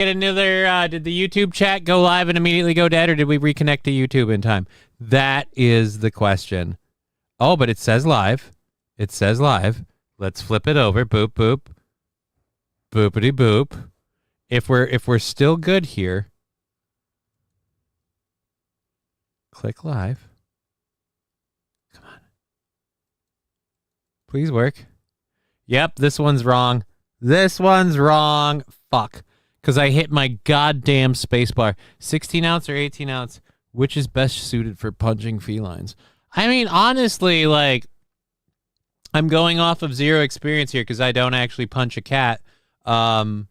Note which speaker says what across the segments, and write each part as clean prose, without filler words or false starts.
Speaker 1: Get another, did the YouTube chat go live and immediately go dead, or did we reconnect to YouTube in time? That is the question. Oh, but it says live. It says live. Let's flip it over. Boop, boop. Boopity boop. If we're still good here, click live. Come on. Please work. Yep, this one's wrong. This one's wrong. Fuck. Because I hit my goddamn spacebar. 16 ounce or 18 ounce? Which is best suited for punching felines? I mean, honestly, like, I'm going off of zero experience here because I don't actually punch a cat. That,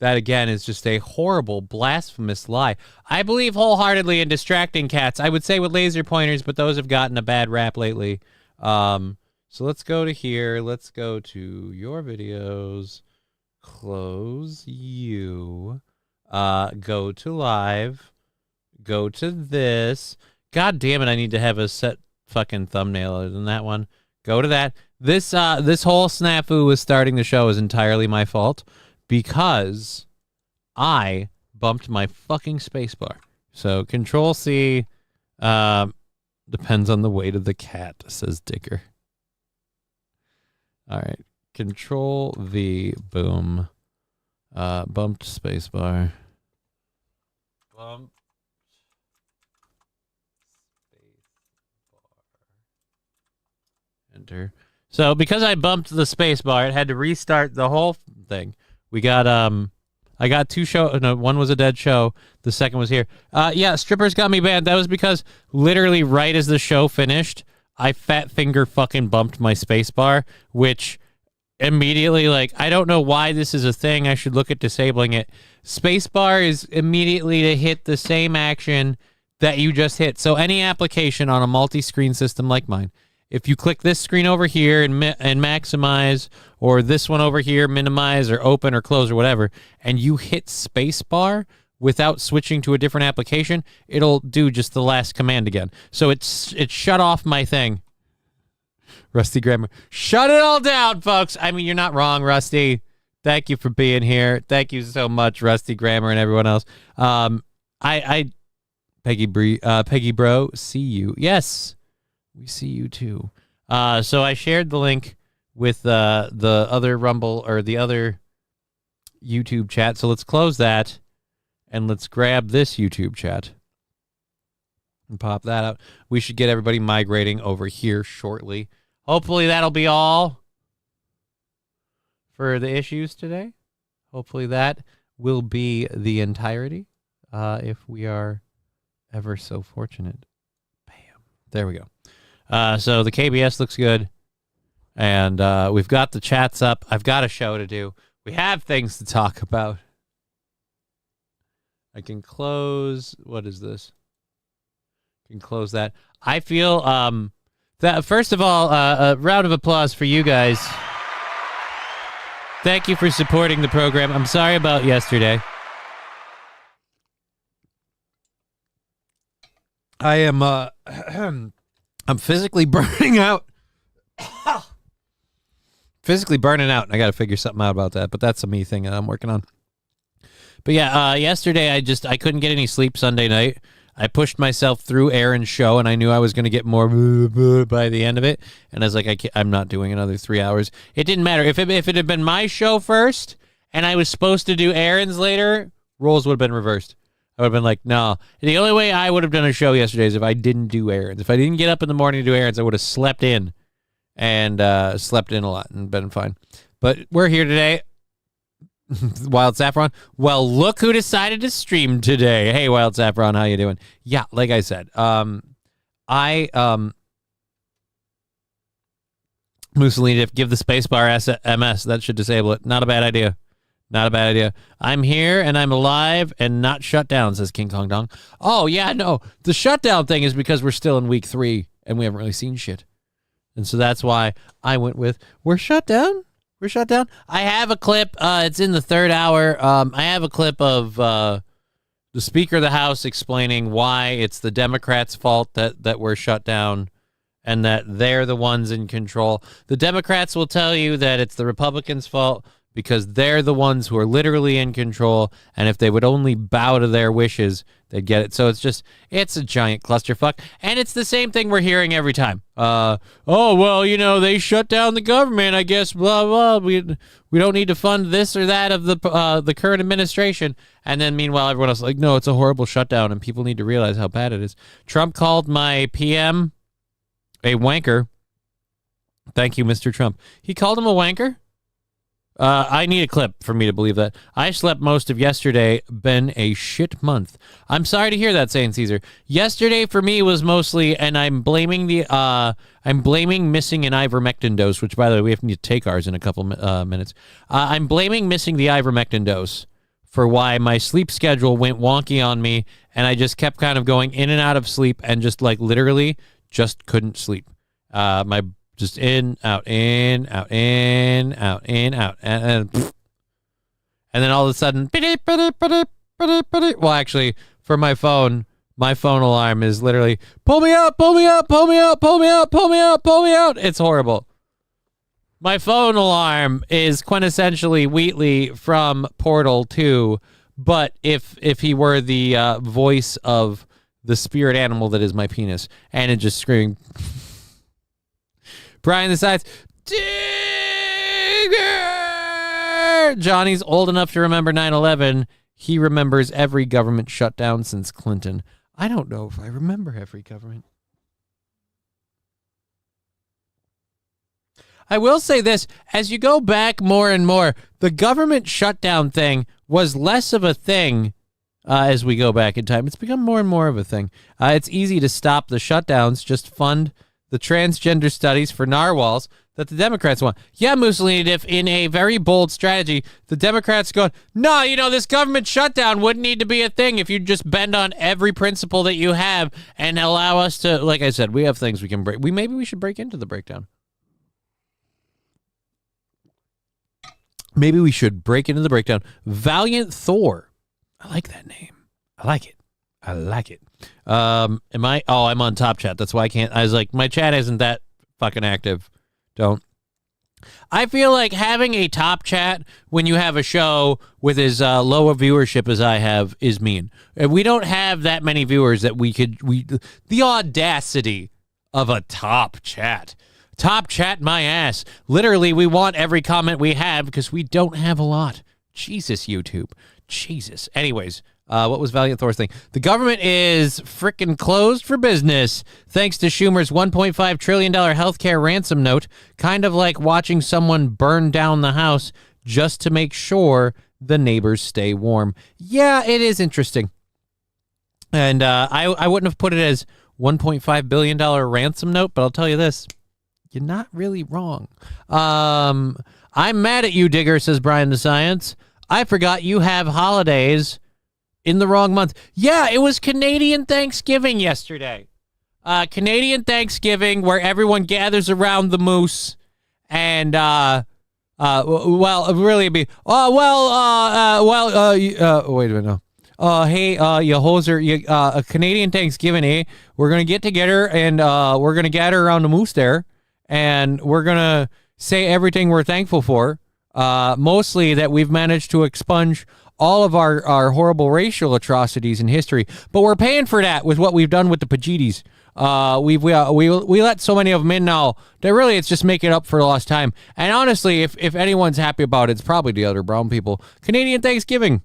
Speaker 1: again, is just a horrible, blasphemous lie. I believe wholeheartedly in distracting cats. I would say with laser pointers, but those have gotten a bad rap lately. So let's go to here. Let's go to your videos. Close you. Go to live. Go to this. God damn it, I need to have a set fucking thumbnail other than that one. Go to that. This whole snafu with starting the show is entirely my fault because I bumped my fucking spacebar. So Control C depends on the weight of the cat, says Dicker. All right. Control V, boom. Bumped spacebar. Bumped spacebar. Enter. So because I bumped the spacebar, it had to restart the whole thing. We got I got two show. No, one was a dead show. The second was here. Yeah, strippers got me banned. That was because literally right as the show finished, I fat finger fucking bumped my spacebar, which immediately, like, I don't know why this is a thing. I should look at disabling it. Spacebar is immediately to hit the same action that you just hit. So any application on a multi-screen system like mine, if you click this screen over here and maximize, or this one over here, minimize or open or close or whatever, and you hit spacebar without switching to a different application, it'll do just the last command again. So it shut off my thing. Rusty Grammar. Shut it all down, folks. I mean, you're not wrong, Rusty. Thank you for being here. Thank you so much, Rusty Grammar and everyone else. Peggy Bro, see you. Yes, we see you too. So I shared the link with the other Rumble or the other YouTube chat. So let's close that and let's grab this YouTube chat and pop that out. We should get everybody migrating over here shortly. Hopefully that'll be all for the issues today. Hopefully that will be the entirety, if we are ever so fortunate. Bam. There we go. So the KBS looks good, and we've got the chats up. I've got a show to do. We have things to talk about. I can close. What is this? I can close that. I feel... first of all, a round of applause for you guys. Thank you for supporting the program. I'm sorry about yesterday. I am I'm physically burning out. Physically burning out, and I got to figure something out about that, but that's a me thing that I'm working on. But yeah, yesterday I couldn't get any sleep Sunday night. I pushed myself through Aaron's show, and I knew I was going to get more by the end of it. And I was like, I'm not doing another 3 hours. It didn't matter. If it had been my show first, and I was supposed to do Aaron's later, roles would have been reversed. I would have been like, no. And the only way I would have done a show yesterday is if I didn't do Aaron's. If I didn't get up in the morning to do Aaron's, I would have slept in, and slept in a lot and been fine. But we're here today. Wild Saffron. Well, look who decided to stream today. Hey, Wild Saffron, how you doing? Yeah, like I said, Mussolini, give the spacebar MS. That should disable it. Not a bad idea. Not a bad idea. I'm here and I'm alive and not shut down, says King Kong Dong. Oh, yeah, no. The shutdown thing is because we're still in week 3 and we haven't really seen shit. And so that's why I went with, we're shut down? We're shut down? I have a clip. It's in the 3rd hour. I have a clip of the Speaker of the House explaining why it's the Democrats' fault that we're shut down and that they're the ones in control. The Democrats will tell you that it's the Republicans' fault, because they're the ones who are literally in control, and if they would only bow to their wishes, they'd get it. So it's a giant clusterfuck, and it's the same thing we're hearing every time. Oh, well, they shut down the government, I guess, blah, blah. We don't need to fund this or that of the current administration. And then meanwhile, everyone else is like, no, it's a horrible shutdown, and people need to realize how bad it is. Trump called my PM a wanker. Thank you, Mr. Trump. He called him a wanker? I need a clip for me to believe that. I slept most of yesterday. Been a shit month. I'm sorry to hear that, Saint Caesar. Yesterday for me was mostly, and I'm blaming missing an ivermectin dose, which, by the way, we have to take ours in a couple minutes. I'm blaming missing the ivermectin dose for why my sleep schedule went wonky on me, and I just kept kind of going in and out of sleep and just literally just couldn't sleep. My just in, out, in, out, in, out, in, out. And then all of a sudden, well, actually, for my phone alarm is literally, pull me out, pull me out, pull me out, pull me out, pull me out, pull me out. It's horrible. My phone alarm is quintessentially Wheatley from Portal 2, but if he were the voice of the spirit animal that is my penis, and it just screaming. Brian decides, Digger! Johnny's old enough to remember 9/11. He remembers every government shutdown since Clinton. I don't know if I remember every government. I will say this, as you go back more and more, the government shutdown thing was less of a thing as we go back in time. It's become more and more of a thing. It's easy to stop the shutdowns, just fund the transgender studies for narwhals that the Democrats want. Yeah, Mussolini, if in a very bold strategy, the Democrats go, no, this government shutdown wouldn't need to be a thing if you just bend on every principle that you have and allow us to, like I said, we have things we can break. Maybe we should break into the breakdown. Maybe we should break into the breakdown. Valiant Thor. I like that name. I like it. I'm on Top Chat. That's why I can't. I was like, my chat isn't that fucking active. I feel like having a Top Chat when you have a show with as low a viewership as I have is mean. We don't have that many viewers that the audacity of a Top Chat. Top Chat my ass. Literally, we want every comment we have because we don't have a lot. Jesus, YouTube. Jesus. Anyways. What was Valiant Thor's thing? The government is frickin' closed for business thanks to Schumer's $1.5 trillion healthcare ransom note, kind of like watching someone burn down the house just to make sure the neighbors stay warm. Yeah, it is interesting. And I wouldn't have put it as $1.5 billion ransom note, but I'll tell you this. You're not really wrong. I'm mad at you, Digger, says Brian the Science. I forgot you have holidays in the wrong month. Yeah, it was Canadian Thanksgiving yesterday. Canadian Thanksgiving, where everyone gathers around the moose, and really it'd be wait a minute, no. Hey, you hoser, Canadian Thanksgiving, eh? We're gonna get together and we're gonna gather around the moose there, and we're gonna say everything we're thankful for. Mostly that we've managed to expunge all of our horrible racial atrocities in history, but we're paying for that with what we've done with the Pajitis. We let so many of them in now that really it's just making up for lost time. And honestly, if anyone's happy about it, it's probably the other brown people. Canadian Thanksgiving.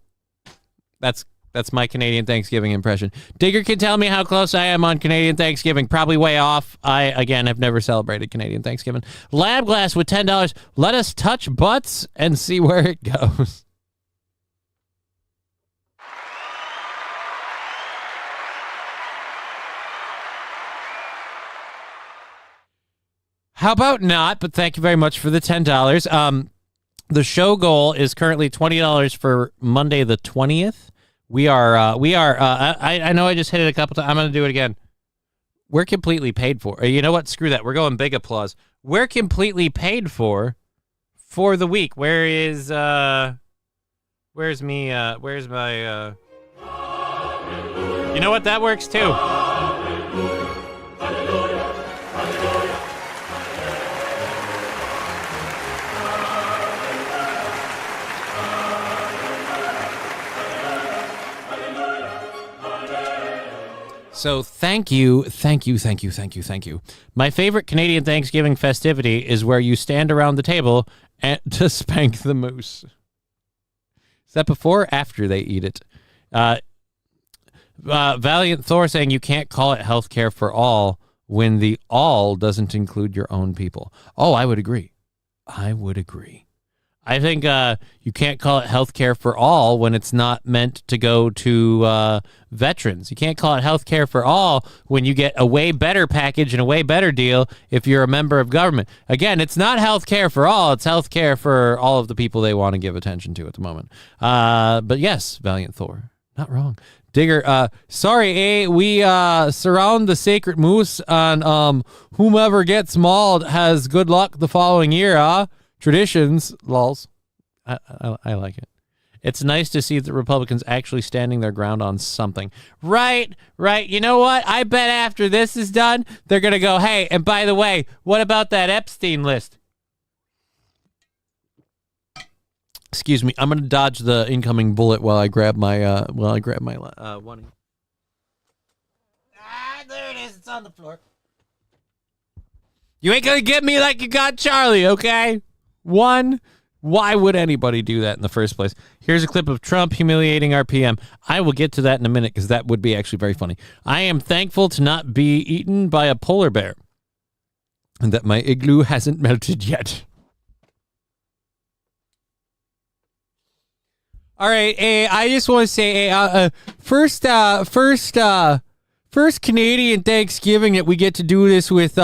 Speaker 1: That's my Canadian Thanksgiving impression. Digger can tell me how close I am on Canadian Thanksgiving. Probably way off. I, again, have never celebrated Canadian Thanksgiving. Lab Glass with $10. Let us touch butts and see where it goes. How about not? But thank you very much for the $10. The show goal is currently $20 for Monday the 20th. I know I just hit it a couple times. I'm going to do it again. We're completely paid for. You know what? Screw that. We're going big applause. We're completely paid for the week. Where's my, you know what? That works too. So thank you. My favorite Canadian Thanksgiving festivity is where you stand around the table to spank the moose. Is that before or after they eat it? Valiant Thor saying you can't call it healthcare for all when the all doesn't include your own people. Oh, I would agree. I think you can't call it healthcare for all when it's not meant to go to veterans. You can't call it healthcare for all when you get a way better package and a way better deal if you're a member of government. Again, it's not healthcare for all. It's healthcare for all of the people they want to give attention to at the moment. But yes, Valiant Thor, not wrong. Digger, sorry, we surround the sacred moose and whomever gets mauled has good luck the following year, Traditions, lols. I like it. It's nice to see the Republicans actually standing their ground on something. Right. You know what? I bet after this is done, they're going to go, hey, and by the way, what about that Epstein list? Excuse me. I'm going to dodge the incoming bullet while I grab my one. There it is. It's on the floor. You ain't going to get me like you got Charlie, okay? One, why would anybody do that in the first place? Here's a clip of Trump humiliating our PM. I will get to that in a minute because that would be actually very funny. I am thankful to not be eaten by a polar bear and that my igloo hasn't melted yet. All right, I just want to say, first Canadian Thanksgiving that we get to do this with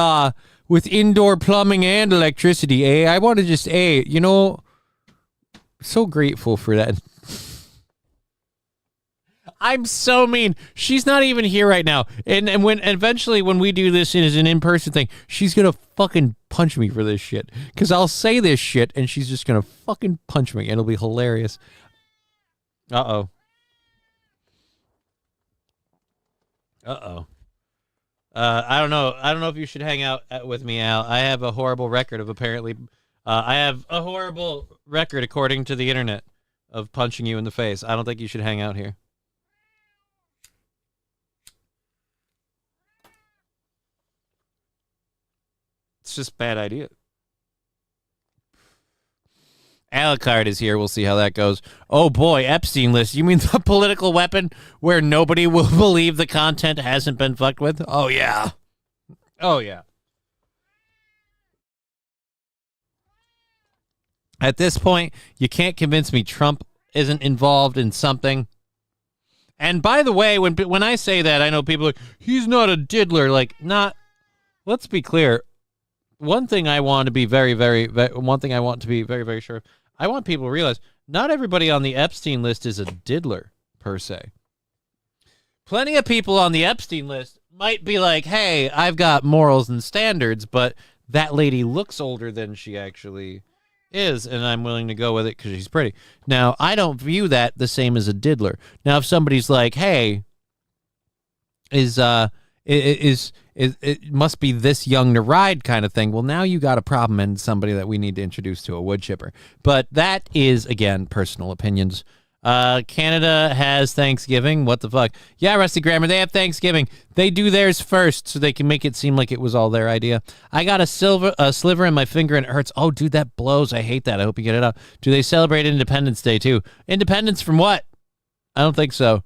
Speaker 1: indoor plumbing and electricity, I want to just, so grateful for that. I'm so mean. She's not even here right now. And when eventually when we do this as an in-person thing, she's going to fucking punch me for this shit. Because I'll say this shit and she's just going to fucking punch me. And it'll be hilarious. Uh-oh. I don't know. I don't know if you should hang out with me, Al. I have a horrible record of according to the internet, of punching you in the face. I don't think you should hang out here. It's just a bad idea. Alucard is here. We'll see how that goes. Oh boy, Epstein list. You mean the political weapon where nobody will believe the content hasn't been fucked with? Oh yeah. At this point, you can't convince me Trump isn't involved in something. And by the way, when I say that, I know people are like, he's not a diddler. Like, not. Let's be clear. One thing I want to be very, very sure of. I want people to realize not everybody on the Epstein list is a diddler, per se. Plenty of people on the Epstein list might be like, hey, I've got morals and standards, but that lady looks older than she actually is, and I'm willing to go with it because she's pretty. Now, I don't view that the same as a diddler. Now, if somebody's like, hey, it must be this young to ride kind of thing. Well, now you got a problem and somebody that we need to introduce to a wood chipper. But that is, again, personal opinions. Canada has Thanksgiving. What the fuck? Yeah, Rusty Grammar, they have Thanksgiving. They do theirs first so they can make it seem like it was all their idea. I got a sliver in my finger and it hurts. Oh, dude, that blows. I hate that. I hope you get it out. Do they celebrate Independence Day too? Independence from what? I don't think so.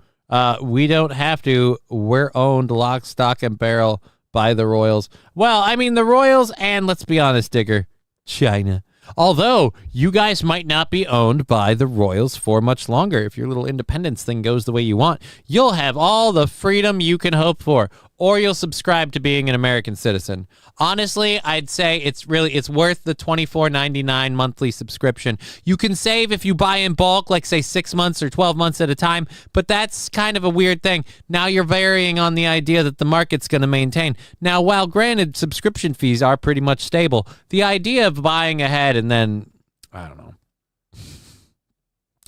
Speaker 1: We don't have to. We're owned lock, stock, and barrel by the Royals. Well, I mean, the Royals and, let's be honest, Digger, China. Although, you guys might not be owned by the Royals for much longer. If your little independence thing goes the way you want, you'll have all the freedom you can hope for. Or you'll subscribe to being an American citizen. Honestly, I'd say it's worth the $24.99 monthly subscription. You can save if you buy in bulk, like say 6 months or 12 months at a time, but that's kind of a weird thing. Now you're varying on the idea that the market's going to maintain. Now, while granted subscription fees are pretty much stable, the idea of buying ahead and then, I don't know,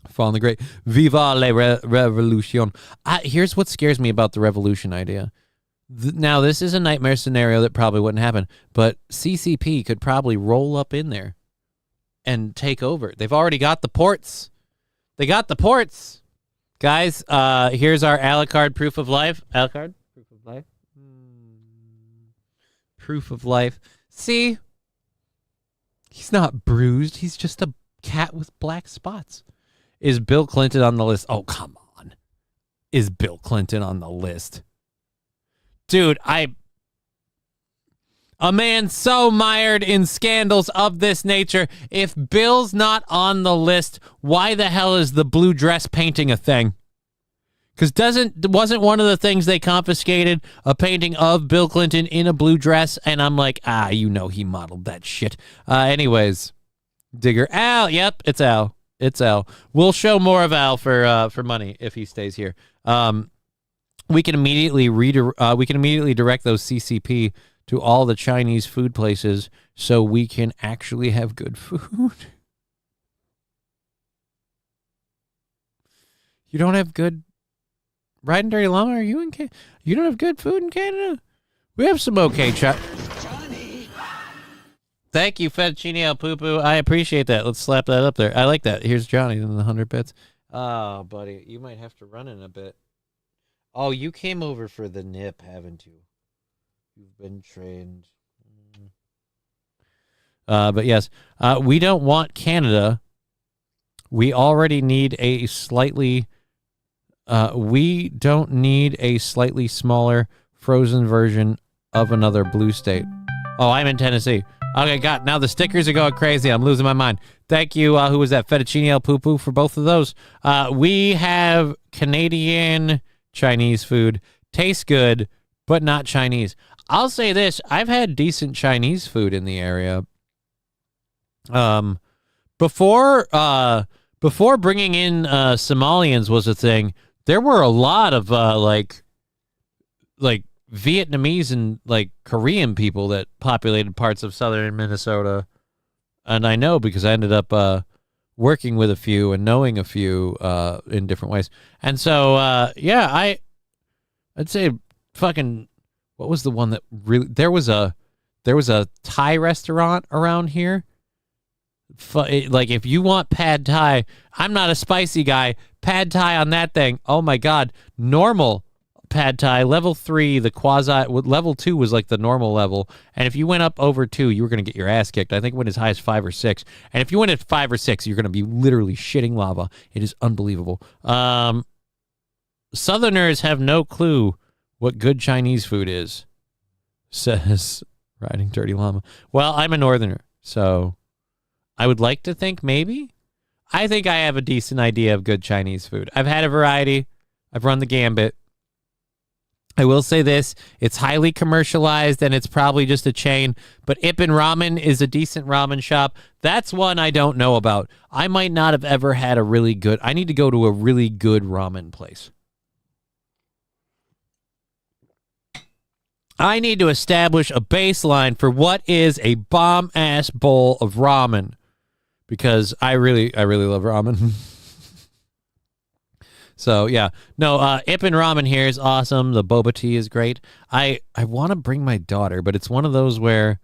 Speaker 1: following the great Viva la Revolution. Here's what scares me about the revolution idea. Now, this is a nightmare scenario that probably wouldn't happen, but CCP could probably roll up in there and take over. They've already got the ports. They got the ports. Guys, here's our Alucard proof of life. Alucard? Proof of of life. Proof of life. See? He's not bruised. He's just a cat with black spots. Is Bill Clinton on the list? Oh, come on. Is Bill Clinton on the list? Dude, a man so mired in scandals of this nature. If Bill's not on the list, why the hell is the blue dress painting a thing? Because wasn't one of the things they confiscated a painting of Bill Clinton in a blue dress? And I'm like, he modeled that shit. Anyways, Digger. Al. Yep, it's Al. It's Al. We'll show more of Al for money if he stays here. We can immediately direct those CCP to all the Chinese food places so we can actually have good food. You don't have good Riding Dirty Llama? Are you in Canada? You don't have good food in Canada? We have some okay Johnny. Thank you, Fettuccine El Poo-Poo. I appreciate that. Let's slap that up there. I like that. Here's Johnny in the 100 bits. Oh, buddy, you might have to run in a bit. Oh, you came over for the nip, haven't you? You've been trained. But yes, we don't want Canada. We already need a slightly... we don't need a slightly smaller frozen version of another blue state. Oh, I'm in Tennessee. Okay, God, now the stickers are going crazy. I'm losing my mind. Thank you. Who was that? Fettuccine El Poo-Poo for both of those. We have Canadian Chinese food. Tastes good, but not Chinese. I'll say this. I've had decent Chinese food in the area. Before bringing in Somalians was a thing, there were a lot of like Vietnamese and like Korean people that populated parts of southern Minnesota. And I know because I ended up working with a few and knowing a few in different ways. And so I'd say fucking what was the one that really there was a Thai restaurant around here. Like if you want pad Thai, I'm not a spicy guy. Pad Thai on that thing. Oh my God. Normal pad Thai, level 3, the quasi, level 2 was like the normal level. And if you went up over 2, you were going to get your ass kicked. I think it went as high as 5 or 6. And if you went at 5 or 6, you're going to be literally shitting lava. It is unbelievable. Southerners have no clue what good Chinese food is, says Riding Dirty Llama. Well, I'm a northerner, so I would like to think maybe. I think I have a decent idea of good Chinese food. I've had a variety. I've run the gambit. I will say this. It's highly commercialized, and it's probably just a chain. But Ippin Ramen is a decent ramen shop. That's one I don't know about. I might not have ever had a really good... I need to go to a really good ramen place. I need to establish a baseline for what is a bomb-ass bowl of ramen. Because I really love ramen. So, yeah. No, Ippin Ramen here is awesome. The boba tea is great. I want to bring my daughter, but it's one of those where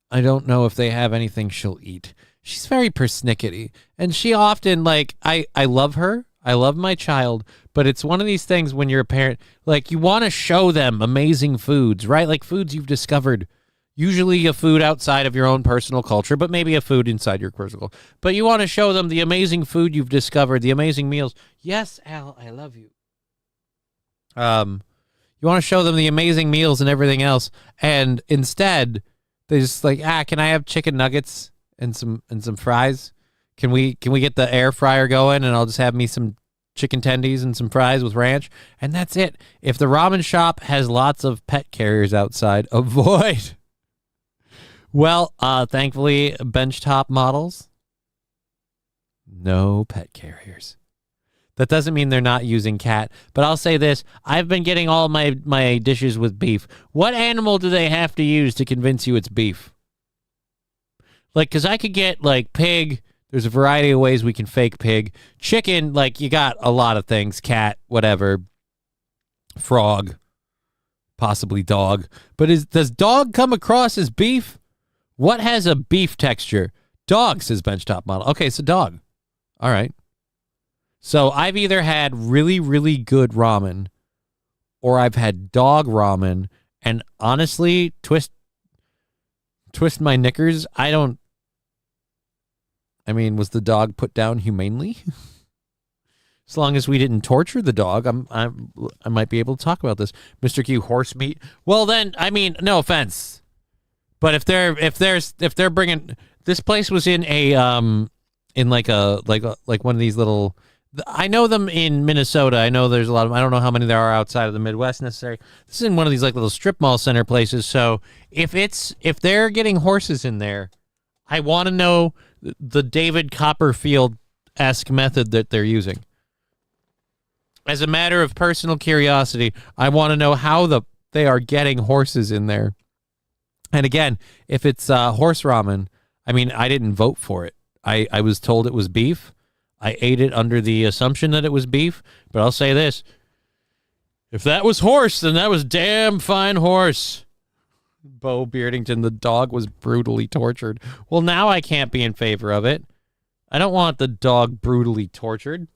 Speaker 1: I don't know if they have anything she'll eat. She's very persnickety. And she often, like, I love her. I love my child. But it's one of these things when you're a parent, like, you want to show them amazing foods, right? Like, foods you've discovered. Usually a food outside of your own personal culture, but maybe a food inside your personal. But you want to show them the amazing food you've discovered, the amazing meals. Yes, Al, I love you. You want to show them the amazing meals and everything else, and instead they just like, can I have chicken nuggets and some fries? Can we get the air fryer going, and I'll just have me some chicken tendies and some fries with ranch, and that's it. If the ramen shop has lots of pet carriers outside, avoid. Well, thankfully, benchtop models, no pet carriers. That doesn't mean they're not using cat, but I'll say this. I've been getting all my dishes with beef. What animal do they have to use to convince you it's beef? Like, because I could get, like, pig. There's a variety of ways we can fake pig. Chicken, like, you got a lot of things. Cat, whatever. Frog, possibly dog. But does dog come across as beef? What has a beef texture? Dog, says benchtop model. Okay, so dog. All right. So I've either had really, really good ramen or I've had dog ramen. And honestly, twist my knickers. I mean, was the dog put down humanely? As long as we didn't torture the dog, I might be able to talk about this. Mr. Q, horse meat. Well, then, I mean, no offense, but if they're bringing, this place was in a in like one of these little. I know them in Minnesota. I know there's a lot of. I don't know how many there are outside of the Midwest necessarily. This is in one of these like little strip mall center places. So if they're getting horses in there, I want to know the David Copperfield-esque method that they're using. As a matter of personal curiosity, I want to know how they are getting horses in there. And again, if it's horse ramen, I mean, I didn't vote for it. I was told it was beef. I ate it under the assumption that it was beef. But I'll say this. If that was horse, then that was damn fine horse. Bo Beardington, the dog was brutally tortured. Well, now I can't be in favor of it. I don't want the dog brutally tortured.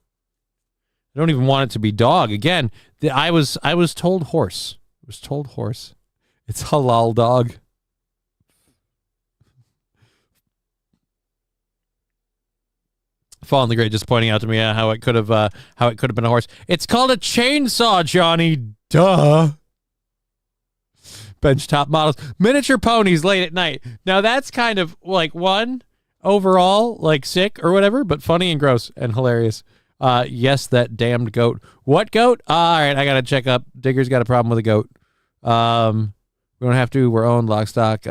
Speaker 1: I don't even want it to be dog. Again, I was told horse. I was told horse. It's halal dog. Fallen the Great just pointing out to me how it could have been a horse. It's called a chainsaw, Johnny. Duh. Benchtop models, miniature ponies late at night. Now that's kind of like one overall like sick or whatever, but funny and gross and hilarious. Yes, that damned goat. What goat? All right, I gotta check up. Digger's got a problem with a goat. We don't have to. We're owned lock stock.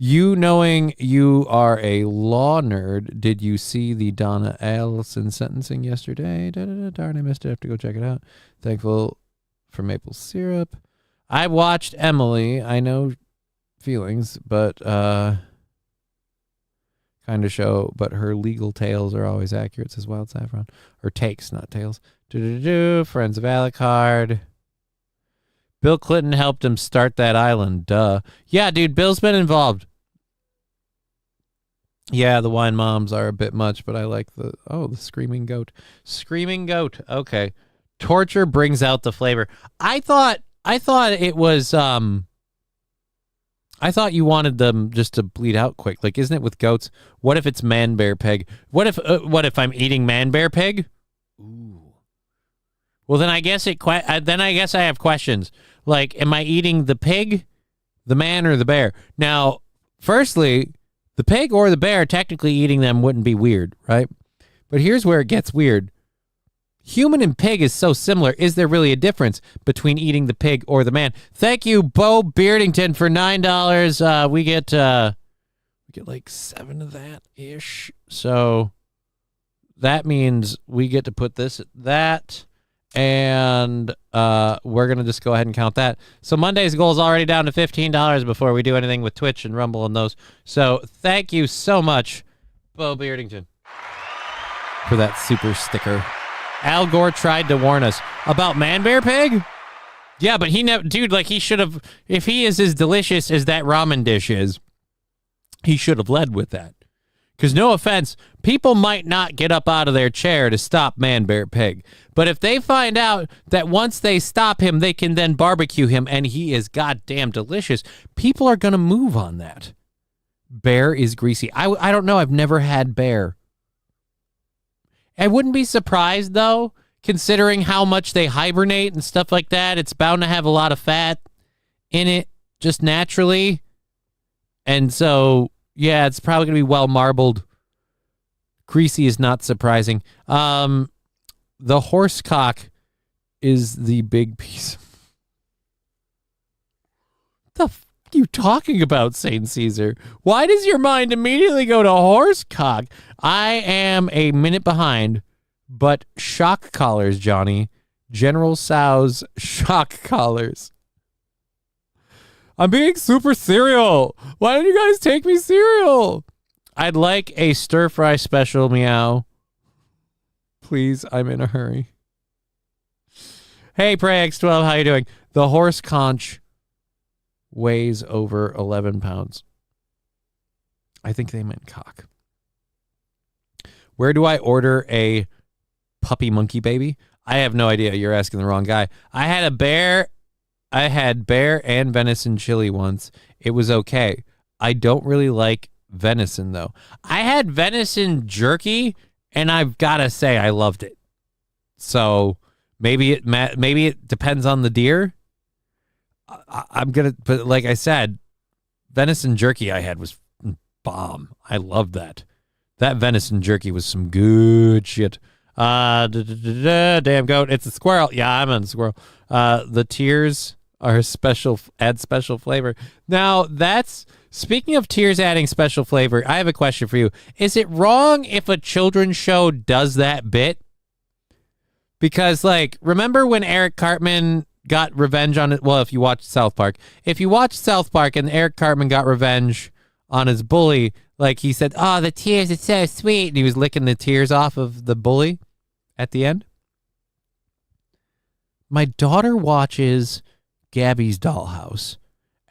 Speaker 1: You knowing you are a law nerd, did you see the Donna Allison sentencing yesterday? Darn, I missed it. I have to go check it out. Thankful for maple syrup. I watched Emily. I know feelings, but kind of show, but her legal tales are always accurate, says Wild Saffron. Or takes, not tales. Friends of Alucard. Bill Clinton helped him start that island. Duh. Yeah, dude, Bill's been involved. Yeah, the wine moms are a bit much, but I like the screaming goat. Screaming goat. Okay. Torture brings out the flavor. I thought it was I thought you wanted them just to bleed out quick. Like, isn't it with goats? What if it's man bear pig? What if I'm eating man bear pig? Ooh. Well, then I guess I have questions. Like, am I eating the pig, the man, or the bear? Now, firstly, the pig or the bear, technically eating them wouldn't be weird, right? But here's where it gets weird. Human and pig is so similar. Is there really a difference between eating the pig or the man? Thank you, Bo Beardington, for $9. We get like 7 of that ish. So that means we get to put this at that, and we're gonna just go ahead and count that. So Monday's goal is already down to $15 before we do anything with Twitch and Rumble and those. So thank you so much, Bo Beardington, for that super sticker. Al Gore tried to warn us about Man Bear Pig. Yeah, but he never, dude, like he should have, if he is as delicious as that ramen dish is, he should have led with that. Because no offense, people might not get up out of their chair to stop Man Bear Pig. But if they find out that once they stop him, they can then barbecue him and he is goddamn delicious, people are going to move on that. Bear is greasy. I don't know. I've never had bear. I wouldn't be surprised, though, considering how much they hibernate and stuff like that. It's bound to have a lot of fat in it just naturally. And so, yeah, it's probably going to be well marbled. Greasy is not surprising. The horse cock is the big piece. What the f are you talking about, Saint Caesar? Why does your mind immediately go to horse cock? I am a minute behind, but shock collars, Johnny. General Tso's shock collars. I'm being super cereal. Why don't you guys take me cereal? I'd like a stir-fry special, meow. Please, I'm in a hurry. Hey, PreyX12, how you doing? The horse conch weighs over 11 pounds. I think they meant cock. Where do I order a puppy monkey baby? I have no idea. You're asking the wrong guy. I had a bear I had bear and venison chili once. It was okay. I don't really like venison though. I had venison jerky, and I've got to say I loved it. So maybe it depends on the deer. But like I said, venison jerky I had was bomb. I loved that. That venison jerky was some good shit. Damn goat, it's a squirrel. Yeah, I'm on the squirrel. The tears are add special flavor. Now that's speaking of tears adding special flavor. I have a question for you. Is it wrong if a children's show does that bit? Because remember when Eric Cartman got revenge on it? Well, if you watched South Park and Eric Cartman got revenge on his bully, he said, "Oh, the tears are so sweet," and he was licking the tears off of the bully at the end. My daughter watches Gabby's Dollhouse,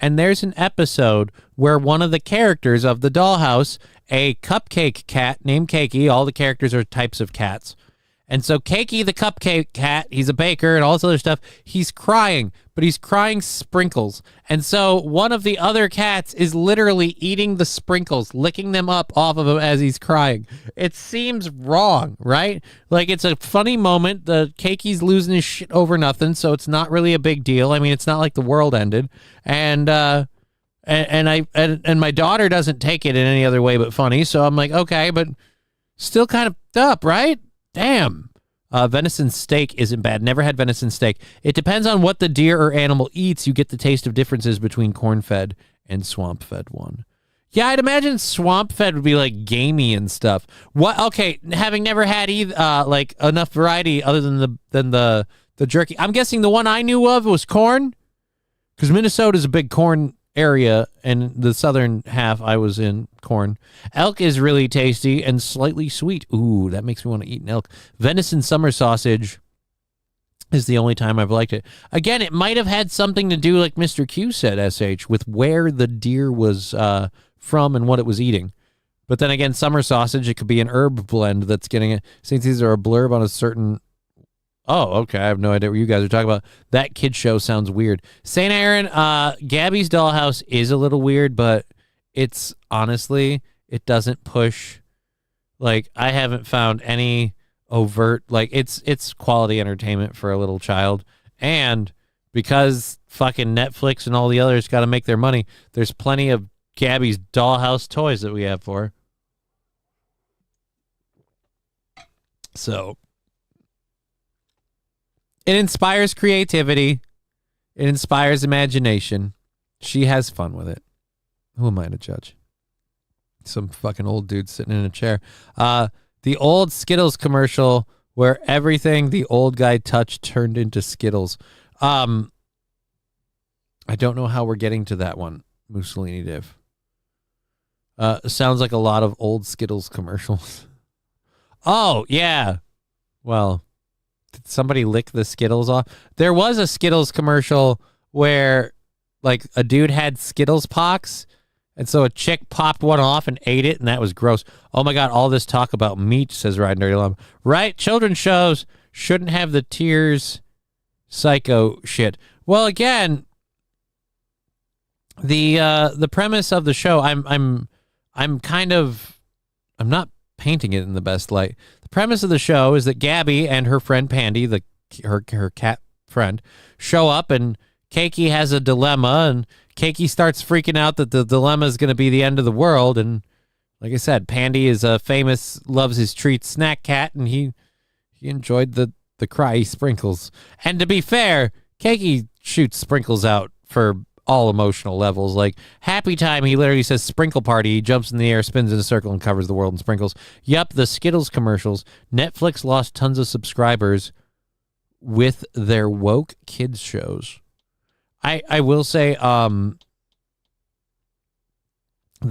Speaker 1: and there's an episode where one of the characters of the Dollhouse, a cupcake cat named Cakey, all the characters are types of cats. And so Cakey, the cupcake cat, he's a baker and all this other stuff. He's crying, but he's crying sprinkles. And so one of the other cats is literally eating the sprinkles, licking them up off of him as he's crying. It seems wrong, right? It's a funny moment. The Cakey's losing his shit over nothing, so it's not really a big deal. I mean, it's not like the world ended. And my daughter doesn't take it in any other way but funny. So I'm like, okay, but still kind of up, right? Damn. Venison steak isn't bad. Never had venison steak. It depends on what the deer or animal eats. You get the taste of differences between corn-fed and swamp-fed one. Yeah, I'd imagine swamp-fed would be gamey and stuff. What? Okay, having never had enough variety other than the jerky. I'm guessing the one I knew of was corn, because Minnesota is a big corn area, and the southern half I was in corn. Elk is really tasty and slightly sweet. Ooh, that makes me want to eat an elk. Venison summer sausage is the only time I've liked it. Again, it might have had something to do, like Mr. Q said, SH, with where the deer was from and what it was eating. But then again, summer sausage, it could be an herb blend that's getting it. Since these are a blurb on a certain... Oh, okay. I have no idea what you guys are talking about. That kid show sounds weird. St. Aaron, Gabby's Dollhouse is a little weird, but it's honestly, it doesn't push. I haven't found any overt, it's quality entertainment for a little child. And because fucking Netflix and all the others got to make their money, there's plenty of Gabby's Dollhouse toys that we have for her. So... it inspires creativity. It inspires imagination. She has fun with it. Who am I to judge? Some fucking old dude sitting in a chair. The old Skittles commercial where everything the old guy touched turned into Skittles. I don't know how we're getting to that one, Mussolini Div. Sounds like a lot of old Skittles commercials. Oh, yeah. Well... did somebody lick the Skittles off? There was a Skittles commercial where a dude had Skittles pox, and so a chick popped one off and ate it, and that was gross. Oh my God, all this talk about meat, says Ryan Dirty Llama. Right? Children's shows shouldn't have the tears psycho shit. Well, again, the premise of the show, I'm not painting it in the best light. The premise of the show is that Gabby and her friend Pandy, her cat friend, show up, and Cakey has a dilemma, and Cakey starts freaking out that the dilemma is going to be the end of the world. And like I said, Pandy is a famous, loves his treats snack cat, and he enjoyed the cry sprinkles. And to be fair, Cakey shoots sprinkles out for all emotional levels. Happy Time, he literally says sprinkle party. He jumps in the air, spins in a circle, and covers the world in sprinkles. Yup, the Skittles commercials. Netflix lost tons of subscribers with their woke kids shows. I will say the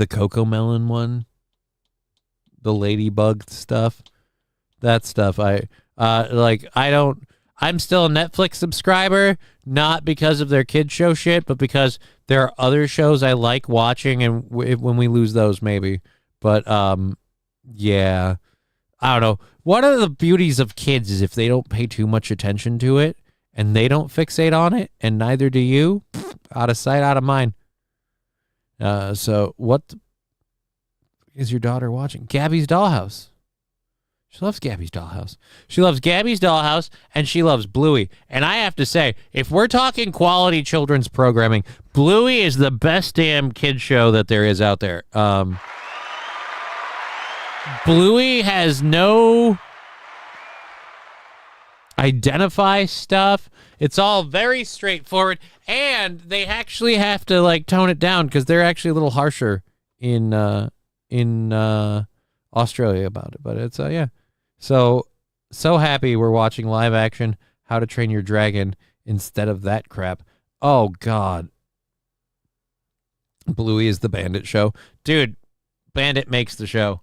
Speaker 1: Coco Melon one, the Ladybug stuff, that stuff I'm still a Netflix subscriber, not because of their kid show shit, but because there are other shows I like watching, and when we lose those, maybe. But, yeah, I don't know. One of the beauties of kids is if they don't pay too much attention to it, and they don't fixate on it, and neither do you, out of sight, out of mind. So what is your daughter watching? Gabby's Dollhouse. She loves Gabby's Dollhouse. She loves Gabby's Dollhouse, and she loves Bluey. And I have to say, if we're talking quality children's programming, Bluey is the best damn kid show that there is out there. Bluey has no identify stuff. It's all very straightforward, and they actually have to like tone it down because they're actually a little harsher in Australia about it. But it's yeah. So happy we're watching live action How to Train Your Dragon instead of that crap. Oh God. Bluey is the Bandit show. Dude, Bandit makes the show.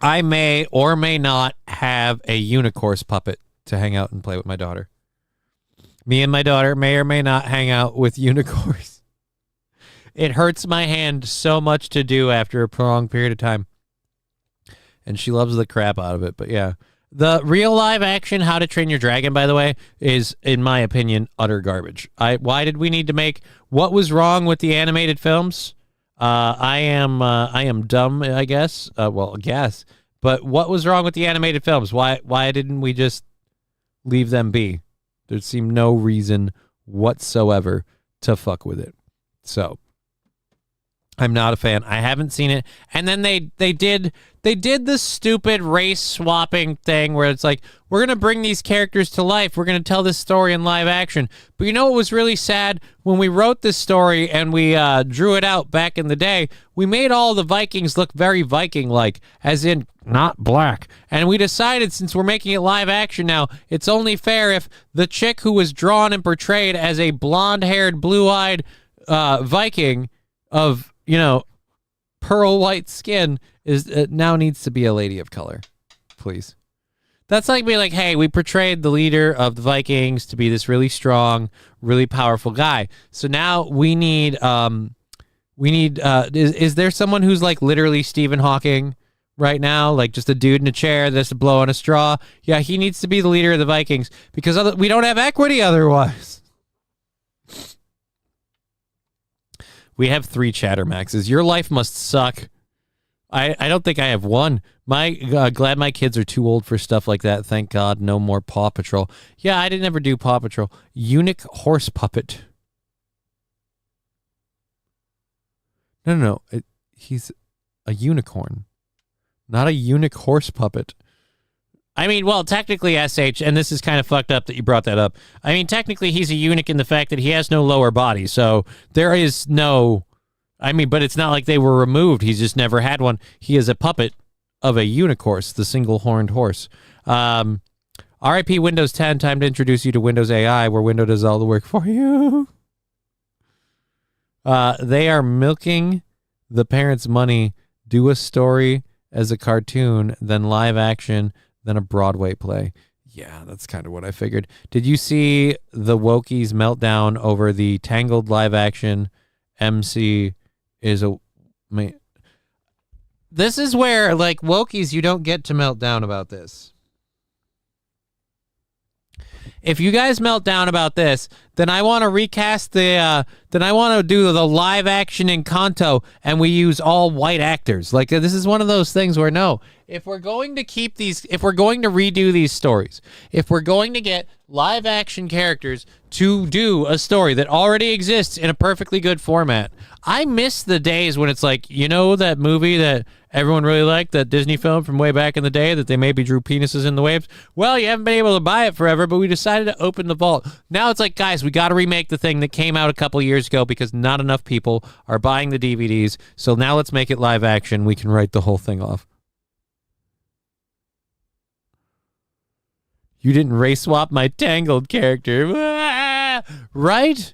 Speaker 1: I may or may not have a unicorn puppet to hang out and play with my daughter. Me and my daughter may or may not hang out with unicorns. It hurts my hand so much to do after a prolonged period of time. And she loves the crap out of it. But yeah, the real live action How to Train Your Dragon, by the way, is, in my opinion, utter garbage. Why did we need to make... What was wrong with the animated films? I am dumb, I guess. Guess. But what was wrong with the animated films? Why didn't we just leave them be? There seemed no reason whatsoever to fuck with it. So I'm not a fan. I haven't seen it. And then they did the stupid race swapping thing where it's like, we're going to bring these characters to life. We're going to tell this story in live action. But you know what was really sad? When we wrote this story and we drew it out back in the day, we made all the Vikings look very Viking-like, as in not black. And we decided, since we're making it live action now, it's only fair if the chick who was drawn and portrayed as a blonde-haired, blue-eyed Viking of, pearl white skin is now needs to be a lady of color, please. That's like being like, hey, we portrayed the leader of the Vikings to be this really strong, really powerful guy. So now we need is there someone who's like literally Stephen Hawking right now, like just a dude in a chair that's to blow on a straw? Yeah, he needs to be the leader of the Vikings because we don't have equity otherwise. We have 3 Chattermaxes. Your life must suck. I don't think I have one. Glad my kids are too old for stuff like that. Thank God, no more Paw Patrol. Yeah, I didn't ever do Paw Patrol. Eunuch horse puppet. No. He's a unicorn, not a eunuch horse puppet. I mean, well, technically, SH, and this is kind of fucked up that you brought that up. I mean, technically, he's a eunuch in the fact that he has no lower body, so there is no... I mean, but it's not like they were removed. He's just never had one. He is a puppet of a unicorn, the single-horned horse. RIP Windows 10, time to introduce you to Windows AI, where Windows does all the work for you. They are milking the parents' money. Do a story as a cartoon, then live action, then a Broadway play. Yeah, that's kind of what I figured. Did you see the Wokies meltdown over the Tangled live action MC is a... This is where, like, Wokies, you don't get to melt down about this. If you guys melt down about this, then I want to recast then I want to do the live action Encanto, and we use all white actors. Like, this is one of those things where, no, if we're going to keep these, if we're going to redo these stories, if we're going to get live action characters to do a story that already exists in a perfectly good format, I miss the days when it's like, that movie that everyone really liked, that Disney film from way back in the day that they maybe drew penises in the waves? Well, you haven't been able to buy it forever, but we decided to open the vault. Now it's like, guys, we got to remake the thing that came out a couple years ago because not enough people are buying the DVDs. So now let's make it live action. We can write the whole thing off. You didn't race swap my Tangled character. Right?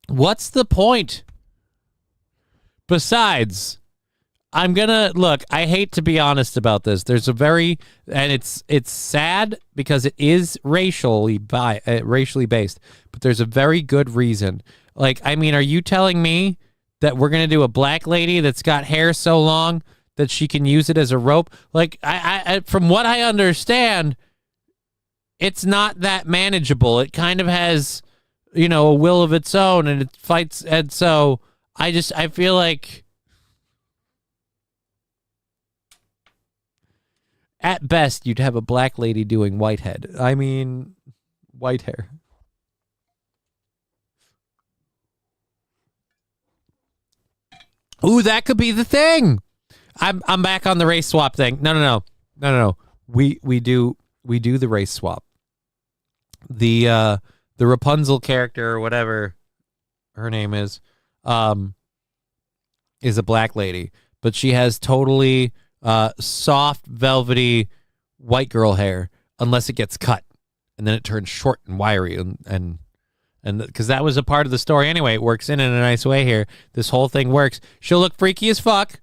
Speaker 1: What's the point? Besides, I'm gonna look, I hate to be honest about this. There's a very, and it's sad because it is racially based, but there's a very good reason. Like, I mean, are you telling me that we're gonna do a black lady that's got hair so long that she can use it as a rope. Like, I from what I understand, it's not that manageable. It kind of has, you know, a will of its own, and it fights. And so I feel like at best you'd have a black lady doing Whitehead. I mean, white hair. Ooh, that could be the thing. I'm back on the race swap thing. No. We do the race swap. The Rapunzel character or whatever her name is a black lady, but she has totally soft, velvety white girl hair unless it gets cut, and then it turns short and wiry and because that was a part of the story anyway. It works in a nice way here. This whole thing works. She'll look freaky as fuck,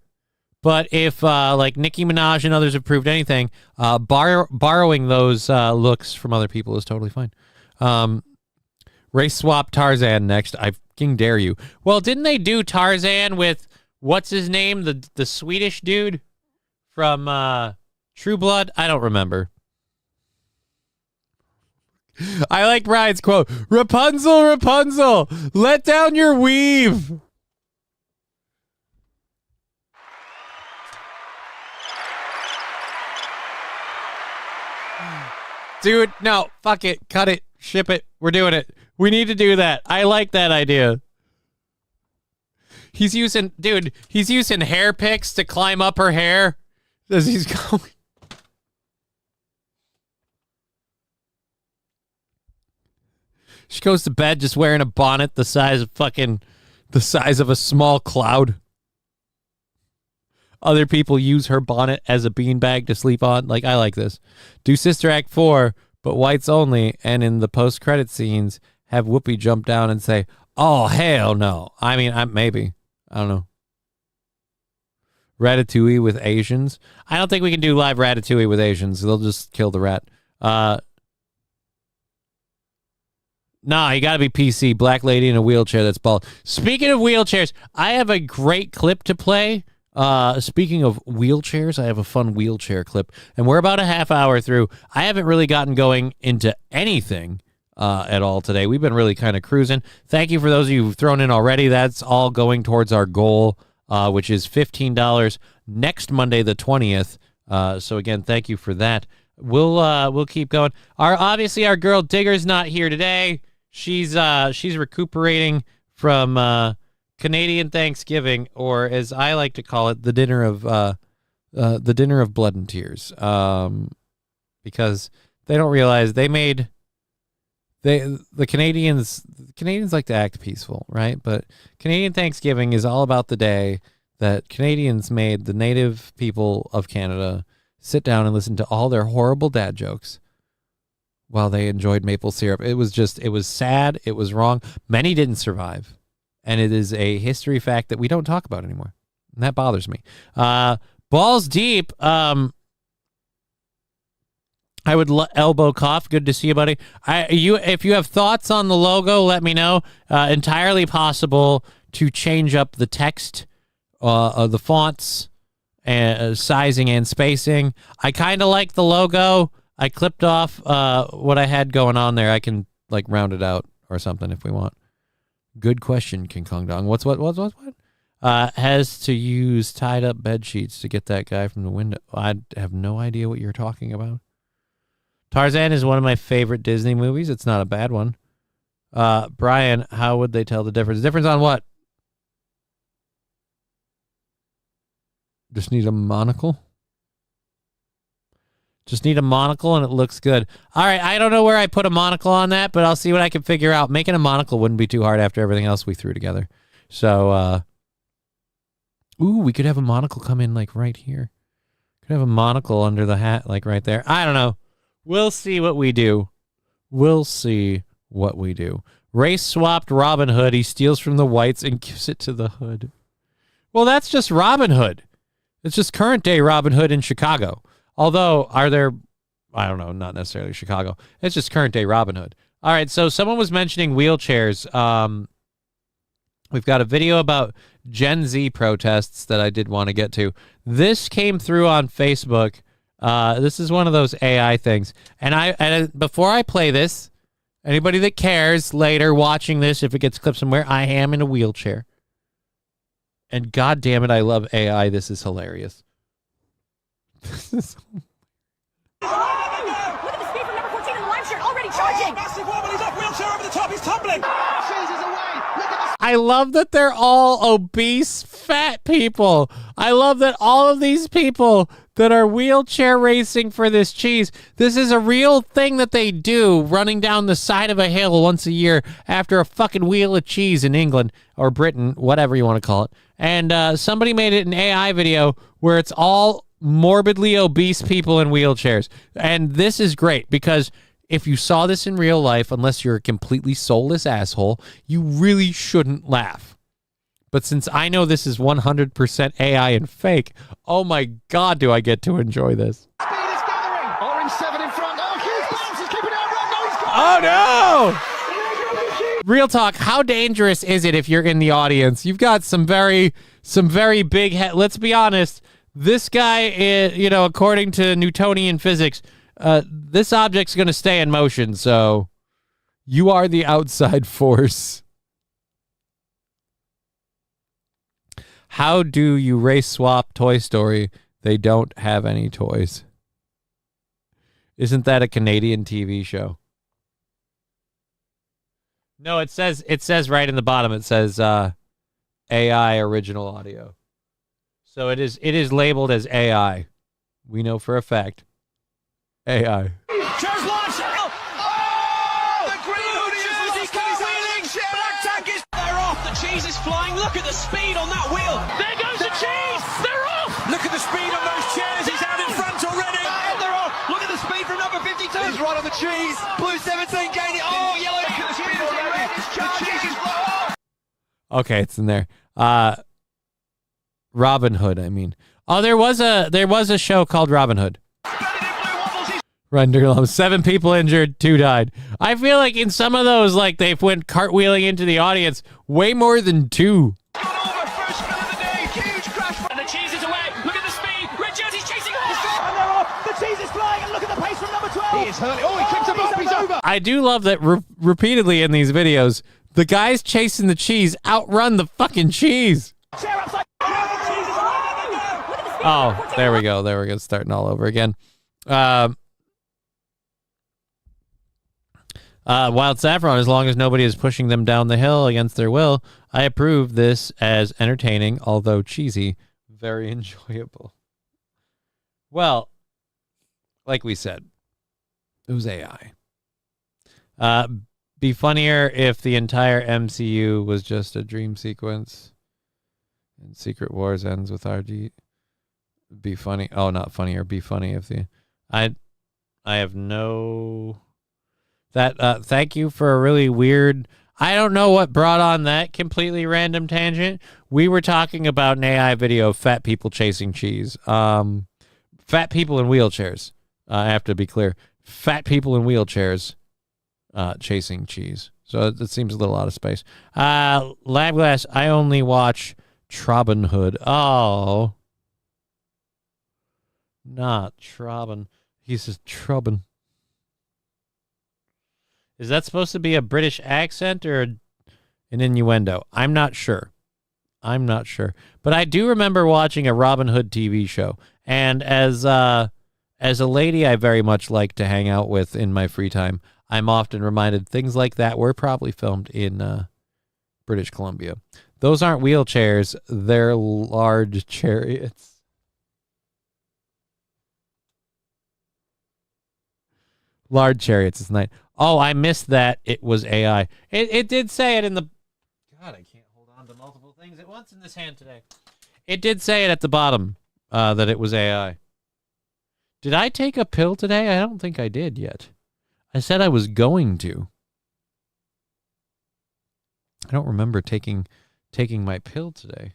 Speaker 1: but if like Nicki Minaj and others have proved anything, borrowing those looks from other people is totally fine. Race swap Tarzan next. I fucking dare you. Well, didn't they do Tarzan with what's his name, the Swedish dude from True Blood? I don't remember. I like Brian's quote, Rapunzel, Rapunzel, let down your weave. Dude, no, fuck it, cut it, ship it, we're doing it. We need to do that. I like that idea. He's using hair picks to climb up her hair as he's going. She goes to bed just wearing a bonnet the size of a small cloud. Other people use her bonnet as a beanbag to sleep on. Like, I like this. Do Sister Act 4, but whites only, and in the post-credit scenes, have Whoopi jump down and say, oh, hell no. I mean, maybe. I don't know. Ratatouille with Asians. I don't think we can do live Ratatouille with Asians. They'll just kill the rat. Nah, you gotta be PC. Black lady in a wheelchair that's bald. Speaking of wheelchairs, I have a great clip to play. Speaking of wheelchairs, I have a fun wheelchair clip, and we're about a half hour through. I haven't really gotten going into anything at all today. We've been really kind of cruising. Thank you for those of you who've thrown in already. That's all going towards our goal, which is $15 next Monday, the 20th. So again, thank you for that. We'll keep going. Obviously our girl Digger's not here today. She's recuperating from Canadian Thanksgiving, or as I like to call it, the dinner of blood and tears. Because they don't realize the Canadians like to act peaceful, right? But Canadian Thanksgiving is all about the day that Canadians made the native people of Canada sit down and listen to all their horrible dad jokes while they enjoyed maple syrup. It was sad. It was wrong. Many didn't survive. And it is a history fact that we don't talk about anymore. And that bothers me. Balls deep. I would elbow cough. Good to see you, buddy. If you have thoughts on the logo, let me know. Entirely possible to change up the text, the fonts, sizing and spacing. I kind of like the logo. I clipped off what I had going on there. I can like round it out or something if we want. Good question, King Kong Dong. What? Has to use tied up bed sheets to get that guy from the window. I have no idea what you're talking about. Tarzan is one of my favorite Disney movies. It's not a bad one. Brian, how would they tell the difference? Difference on what? Just need a monocle? Just need a monocle and it looks good. All right, I don't know where I put a monocle on that, but I'll see what I can figure out. Making a monocle wouldn't be too hard after everything else we threw together. So, we could have a monocle come in like right here. Could have a monocle under the hat like right there. I don't know. We'll see what we do. Race swapped Robin Hood. He steals from the whites and gives it to the hood. Well, that's just Robin Hood. It's just current day Robin Hood in Chicago. Although, are there, I don't know, not necessarily Chicago. It's just current day Robin Hood. All right, so someone was mentioning wheelchairs. We've got a video about Gen Z protests that I did want to get to. This came through on Facebook. This is one of those AI things. And before I play this, anybody that cares later watching this, if it gets clipped somewhere, I am in a wheelchair. And God damn it, I love AI. This is hilarious. This is...
Speaker 2: Look at the speed from number 14 in the live shirt, already charging. Massive wobble, he's off wheelchair over the top, he's tumbling.
Speaker 1: I love that they're all obese, fat people. I love that all of these people that are wheelchair racing for this cheese, this is a real thing that they do, running down the side of a hill once a year after a fucking wheel of cheese in England or Britain, whatever you want to call it. And somebody made it an AI video where it's all morbidly obese people in wheelchairs. And this is great because if you saw this in real life, unless you're a completely soulless asshole, you really shouldn't laugh. But since I know this is 100% AI and fake, oh my God, do I get to enjoy this.
Speaker 3: Speed is gathering. Orange 7 in front. Oh, huge bounce. He's keeping it out. No, he's
Speaker 1: got no! Real talk, how dangerous is it if you're in the audience? You've got some very big head. Let's be honest. This guy is, according to Newtonian physics, this object's going to stay in motion, so you are the outside force. How do you race swap Toy Story? They don't have any toys. Isn't that a Canadian TV show? No, it says right in the bottom, it says AI original audio. So it is labeled as AI. We know for a fact. AI.
Speaker 2: Cheers, launch! Oh! The green hoodie is cartwheeling! Black tank is... They're off! The cheese is flying! Look at the speed on that wheel! There goes the cheese! They're off! Look at the speed on those chairs! He's out in front already! And they're off! Look at the speed from number 52! He's right on the cheese! Blue 17 gained it! Oh, yellow! Look at the speed already! The cheese is...
Speaker 1: Okay, it's in there. Robin Hood, I mean. Oh, there was a show called Robin Hood. Render 7 people injured, 2 died. I feel like in some of those, like they went cartwheeling into the audience way more than 2.
Speaker 2: First spin of the day, huge crash, and the cheese is away. Look at the speed. Red jersey's chasing off. And they're off. The cheese is flying, and look at the pace from number 12. He is hurling. Oh, he kicks him up. He's over.
Speaker 1: I do love that repeatedly in these videos, the guys chasing the cheese outrun the fucking cheese.
Speaker 2: Chair upside.
Speaker 1: Oh, there we go. Starting all over again. Wild Saffron, as long as nobody is pushing them down the hill against their will, I approve this as entertaining, although cheesy, very enjoyable. Well, like we said, it was AI. Be funnier if the entire MCU was just a dream sequence and Secret Wars ends with RG. Be funny. Oh, not funnier. Be funny if the... I have no... That thank you for a really weird... I don't know what brought on that completely random tangent. We were talking about an AI video of fat people chasing cheese. Fat people in wheelchairs. I have to be clear. Fat people in wheelchairs chasing cheese. So it seems a little out of space. Labglass, I only watch Robin Hood. Oh. Not Trobin. He says Trobin. Is that supposed to be a British accent or an innuendo? I'm not sure. But I do remember watching a Robin Hood TV show. And as a lady I very much like to hang out with in my free time, I'm often reminded things like that were probably filmed in British Columbia. Those aren't wheelchairs. They're large chariots. Large chariots is nice. Oh, I missed that. It was AI. It did say it in the... God, I can't hold on to multiple things at once in this hand today. It did say it at the bottom that it was AI. Did I take a pill today? I don't think I did yet. I said I was going to. I don't remember taking my pill today.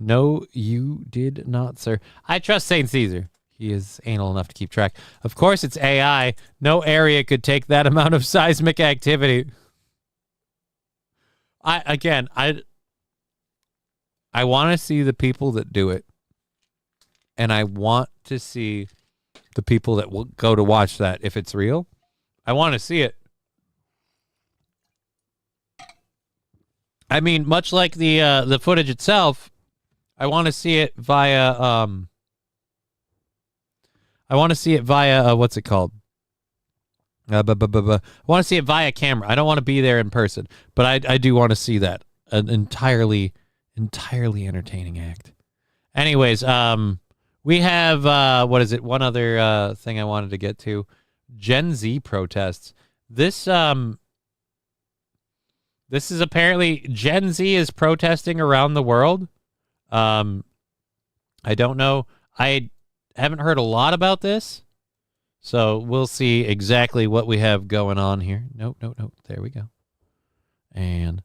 Speaker 1: No, you did not, sir. I trust St. Caesar. He is anal enough to keep track. Of course, it's AI. No area could take that amount of seismic activity. I want to see the people that do it, and I want to see the people that will go to watch that if it's real. I want to see it. I mean, much like the footage itself, I want to see it via what's it called? I want to see it via camera. I don't want to be there in person, but I do want to see that. An entirely entertaining act. Anyways, we have what is it? One other thing I wanted to get to: Gen Z protests. This is apparently Gen Z is protesting around the world. I don't know. I haven't heard a lot about this, so we'll see exactly what we have going on here. Nope. There we go. And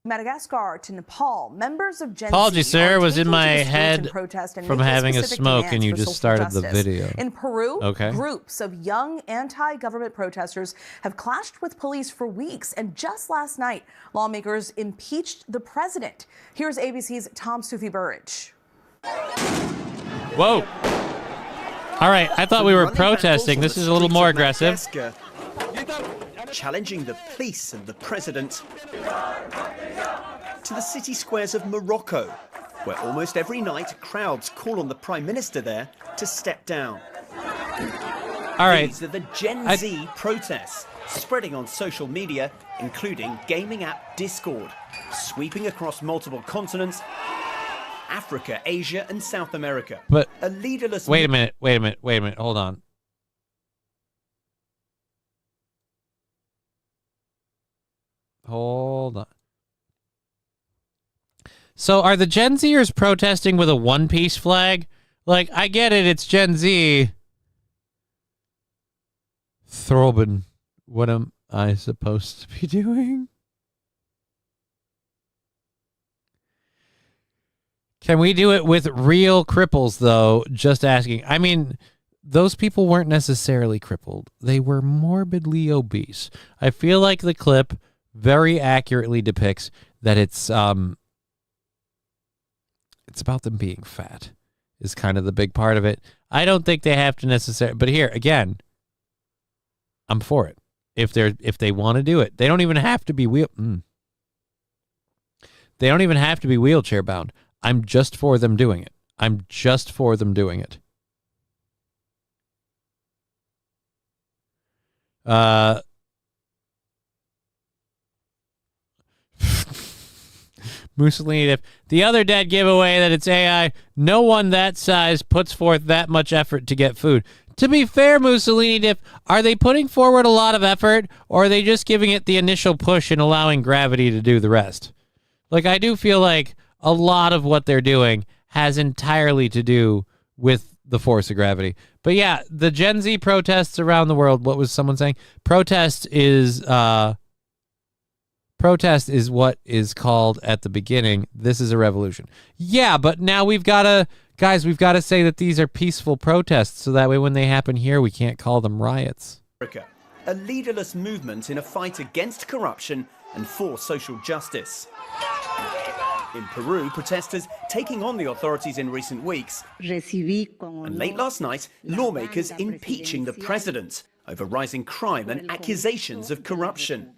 Speaker 4: Madagascar to Nepal, members of Gen
Speaker 1: apologies,
Speaker 4: Z
Speaker 1: sir,
Speaker 4: are
Speaker 1: was in
Speaker 4: taking
Speaker 1: my
Speaker 4: to the streets
Speaker 1: head
Speaker 4: and protest and
Speaker 1: from
Speaker 4: making
Speaker 1: having a
Speaker 4: specific
Speaker 1: smoke,
Speaker 4: demands
Speaker 1: and you
Speaker 4: for
Speaker 1: just
Speaker 4: social
Speaker 1: started the
Speaker 4: justice.
Speaker 1: video.
Speaker 4: In Peru,
Speaker 1: Okay.
Speaker 4: groups of young anti-government protesters have clashed with police for weeks, and just last night, lawmakers impeached the president. Here's ABC's Tom Sufi Burridge.
Speaker 1: Whoa. All right, I thought we were protesting. This is a little more aggressive.
Speaker 5: Challenging the police and the president to the city squares of Morocco, where almost every night crowds call on the Prime Minister there to step down.
Speaker 1: All right.
Speaker 5: These are the Gen Z protests spreading on social media, including gaming app Discord, sweeping across multiple continents, Africa, Asia, and South America.
Speaker 1: But
Speaker 5: a leaderless.
Speaker 1: Wait a minute. Hold on. So are the Gen Zers protesting with a one-piece flag? Like, I get it, it's Gen Z. Thorben, what am I supposed to be doing? Can we do it with real cripples, though? Just asking. I mean, those people weren't necessarily crippled. They were morbidly obese. I feel like the clip very accurately depicts that it's about them being fat is kind of the big part of it. I don't think they have to necessarily, but here again, I'm for it. If they want to do it, they don't even have to be They don't even have to be wheelchair bound. I'm just for them doing it. Mussolini, if the other dad giveaway that it's AI, no one that size puts forth that much effort to get food. To be fair, Mussolini Dip, are they putting forward a lot of effort, or are they just giving it the initial push and allowing gravity to do the rest? Like, I do feel like a lot of what they're doing has entirely to do with the force of gravity. But yeah, the Gen Z protests around the world, what was someone saying? Protest is what is called at the beginning, this is a revolution. Yeah, but now we've got to say that these are peaceful protests, so that way when they happen here, we can't call them riots.
Speaker 5: A leaderless movement in a fight against corruption and for social justice. In Peru, protesters taking on the authorities in recent weeks. And late last night, lawmakers impeaching the president over rising crime and accusations of corruption.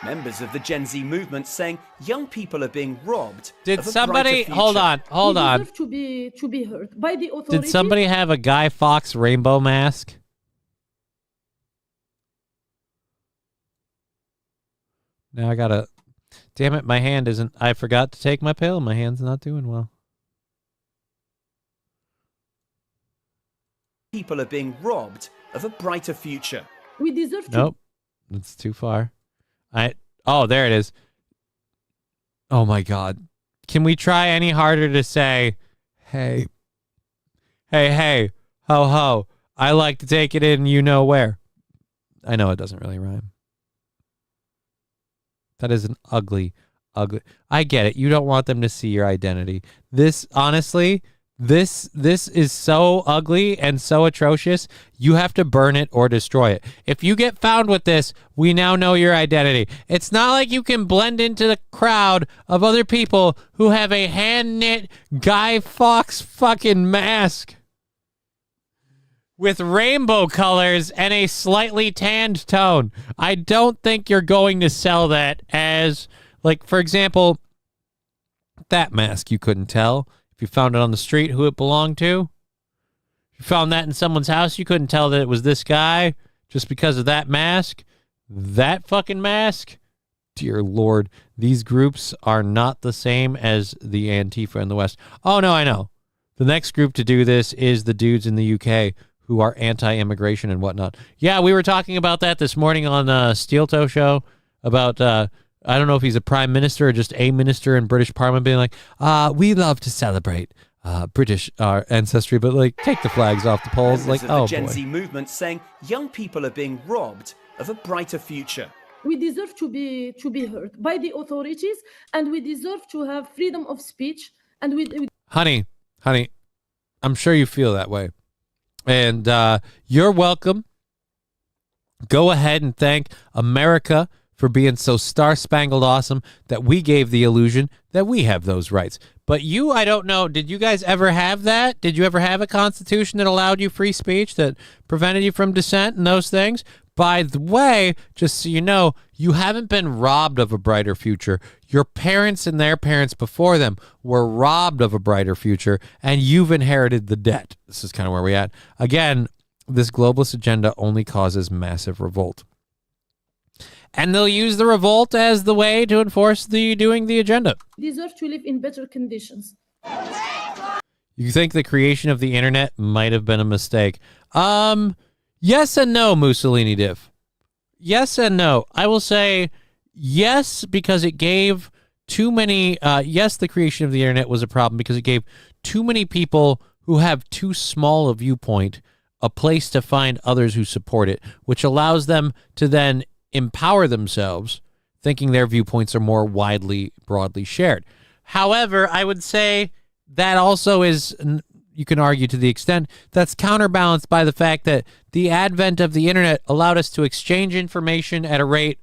Speaker 5: Members of the Gen Z movement saying young people are being robbed.
Speaker 1: Did
Speaker 5: of a
Speaker 1: somebody
Speaker 5: brighter
Speaker 1: hold
Speaker 5: future.
Speaker 1: on?
Speaker 6: To be heard by the authority.
Speaker 1: Did somebody have a Guy Fawkes rainbow mask? Now I gotta. Damn it, my hand isn't. I forgot to take my pill. My hand's not doing well.
Speaker 5: People are being robbed of a brighter future.
Speaker 6: We deserve to.
Speaker 1: Nope, that's too far. Oh, there it is. Oh my God. Can we try any harder to say, hey, ho, ho, I like to take it in you know where. I know it doesn't really rhyme. That is an ugly. I get it. You don't want them to see your identity. This, honestly, This is so ugly and so atrocious. You have to burn it or destroy it. If you get found with this, we now know your identity. It's not like you can blend into the crowd of other people who have a hand-knit Guy Fawkes fucking mask with rainbow colors and a slightly tanned tone. I don't think you're going to sell that as, like, for example, that mask you couldn't tell. If you found it on the street, who it belonged to. If you found that in someone's house, you couldn't tell that it was this guy just because of that mask. That fucking mask. Dear Lord, these groups are not the same as the Antifa in the West. Oh, no, I know. The next group to do this is the dudes in the UK who are anti-immigration and whatnot. Yeah, we were talking about that this morning on Steel Toe Show about... I don't know if he's a prime minister or just a minister in British Parliament being like, we love to celebrate British ancestry, but like take the flags off the poles. Like,
Speaker 5: the Gen Z movement saying young people are being robbed of a brighter future.
Speaker 6: We deserve to be heard by the authorities, and we deserve to have freedom of speech. And we
Speaker 1: honey, I'm sure you feel that way, and you're welcome. Go ahead and thank America for being so star-spangled awesome that we gave the illusion that we have those rights. But you, I don't know, did you guys ever have that? Did you ever have a constitution that allowed you free speech, that prevented you from dissent and those things? By the way, just so you know, you haven't been robbed of a brighter future. Your parents and their parents before them were robbed of a brighter future, and you've inherited the debt. This is kind of where we're at. Again, this globalist agenda only causes massive revolt. And they'll use the revolt as the way to enforce doing the agenda.
Speaker 6: deserve to live in better conditions.
Speaker 1: You think the creation of the internet might have been a mistake? Yes and no, Mussolini Diff. Yes and no. I will say yes, because it gave too many... yes, the creation of the internet was a problem because it gave too many people who have too small a viewpoint a place to find others who support it, which allows them to then empower themselves, thinking their viewpoints are more broadly shared. However, I would say that also is, you can argue to the extent, that's counterbalanced by the fact that the advent of the internet allowed us to exchange information at a rate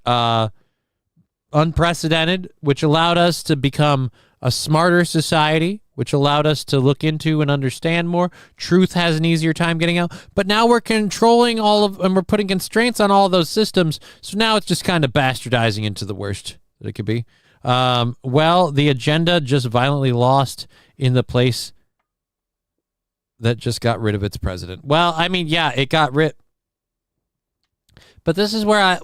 Speaker 1: unprecedented, which allowed us to become a smarter society, which allowed us to look into and understand more. Truth has an easier time getting out. But now we're controlling and we're putting constraints on all those systems. So now it's just kind of bastardizing into the worst that it could be. Well, the agenda just violently lost in the place that just got rid of its president. Well, I mean, yeah, it got rid. But this is where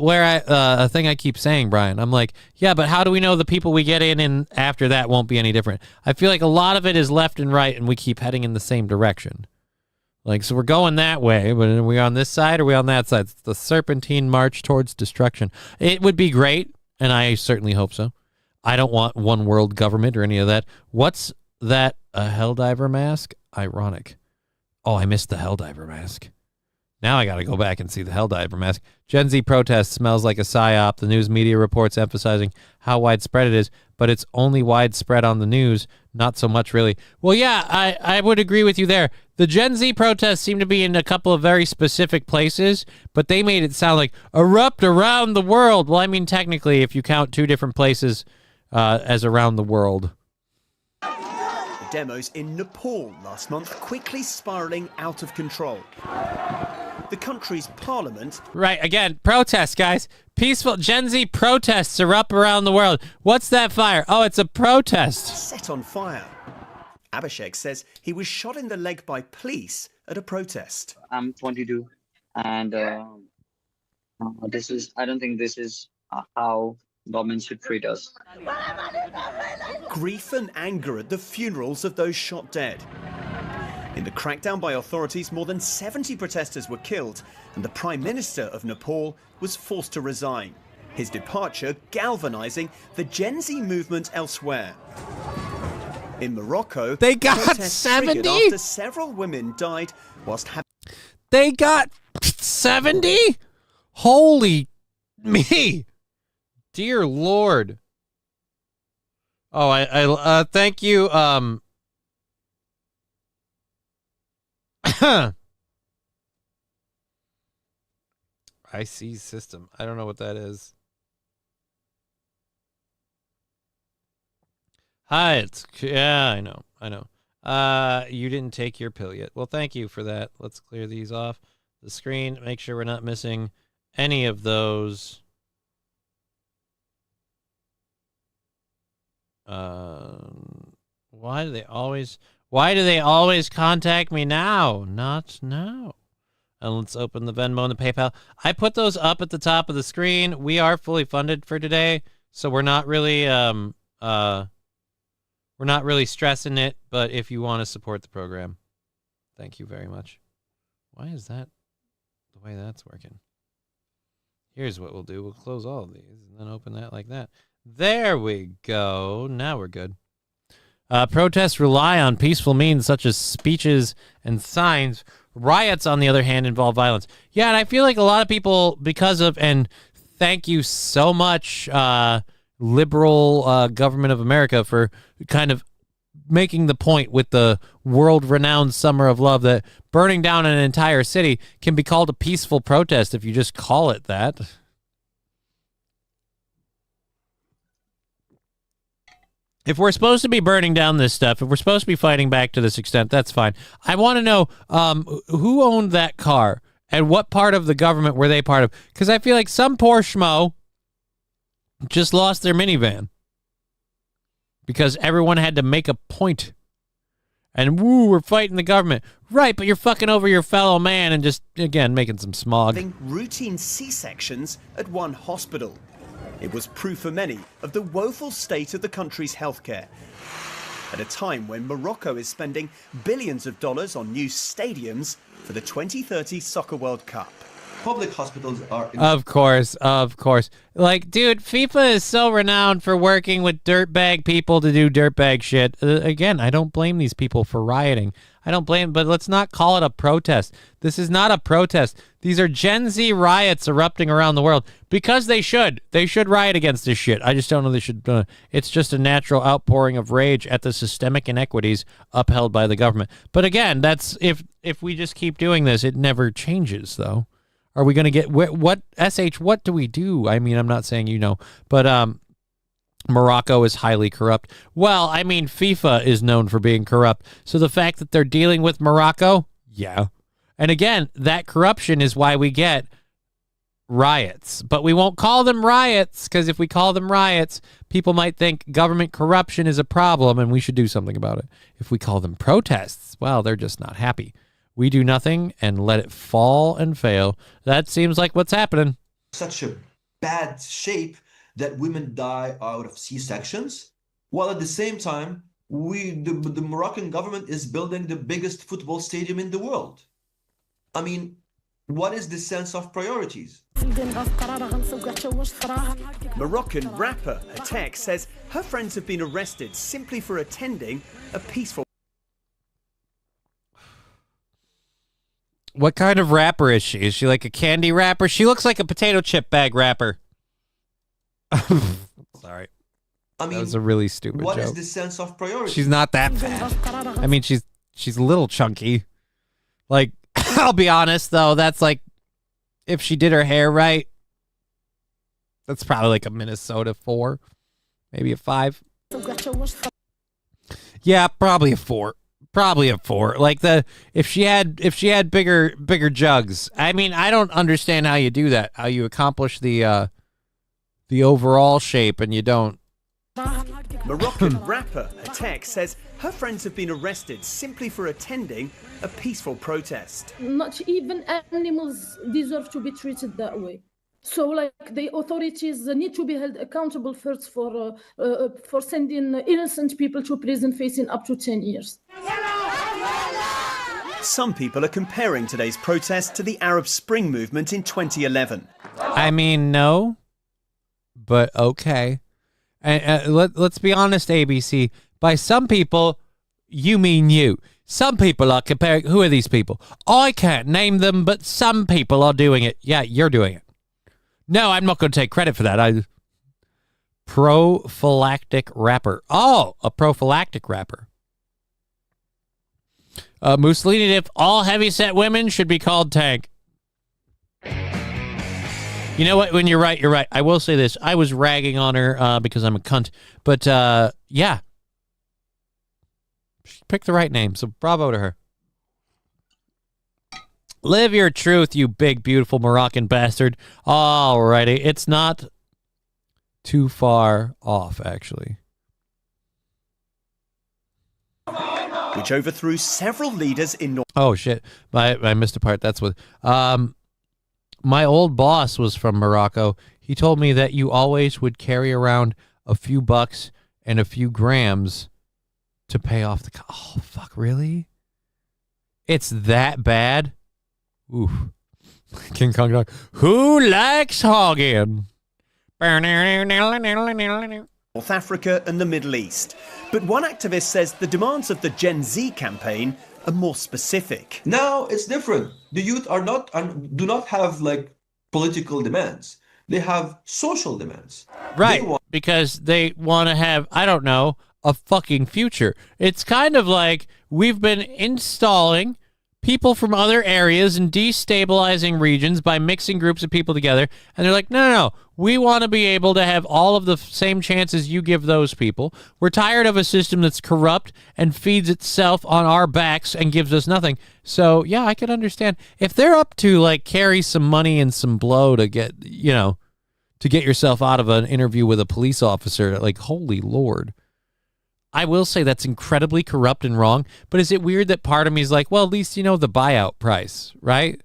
Speaker 1: a thing I keep saying, Brian. I'm like, yeah, but how do we know the people we get in and after that won't be any different? I feel like a lot of it is left and right, and we keep heading in the same direction. Like, so we're going that way, but are we on this side or are we on that side? It's the serpentine march towards destruction. It would be great, and I certainly hope so. I don't want one world government or any of that. What's that? A Helldiver mask? Ironic. Oh, I missed the Helldiver mask. Now I got to go back and see the Helldiver mask. Gen Z protest smells like a psyop. The news media reports emphasizing how widespread it is, but it's only widespread on the news, not so much really. Well, yeah, I would agree with you there. The Gen Z protests seem to be in a couple of very specific places, but they made it sound like erupt around the world. Well, I mean, technically, if you count two different places as around the world.
Speaker 5: Demos in Nepal last month quickly spiraling out of control. The country's parliament...
Speaker 1: Right, again, protests, guys. Peaceful Gen Z protests are up around the world. What's that fire? Oh, it's a protest.
Speaker 5: ...set on fire. Abhishek says he was shot in the leg by police at a protest.
Speaker 7: I'm 22, and I don't think this is how government should treat us.
Speaker 5: Grief and anger at the funerals of those shot dead. In the crackdown by authorities, more than 70 protesters were killed, and the Prime Minister of Nepal was forced to resign. His departure galvanizing the Gen Z movement elsewhere. In Morocco,
Speaker 1: they got 70
Speaker 5: after several women died whilst having...
Speaker 1: They got 70? Holy me. Dear Lord. Oh, I thank you. IC system. I don't know what that is. Hi, I know. You didn't take your pill yet. Well, thank you for that. Let's clear these off the screen. Make sure we're not missing any of those. Why do they always contact me now? Not now. And let's open the Venmo and the PayPal. I put those up at the top of the screen. We are fully funded for today, so we're not really stressing it, but if you want to support the program, thank you very much. Why is that the way that's working? Here's what we'll do. We'll close all of these and then open that like that. There we go. Now we're good. Protests rely on peaceful means such as speeches and signs. Riots, on the other hand, involve violence. Yeah, and I feel like a lot of people, because of, and thank you so much, liberal government of America, for kind of making the point with the world-renowned Summer of Love that burning down an entire city can be called a peaceful protest if you just call it that. If we're supposed to be burning down this stuff, if we're supposed to be fighting back to this extent, that's fine. I want to know who owned that car and what part of the government were they part of? Because I feel like some poor schmo just lost their minivan because everyone had to make a point. And, woo, we're fighting the government. Right, but you're fucking over your fellow man and just, again, making some smog.
Speaker 5: Routine C-sections at one hospital. It was proof for many of the woeful state of the country's healthcare. At a time when Morocco is spending billions of dollars on new stadiums for the 2030 Soccer World Cup.
Speaker 8: Public hospitals are...
Speaker 1: Of course. Like, dude, FIFA is so renowned for working with dirtbag people to do dirtbag shit. Again, I don't blame these people for rioting. I don't blame, but let's not call it a protest. This is not a protest. These are Gen Z riots erupting around the world because they should. They should riot against this shit. I just don't know they should. It's just a natural outpouring of rage at the systemic inequities upheld by the government. But again, that's if we just keep doing this, it never changes, though. Are we going to get what do we do? I mean, I'm not saying you know, but Morocco is highly corrupt. Well, I mean, FIFA is known for being corrupt. So the fact that they're dealing with Morocco, yeah. And again, that corruption is why we get riots. But we won't call them riots, because if we call them riots, people might think government corruption is a problem and we should do something about it. If we call them protests, well, they're just not happy. We do nothing and let it fall and fail. That seems like what's happening.
Speaker 8: Such a bad shape that women die out of C-sections, while at the same time, the Moroccan government is building the biggest football stadium in the world. I mean, what is the sense of priorities?
Speaker 5: Moroccan rapper Atek says her friends have been arrested simply for attending a peaceful...
Speaker 1: What kind of rapper is she? Is she like a candy rapper? She looks like a potato chip bag rapper. Sorry.
Speaker 8: I mean,
Speaker 1: that was a really stupid
Speaker 8: what
Speaker 1: joke.
Speaker 8: is the sense of priority?
Speaker 1: She's not that fat. I mean, she's a little chunky. Like, I'll be honest, though. That's like, if she did her hair right, that's probably like a Minnesota 4. Maybe a 5. Yeah, probably a 4. Probably a 4. Like if she had bigger jugs. I mean, I don't understand how you do that. How you accomplish the overall shape and you don't.
Speaker 5: Moroccan rapper Atek says her friends have been arrested simply for attending a peaceful protest.
Speaker 6: Not even animals deserve to be treated that way. So, like, the authorities need to be held accountable first for sending innocent people to prison facing up to 10 years.
Speaker 5: Some people are comparing today's protest to the Arab Spring movement in 2011.
Speaker 1: I mean, no, but okay. And let's be honest, ABC. By some people, you mean you. Some people are comparing. Who are these people? I can't name them, but some people are doing it. Yeah, you're doing it. No, I'm not going to take credit for that. Prophylactic rapper. Oh, a prophylactic rapper. Mussolini, if all heavyset women should be called Tank. You know what? When you're right, you're right. I will say this. I was ragging on her because I'm a cunt. But, yeah. She picked the right name, so bravo to her. Live your truth, you big, beautiful Moroccan bastard. Alrighty. It's not too far off, actually.
Speaker 5: Which overthrew several leaders in North.
Speaker 1: Oh, shit. I missed a part. That's what... my old boss was from Morocco. He told me that you always would carry around a few bucks and a few grams to pay off the... Oh, fuck, really? It's that bad? Oof. King Kong dog. Who likes hogging?
Speaker 5: North Africa and the Middle East. But one activist says the demands of the Gen Z campaign are more specific.
Speaker 8: Now it's different. The youth do not have like political demands. They have social demands.
Speaker 1: Right, because they want to have, I don't know, a fucking future. It's kind of like we've been installing people from other areas and destabilizing regions by mixing groups of people together. And they're like, no. We want to be able to have all of the same chances you give those people. We're tired of a system that's corrupt and feeds itself on our backs and gives us nothing. So, yeah, I could understand. If they're up to, like, carry some money and some blow to get, to get yourself out of an interview with a police officer, like, holy Lord. I will say that's incredibly corrupt and wrong, but is it weird that part of me is like, well, at least you know the buyout price, right?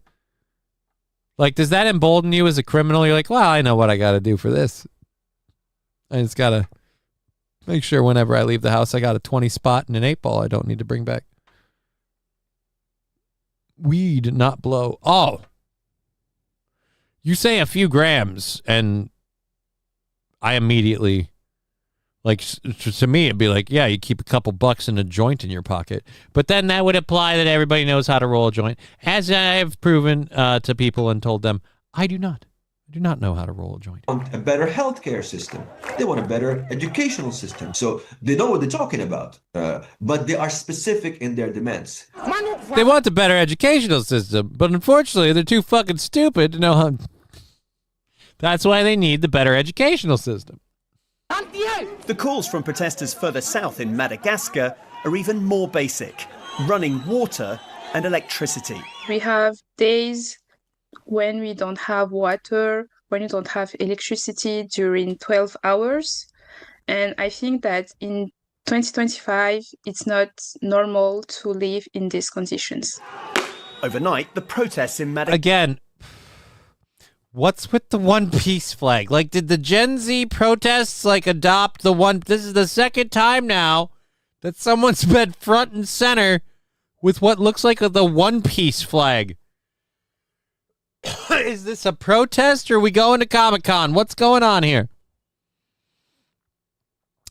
Speaker 1: Like, does that embolden you as a criminal? You're like, well, I know what I got to do for this. I just got to make sure whenever I leave the house, I got a 20 spot and an 8-ball I don't need to bring back. Weed, not blow. Oh. You say a few grams, and I immediately... Like, to me, it'd be like, yeah, you keep a couple bucks in a joint in your pocket. But then that would imply that everybody knows how to roll a joint. As I have proven to people and told them, I do not. I do not know how to roll a joint.
Speaker 8: They want a better healthcare system. They want a better educational system. So they know what they're talking about. But they are specific in their demands.
Speaker 1: They want a better educational system. But unfortunately, they're too fucking stupid to know how. That's why they need the better educational system.
Speaker 5: The calls from protesters further south in Madagascar are even more basic. Running water and electricity.
Speaker 9: We have days when we don't have water, when you don't have electricity during 12 hours. And I think that in 2025, it's not normal to live in these conditions.
Speaker 5: Overnight, the protests in Madagascar...
Speaker 1: Again, what's with the One Piece flag? Like, did the Gen Z protests, like, adopt the one... This is the second time now that someone's been front and center with what looks like the One Piece flag. Is this a protest or are we going to Comic-Con? What's going on here?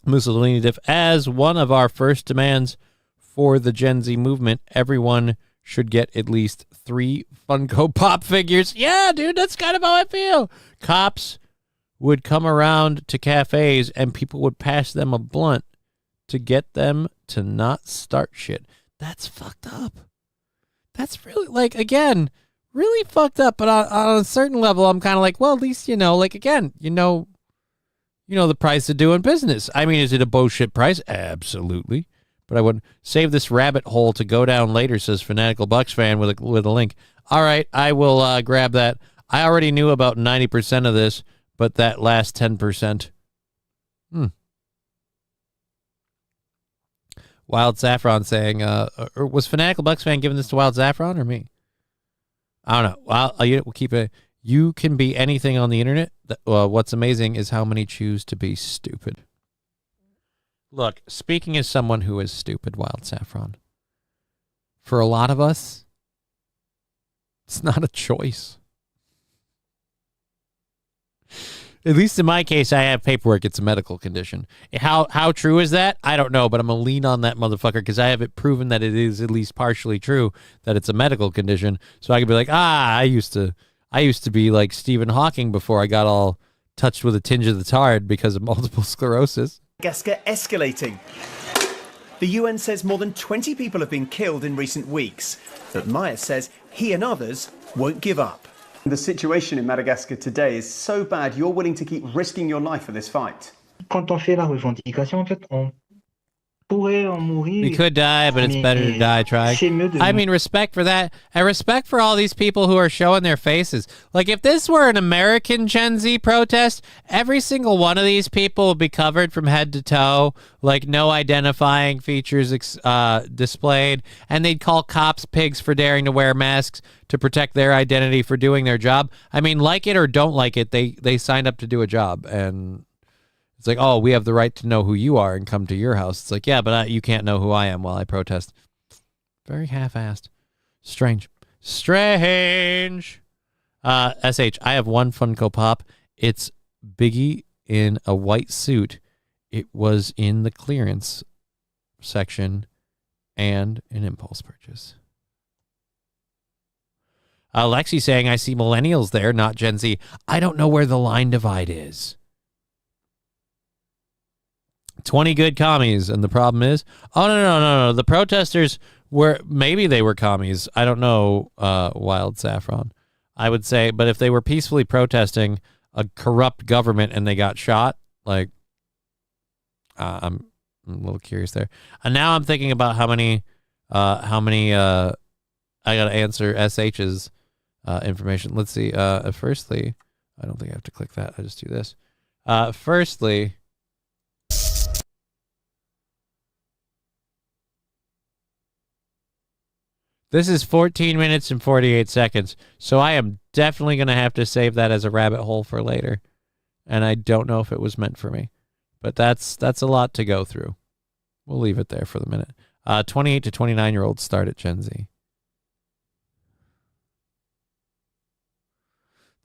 Speaker 1: Mussolini Diff, as one of our first demands for the Gen Z movement, everyone should get at least 3 Funko Pop figures. Yeah, dude, that's kind of how I feel. Cops would come around to cafes and people would pass them a blunt to get them to not start shit. That's fucked up. That's really, like, again, really fucked up. But on a certain level, I'm kind of like, well, at least, like, again, you know the price of doing business. I mean, is it a bullshit price? Absolutely. But I would save this rabbit hole to go down later, says Fanatical Bucks fan with a link. All right, I will grab that. I already knew about 90% of this, but that last 10%. Wild Saffron saying, or was Fanatical Bucks fan giving this to Wild Saffron or me? I don't know. Well, we'll keep it. You can be anything on the internet. What's amazing is how many choose to be stupid. Look, speaking as someone who is stupid, Wild Saffron, for a lot of us, it's not a choice. At least in my case, I have paperwork. It's a medical condition. How true is that? I don't know, but I'm going to lean on that motherfucker because I have it proven that it is at least partially true that it's a medical condition. So I can be like, I used to be like Stephen Hawking before I got all touched with a tinge of the tard because of multiple sclerosis.
Speaker 5: Madagascar escalating. The UN says more than 20 people have been killed in recent weeks, but Maya says he and others won't give up.
Speaker 10: The situation in Madagascar today is so bad, you're willing to keep risking your life for this fight.
Speaker 11: Quand on fait la revendication, en fait, on pourrait en mourir.
Speaker 1: We could die, but it's better to die trying. I mean, respect for that, and respect for all these people who are showing their faces. Like, if this were an American Gen Z protest, every single one of these people would be covered from head to toe, like no identifying features displayed, and they'd call cops pigs for daring to wear masks to protect their identity for doing their job. I mean, like it or don't like it, they signed up to do a job, and it's like, oh, we have the right to know who you are and come to your house. It's like, yeah, but you can't know who I am while I protest. Very half-assed. Strange. Strange. SH, I have one Funko Pop. It's Biggie in a white suit. It was in the clearance section and an impulse purchase. Lexi saying, I see millennials there, not Gen Z. I don't know where the line divide is. 20 good commies, and the problem is, oh, no. The protesters maybe they were commies. I don't know, Wild Saffron. I would say, but if they were peacefully protesting a corrupt government and they got shot, like, I'm a little curious there. And now I'm thinking about how many, I got to answer SH's information. Let's see. Firstly, I don't think I have to click that. I just do this. Firstly, this is 14 minutes and 48 seconds, so I am definitely going to have to save that as a rabbit hole for later, and I don't know if it was meant for me, but that's a lot to go through. We'll leave it there for the minute. 28 to 29-year-olds start at Gen Z.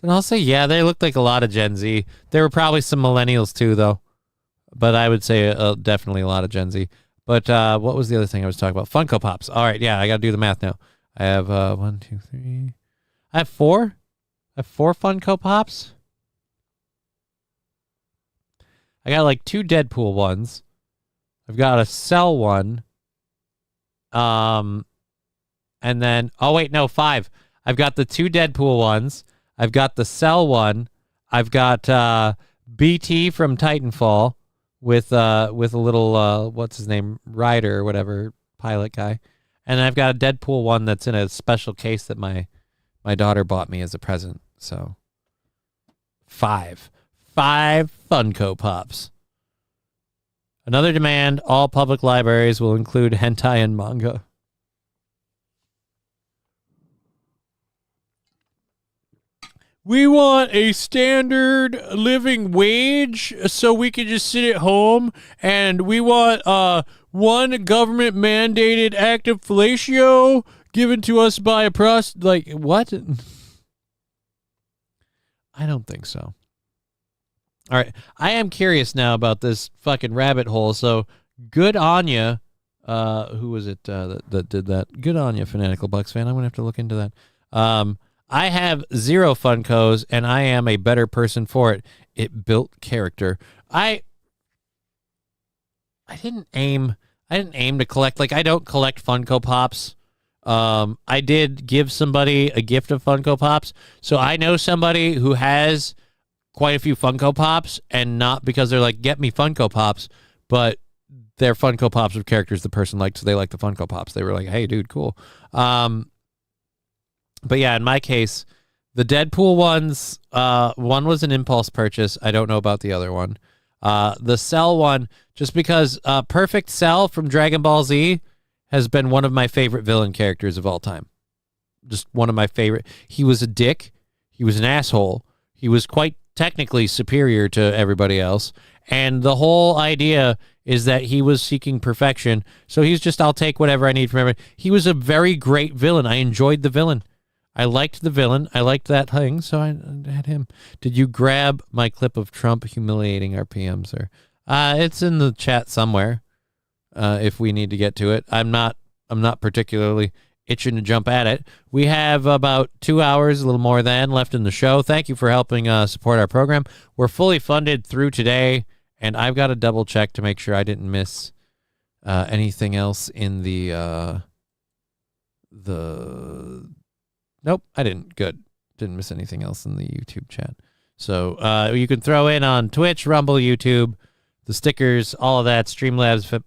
Speaker 1: Then I'll say, yeah, they looked like a lot of Gen Z. There were probably some millennials too, though, but I would say definitely a lot of Gen Z. But what was the other thing I was talking about? Funko Pops. All right, yeah, I got to do the math now. I have 1, 2, 3. I have 4. I have 4 Funko Pops. I got like 2 Deadpool ones. I've got a Cell one. And then, oh wait, no, 5. I've got the 2 Deadpool ones. I've got the Cell one. I've got BT from Titanfall. With a little what's his name, Ryder or whatever, pilot guy, and I've got a Deadpool one that's in a special case that my daughter bought me as a present. So 5 Funko Pops. Another demand: all public libraries will include hentai and manga. We want a standard living wage so we can just sit at home, and we want one government mandated active fellatio given to us by a like, what? I don't think so. All right, I am curious now about this fucking rabbit hole. So good on ya. Who was it that did that? Good on ya, Fanatical Bucks fan. I'm gonna have to look into that. I have 0 Funkos, and I am a better person for it. It built character. I didn't aim to collect. Like, I don't collect Funko Pops. I did give somebody a gift of Funko Pops, so I know somebody who has quite a few Funko Pops, and not because they're like, get me Funko Pops, but they're Funko Pops of characters the person liked, so they like the Funko Pops. They were like, hey, dude, cool. But yeah, in my case, the Deadpool ones, one was an impulse purchase. I don't know about the other one. The Cell one, just because Perfect Cell from Dragon Ball Z has been one of my favorite villain characters of all time. Just one of my favorite. He was a dick. He was an asshole. He was quite technically superior to everybody else. And the whole idea is that he was seeking perfection. So he's just, I'll take whatever I need from everybody. He was a very great villain. I enjoyed the villain. I liked the villain. I liked that thing, so I had him. Did you grab my clip of Trump humiliating our PM, sir? It's in the chat somewhere. If we need to get to it, I'm not particularly itching to jump at it. We have about 2 hours, a little more than, left in the show. Thank you for helping support our program. We're fully funded through today, and I've got to double check to make sure I didn't miss Anything else in the nope, I didn't. Good. Didn't miss anything else in the YouTube chat. So you can throw in on Twitch, Rumble, YouTube, the stickers, all of that, Streamlabs.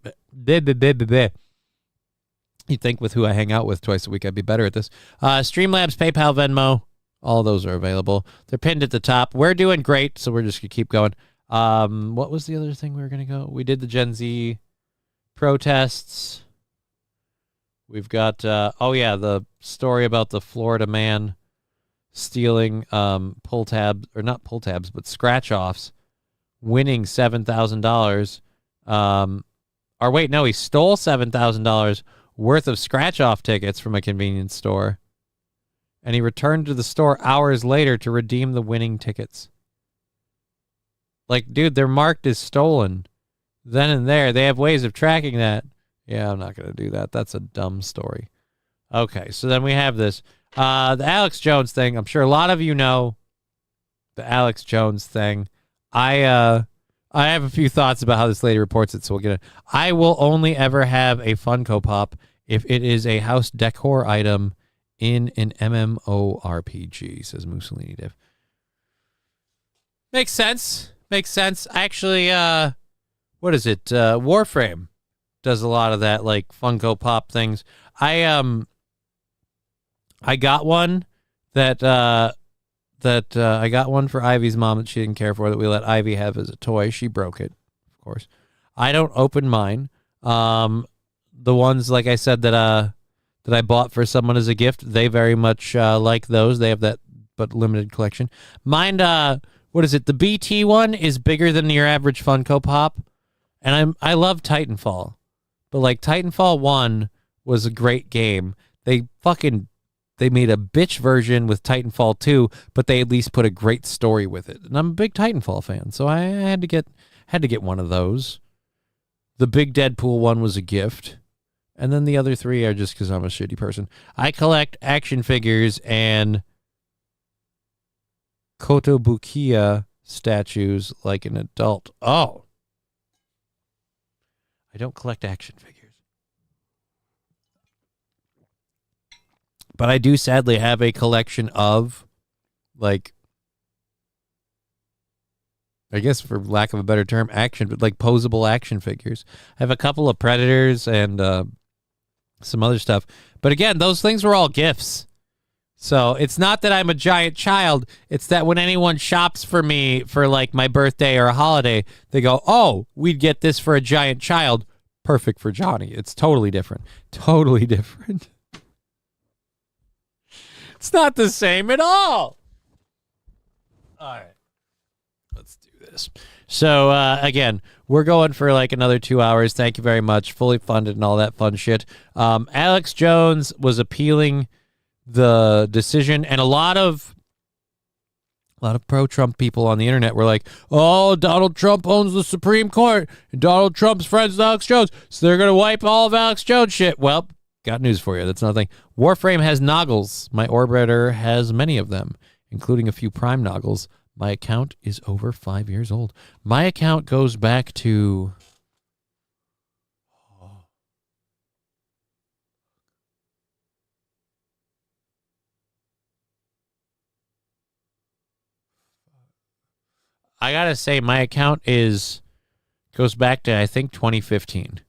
Speaker 1: You'd think with who I hang out with twice a week, I'd be better at this. Streamlabs, PayPal, Venmo, all of those are available. They're pinned at the top. We're doing great, so we're just going to keep going. What was the other thing we were going to go? We did the Gen Z protests. We've got, the story about the Florida man stealing pull tabs, or not pull tabs, but scratch offs, winning $7,000. Or wait, no, he stole $7,000 worth of scratch off tickets from a convenience store, and he returned to the store hours later to redeem the winning tickets. Like, dude, they're marked as stolen then and there. They have ways of tracking that. Yeah, I'm not going to do that. That's a dumb story. Okay, so then we have this. The Alex Jones thing. I'm sure a lot of you know the Alex Jones thing. I have a few thoughts about how this lady reports it, so we'll get it. I will only ever have a Funko Pop if it is a house decor item in an MMORPG, says Mussolini Div. Makes sense. Makes sense. Actually, what is it? Warframe does a lot of that, like Funko Pop things. I got one that I got one for Ivy's mom that she didn't care for, that we let Ivy have as a toy. She broke it, of course. I don't open mine. The ones, like I said, that I bought for someone as a gift, they very much like those. They have that but limited collection. Mine, what is it? The BT one is bigger than your average Funko Pop, and I love Titanfall, but like Titanfall 1 was a great game. They made a bitch version with Titanfall 2, but they at least put a great story with it. And I'm a big Titanfall fan, so I had to get one of those. The big Deadpool one was a gift. And then the other three are just because I'm a shitty person. I collect action figures and Kotobukiya statues like an adult. Oh. I don't collect action figures. But I do sadly have a collection of, like, I guess for lack of a better term, posable action figures. I have a couple of Predators and some other stuff. But again, those things were all gifts. So it's not that I'm a giant child. It's that when anyone shops for me for like my birthday or a holiday, they go, oh, we'd get this for a giant child. Perfect for Johnny. It's totally different. Totally different. It's not the same at all. All right. Let's do this. So, again, we're going for like another 2 hours. Thank you very much. Fully funded and all that fun shit. Alex Jones was appealing the decision, and a lot of pro-Trump people on the internet were like, oh, Donald Trump owns the Supreme Court, and Donald Trump's friends with Alex Jones, so they're going to wipe all of Alex Jones shit. Well, got news for you. That's nothing. Warframe has noggles. My Orbiter has many of them, including a few Prime noggles. My account is over 5 years old. My account goes back to... I gotta say, my account goes back to, I think, 2015.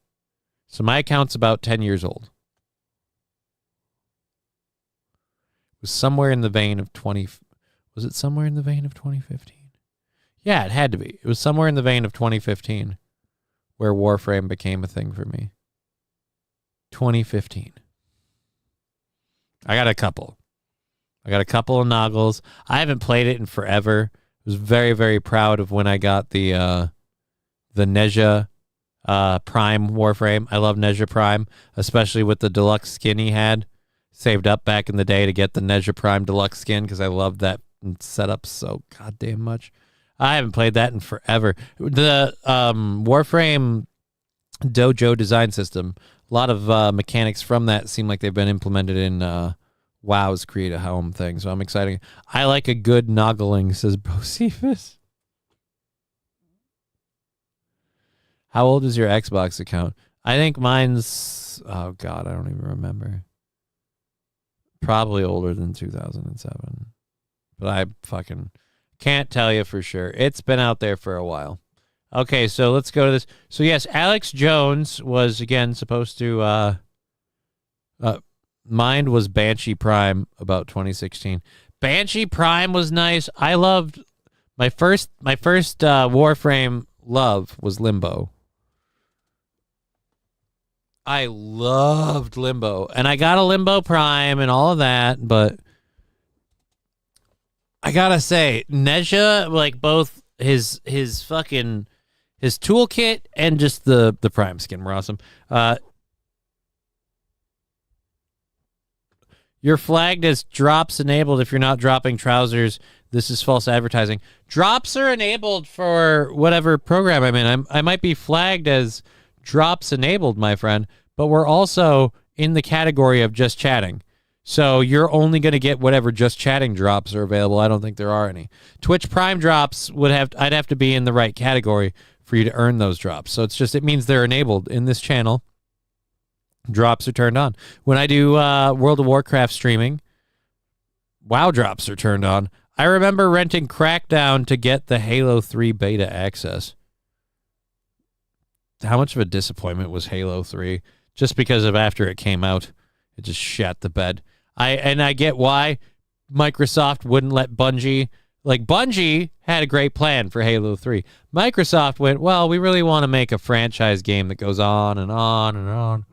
Speaker 1: So my account's about 10 years old. It was somewhere in the vein of 20... Was it somewhere in the vein of 2015? Yeah, it had to be. It was somewhere in the vein of 2015 where Warframe became a thing for me. 2015. I got a couple of noggles. I haven't played it in forever. I was very, very proud of when I got the Nezha Prime Warframe. I love Nezha Prime, especially with the deluxe skin he had. Saved up back in the day to get the Nezha Prime deluxe skin because I loved that setup so goddamn much. I haven't played that in forever. The Warframe Dojo design system, a lot of mechanics from that seem like they've been implemented in WoW's Create a Home thing, so I'm excited. I like a good noggling, says Bocephus. How old is your Xbox account? I think mine's, oh God, I don't even remember. Probably older than 2007. But I fucking can't tell you for sure. It's been out there for a while. Okay, so let's go to this. So yes, Alex Jones was again supposed to mine was Banshee Prime about 2016. Banshee Prime was nice. I loved my first Warframe love was Limbo. I loved Limbo, and I got a Limbo Prime and all of that, but I gotta say, Nezha, like both his fucking his toolkit and just the Prime skin were awesome. You're flagged as drops enabled if you're not dropping trousers. This is false advertising. Drops are enabled for whatever program I'm in. I might be flagged as drops enabled, my friend, but we're also in the category of just chatting. So you're only going to get whatever just chatting drops are available. I don't think there are any. Twitch Prime drops I'd have to be in the right category for you to earn those drops. So it means they're enabled in this channel. Drops are turned on. When I do World of Warcraft streaming, WoW drops are turned on. I remember renting Crackdown to get the Halo 3 beta access. How much of a disappointment was Halo 3? Just because of after it came out, it just shat the bed. I get why Microsoft wouldn't let Bungie. Like, Bungie had a great plan for Halo 3. Microsoft went, well, we really want to make a franchise game that goes on and on and on.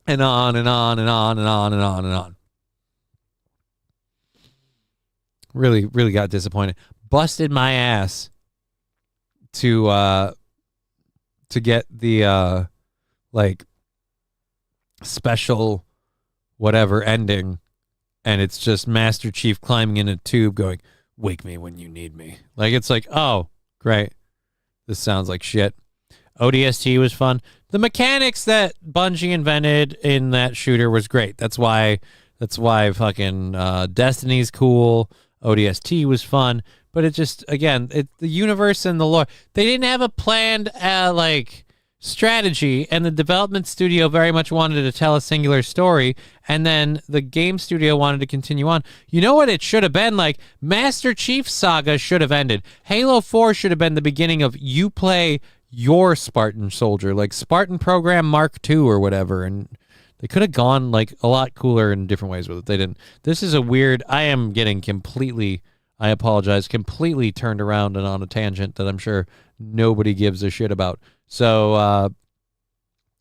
Speaker 1: And on and on and on and on and on and on. Really, really got disappointed. Busted my ass to get the like special whatever ending, and it's just Master Chief climbing in a tube going, "Wake me when you need me." Like, it's like, oh, great. This sounds like shit. ODST was fun. The mechanics that Bungie invented in that shooter was great. That's why fucking Destiny's cool. ODST was fun, but it just, again, the universe and the lore. They didn't have a planned like strategy, and the development studio very much wanted to tell a singular story, and then the game studio wanted to continue on. You know what it should have been? Like, Master Chief Saga should have ended. Halo 4 should have been the beginning of you play your Spartan soldier, like Spartan Program Mark II or whatever, and they could have gone like a lot cooler in different ways with it. They didn't. This is a weird, I am getting completely, I apologize, completely turned around and on a tangent that I'm sure nobody gives a shit about. So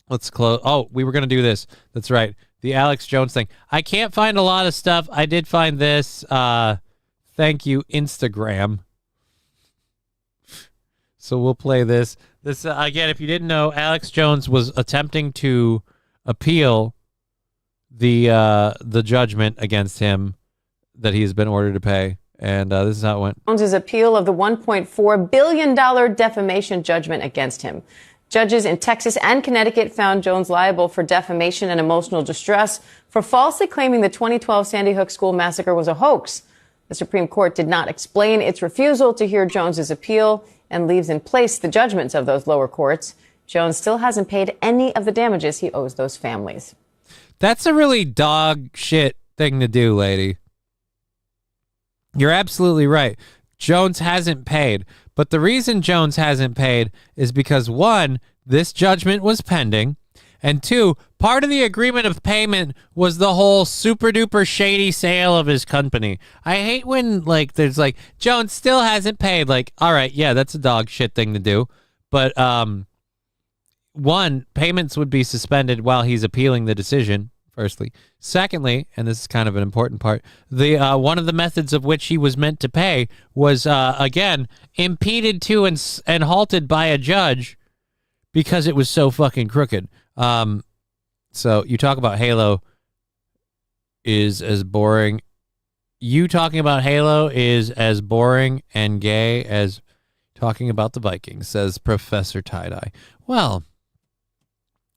Speaker 1: let's close. Oh, we were going to do this. That's right. The Alex Jones thing. I can't find a lot of stuff. I did find this. Thank you, Instagram. So we'll play this. This again, if you didn't know, Alex Jones was attempting to appeal the judgment against him that he has been ordered to pay. And this is how it went.
Speaker 12: Jones's appeal of the $1.4 billion defamation judgment against him. Judges in Texas and Connecticut found Jones liable for defamation and emotional distress for falsely claiming the 2012 Sandy Hook school massacre was a hoax. The Supreme Court did not explain its refusal to hear Jones's appeal and leaves in place the judgments of those lower courts. Jones still hasn't paid any of the damages he owes those families.
Speaker 1: That's a really dog shit thing to do, lady. You're absolutely right. Jones hasn't paid. But the reason Jones hasn't paid is because, one, this judgment was pending, and two, part of the agreement of payment was the whole super duper shady sale of his company. I hate when, like, there's like, Jones still hasn't paid. Like, all right, yeah, that's a dog shit thing to do. But, one, payments would be suspended while he's appealing the decision, firstly. Secondly, and this is kind of an important part, the one of the methods of which he was meant to pay was, again, impeded to and halted by a judge because it was so fucking crooked. So you talk about Halo is as boring. You talking about Halo is as boring and gay as talking about the Vikings, says Professor Tie-Dye. Well,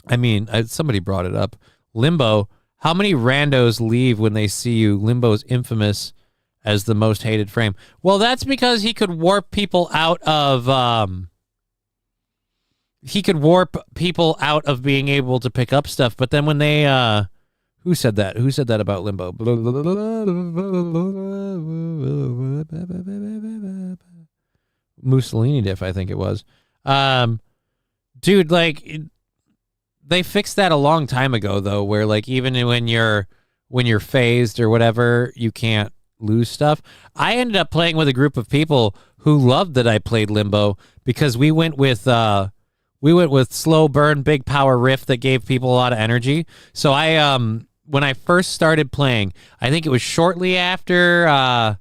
Speaker 1: I mean, somebody brought it up. Limbo, how many randos leave when they see you? Limbo's infamous as the most hated frame. Well, that's because he could warp people out of he could warp people out of being able to pick up stuff. But then when they, who said that? Who said that about Limbo? Mussolini diff, I think it was. Dude, like, they fixed that a long time ago, though, where, like, even when you're phased or whatever, you can't lose stuff. I ended up playing with a group of people who loved that I played Limbo because we went with slow burn, big power riff that gave people a lot of energy. So when I first started playing, I think it was shortly after,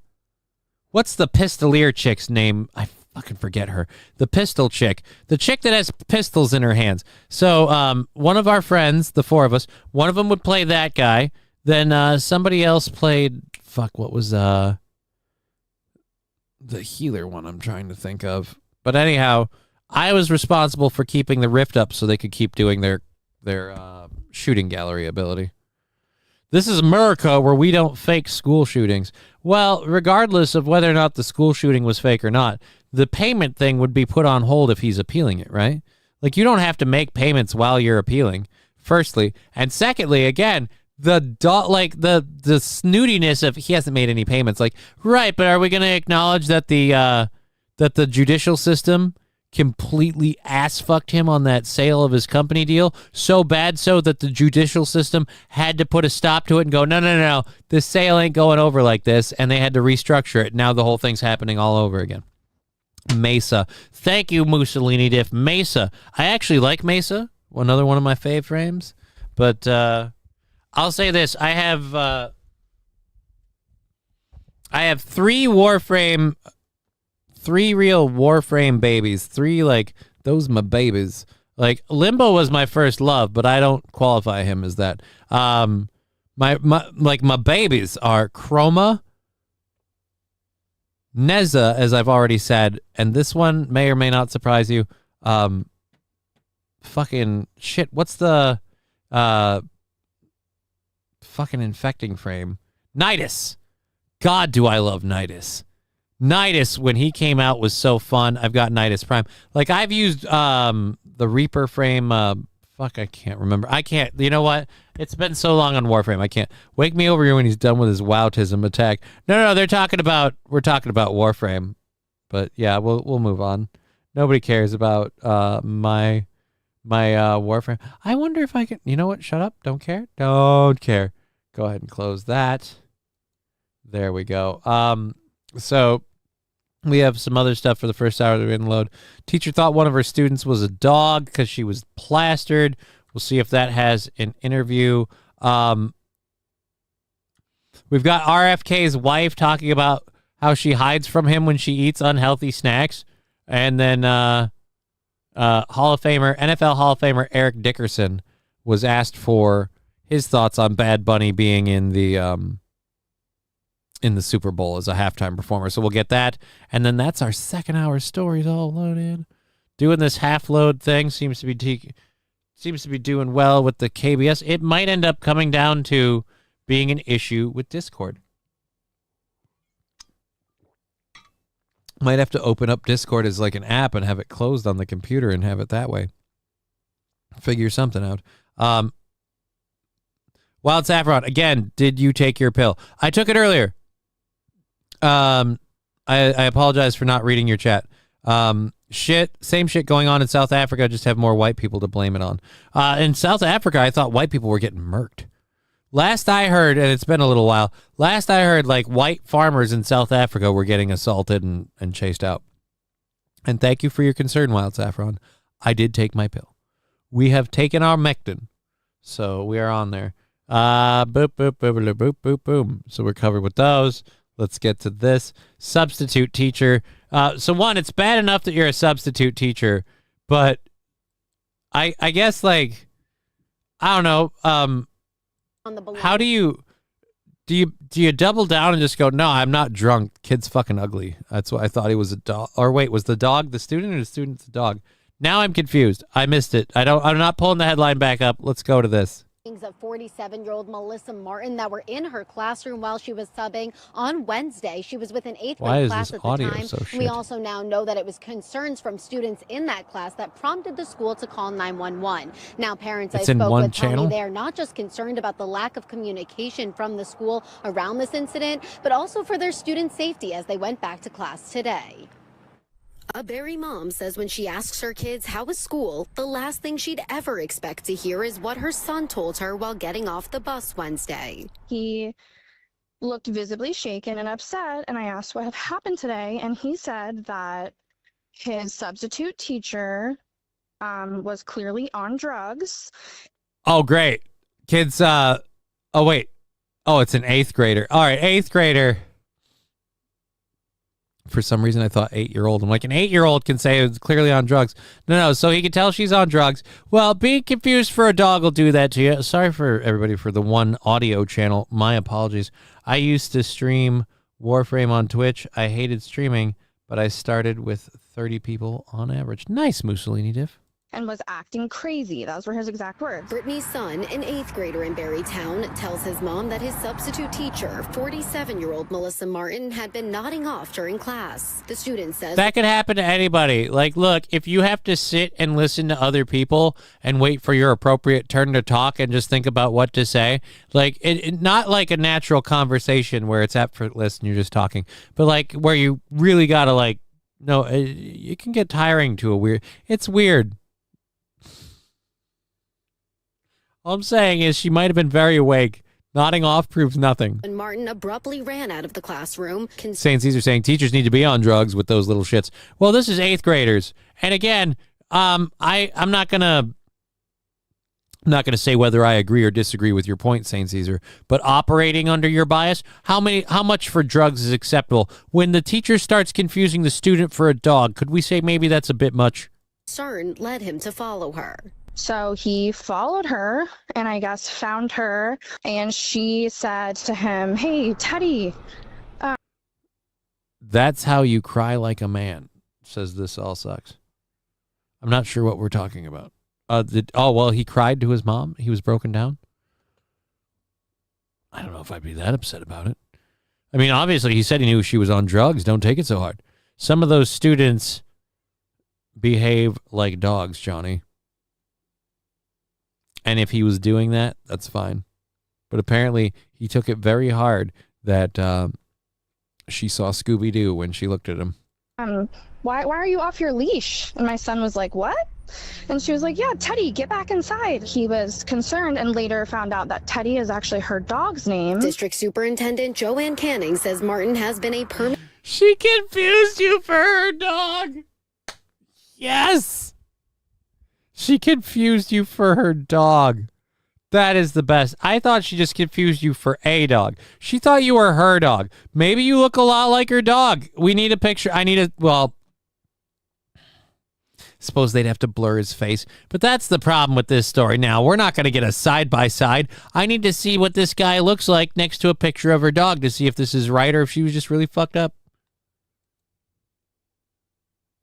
Speaker 1: what's the Pistolier chick's name? I fucking forget her. The pistol chick. The chick that has pistols in her hands. So one of our friends, the four of us, one of them would play that guy. Then somebody else played, what was the healer one I'm trying to think of. But anyhow, I was responsible for keeping the rift up so they could keep doing their shooting gallery ability. This is America where we don't fake school shootings. Well, regardless of whether or not the school shooting was fake or not, the payment thing would be put on hold if he's appealing it, right? Like, you don't have to make payments while you're appealing, firstly. And secondly, again, the snootiness of he hasn't made any payments. Like, right, but are we going to acknowledge that the judicial system completely ass-fucked him on that sale of his company deal? So bad so that the judicial system had to put a stop to it and go, no, this sale ain't going over like this, and they had to restructure it. Now the whole thing's happening all over again. Mesa. Thank you, Mussolini Diff. Mesa. I actually like Mesa. Another one of my fave frames. But I'll say this. I have 3 Warframe... 3 real Warframe babies. 3, like, those my babies. Like, Limbo was my first love, but I don't qualify him as that. My babies are Chroma, Neza, as I've already said, and this one may or may not surprise you. Fucking shit. What's the fucking infecting frame? Nidus. God, do I love Nidus. Nidus, when he came out, was so fun. I've got Nidus Prime. Like, I've used the Reaper frame. I can't remember. I can't. You know what? It's been so long on Warframe. I can't. Wake me over here when he's done with his Wowtism attack. No. We're talking about Warframe. But yeah, we'll move on. Nobody cares about my Warframe. I wonder if I can. You know what? Shut up. Don't care. Don't care. Go ahead and close that. There we go. So we have some other stuff for the first hour that we didn't load. Teacher thought one of her students was a dog because she was plastered. We'll see if that has an interview. We've got RFK's wife talking about how she hides from him when she eats unhealthy snacks. And then NFL Hall of Famer Eric Dickerson was asked for his thoughts on Bad Bunny being in the Super Bowl as a halftime performer. So we'll get that. And then that's our second hour stories all loaded. Doing this half load thing seems to be doing well with the KBS. It might end up coming down to being an issue with Discord. Might have to open up Discord as like an app and have it closed on the computer and have it that way. Figure something out. Wild Saffron, again, did you take your pill? I took it earlier. I apologize for not reading your chat. Same shit going on in South Africa, just have more white people to blame it on. In South Africa, I thought white people were getting murked. Last I heard, and it's been a little while, like white farmers in South Africa were getting assaulted and chased out. And thank you for your concern, Wild Saffron. I did take my pill. We have taken our Mectin, so we are on there. Boop, boop, boop, boop, boop, boom. So we're covered with those. Let's get to this. Substitute teacher. So one, it's bad enough that you're a substitute teacher, but I guess, like, I don't know. How do you double down and just go, no, I'm not drunk. Kid's fucking ugly. That's what I thought he was a dog. Or wait, was the dog the student or the student the dog? Now I'm confused. I missed it. I'm not pulling the headline back up. Let's go to this.
Speaker 13: Of 47-year-old Melissa Martin that were in her classroom while she was subbing on Wednesday. She was with an 8th grade class at the time.
Speaker 1: So
Speaker 13: we also now know that it was concerns from students in that class that prompted the school to call 911. Now, parents I spoke with tell me they are not just concerned about the lack of communication from the school around this incident, but also for their students' safety as they went back to class today. A Barry mom says when she asks her kids how was school, the last thing she'd ever expect to hear is what her son told her while getting off the bus Wednesday.
Speaker 14: He looked visibly shaken and upset, and I asked what had happened today, and he said that his substitute teacher was clearly on drugs.
Speaker 1: Oh, great. Kids, oh, wait. Oh, it's an 8th grader. All right, 8th grader. For some reason, I thought 8-year-old. I'm like, an 8-year-old can say it's clearly on drugs. No, so he can tell she's on drugs. Well, being confused for a dog will do that to you. Sorry for everybody for the one audio channel. My apologies. I used to stream Warframe on Twitch. I hated streaming, but I started with 30 people on average. Nice, Mussolini Diff.
Speaker 14: And was acting crazy. Those were his exact words.
Speaker 13: Brittany's son, an 8th grader in Barrytown, tells his mom that his substitute teacher, 47-year-old Melissa Martin, had been nodding off during class. The student says
Speaker 1: that could happen to anybody. Like, look, if you have to sit and listen to other people and wait for your appropriate turn to talk and just think about what to say, like, it not like a natural conversation where it's effortless and you're just talking, but like where you really got to like, no, it can get tiring to a weird, it's weird. All I'm saying is she might have been very awake. Nodding off proves nothing.
Speaker 13: And Martin abruptly ran out of the classroom.
Speaker 1: St. Caesar saying teachers need to be on drugs with those little shits. Well, this is 8th graders. And again, I'm not gonna say whether I agree or disagree with your point, St. Caesar, but operating under your bias, how much for drugs is acceptable? When the teacher starts confusing the student for a dog, could we say maybe that's a bit much?
Speaker 13: Concern led him to follow her.
Speaker 14: So he followed her and I guess found her, and she said to him, "Hey, Teddy."
Speaker 1: That's how you cry like a man, says This All Sucks. I'm not sure what we're talking about. He cried to his mom. He was broken down. I don't know if I'd be that upset about it. I mean, obviously, he said he knew she was on drugs. Don't take it so hard. Some of those students behave like dogs, Johnny. And if he was doing that, that's fine. But apparently, he took it very hard that she saw Scooby-Doo when she looked at him.
Speaker 14: Why are you off your leash? And my son was like, what? And she was like, yeah, Teddy, get back inside. He was concerned and later found out that Teddy is actually her dog's name.
Speaker 13: District Superintendent Joanne Canning says Martin has been a permanent...
Speaker 1: She confused you for her dog. Yes. She confused you for her dog. That is the best. I thought she just confused you for a dog. She thought you were her dog. Maybe you look a lot like her dog. We need a picture. Suppose they'd have to blur his face. But that's the problem with this story. Now, we're not going to get a side-by-side. I need to see what this guy looks like next to a picture of her dog to see if this is right or if she was just really fucked up.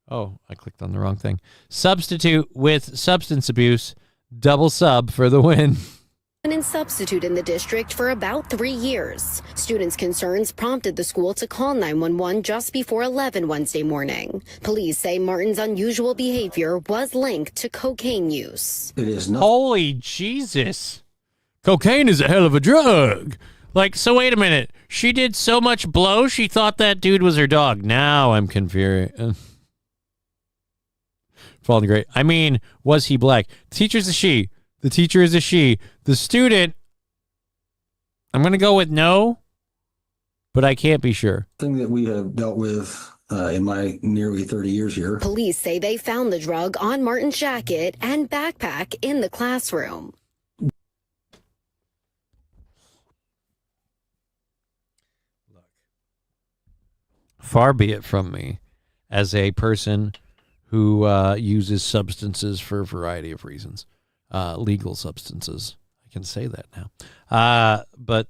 Speaker 1: Oh, I clicked on the wrong thing. Substitute with substance abuse. Double sub for the win.
Speaker 13: And substitute in the district for about 3 years. Students' concerns prompted the school to call 911 just before 11 Wednesday morning. Police say Martin's unusual behavior was linked to cocaine use.
Speaker 15: It is not.
Speaker 1: Holy Jesus. Cocaine is a hell of a drug. Like, so wait a minute. She did so much blow, she thought that dude was her dog. Now I'm confused. Falling great. I mean, was he black? The teacher's a she. The teacher is a she. The student, I'm going to go with no, but I can't be sure.
Speaker 15: Thing that we have dealt with in my nearly 30 years here.
Speaker 13: Police say they found the drug on Martin's jacket and backpack in the classroom.
Speaker 1: Look, far be it from me as a person who uses substances for a variety of reasons. Legal substances. I can say that now. But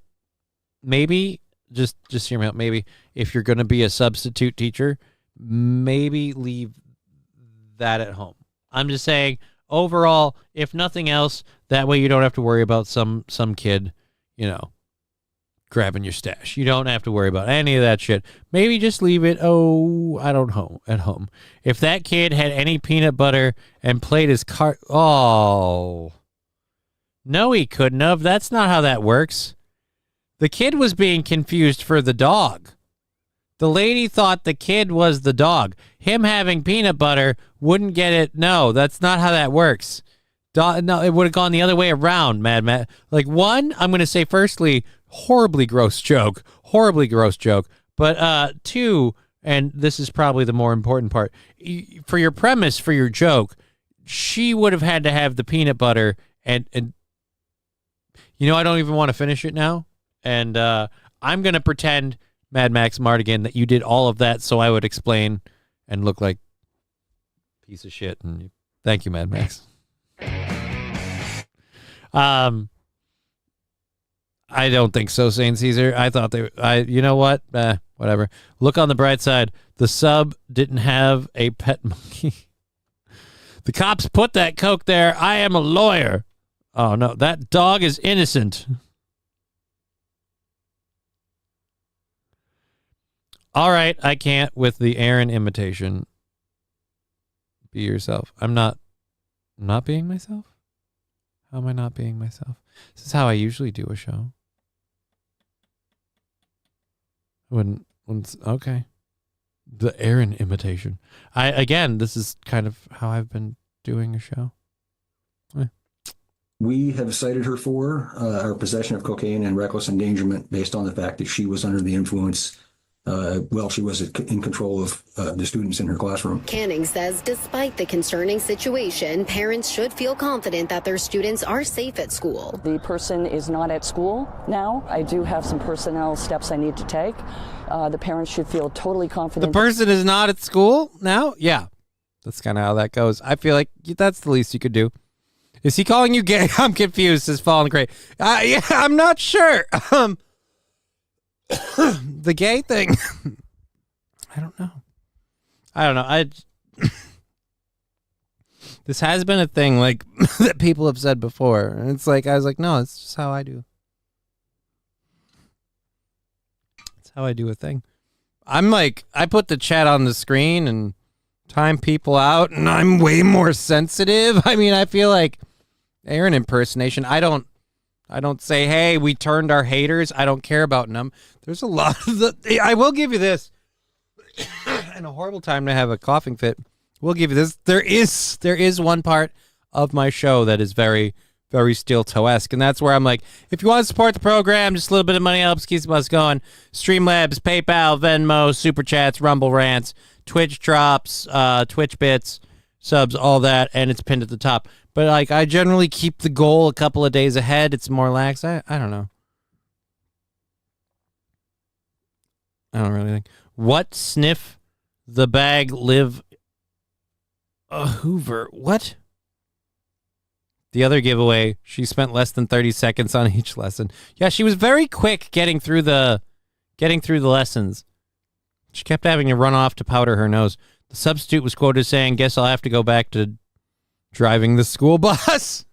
Speaker 1: maybe, just hear me out, maybe if you're going to be a substitute teacher, maybe leave that at home. I'm just saying, overall, if nothing else, that way you don't have to worry about some kid, grabbing your stash. You don't have to worry about any of that shit. Maybe just leave it, at home. If that kid had any peanut butter and played his card, no, he couldn't have. That's not how that works. The kid was being confused for the dog. The lady thought the kid was the dog. Him having peanut butter wouldn't get it. No, that's not how that works. No, it would have gone the other way around, Mad. Like, one, I'm going to say, firstly, horribly gross joke. But two, and this is probably the more important part, for your premise, for your joke, she would have had to have the peanut butter and I don't even want to finish it now. And I'm going to pretend, Mad Max Mardigan, that you did all of that so I would explain and look like a piece of shit. And thank you, Mad Max. I don't think so, Saint Caesar. I thought you know what? Whatever. Look on the bright side. The sub didn't have a pet monkey. The cops put that Coke there. I am a lawyer. Oh, no. That dog is innocent. All right. I can't with the Aaron imitation. Be yourself. I'm not being myself. How am I not being myself? This is how I usually do a show. Okay. The Aaron imitation. This is kind of how I've been doing a show.
Speaker 15: We have cited her for our possession of cocaine and reckless endangerment based on the fact that she was under the influence she was in control of the students in her classroom.
Speaker 13: Canning says despite the concerning situation, parents should feel confident that their students are safe at school.
Speaker 16: The person is not at school now. I do have some personnel steps I need to take. The parents should feel totally confident.
Speaker 1: The person is not at school now? Yeah. That's kind of how that goes. I feel like that's the least you could do. Is he calling you gay? I'm confused. Says Fallen Great. Yeah, I'm not sure. The gay thing. I don't know. This has been a thing like that people have said before. And it's like, I was like, no, it's just how I do. It's how I do a thing. I'm like, I put the chat on the screen and time people out, and I'm way more sensitive. I mean, I feel like Aaron impersonation. I don't say, hey, we turned our haters. I don't care about them. There's a lot of I will give you this. And a horrible time to have a coughing fit. We'll give you this. There is one part of my show that is very, very Steel Toe-esque. And that's where I'm like, if you want to support the program, just a little bit of money helps, keeps us going. Streamlabs, PayPal, Venmo, Super Chats, Rumble Rants, Twitch drops, Twitch bits, subs, all that. And it's pinned at the top. But like, I generally keep the goal a couple of days ahead. It's more lax. I don't know. I don't really think. What sniff the bag live a Hoover? What? The other giveaway, she spent less than 30 seconds on each lesson. Yeah, she was very quick getting through the lessons. She kept having to run off to powder her nose. The substitute was quoted saying, "Guess I'll have to go back to driving the school bus."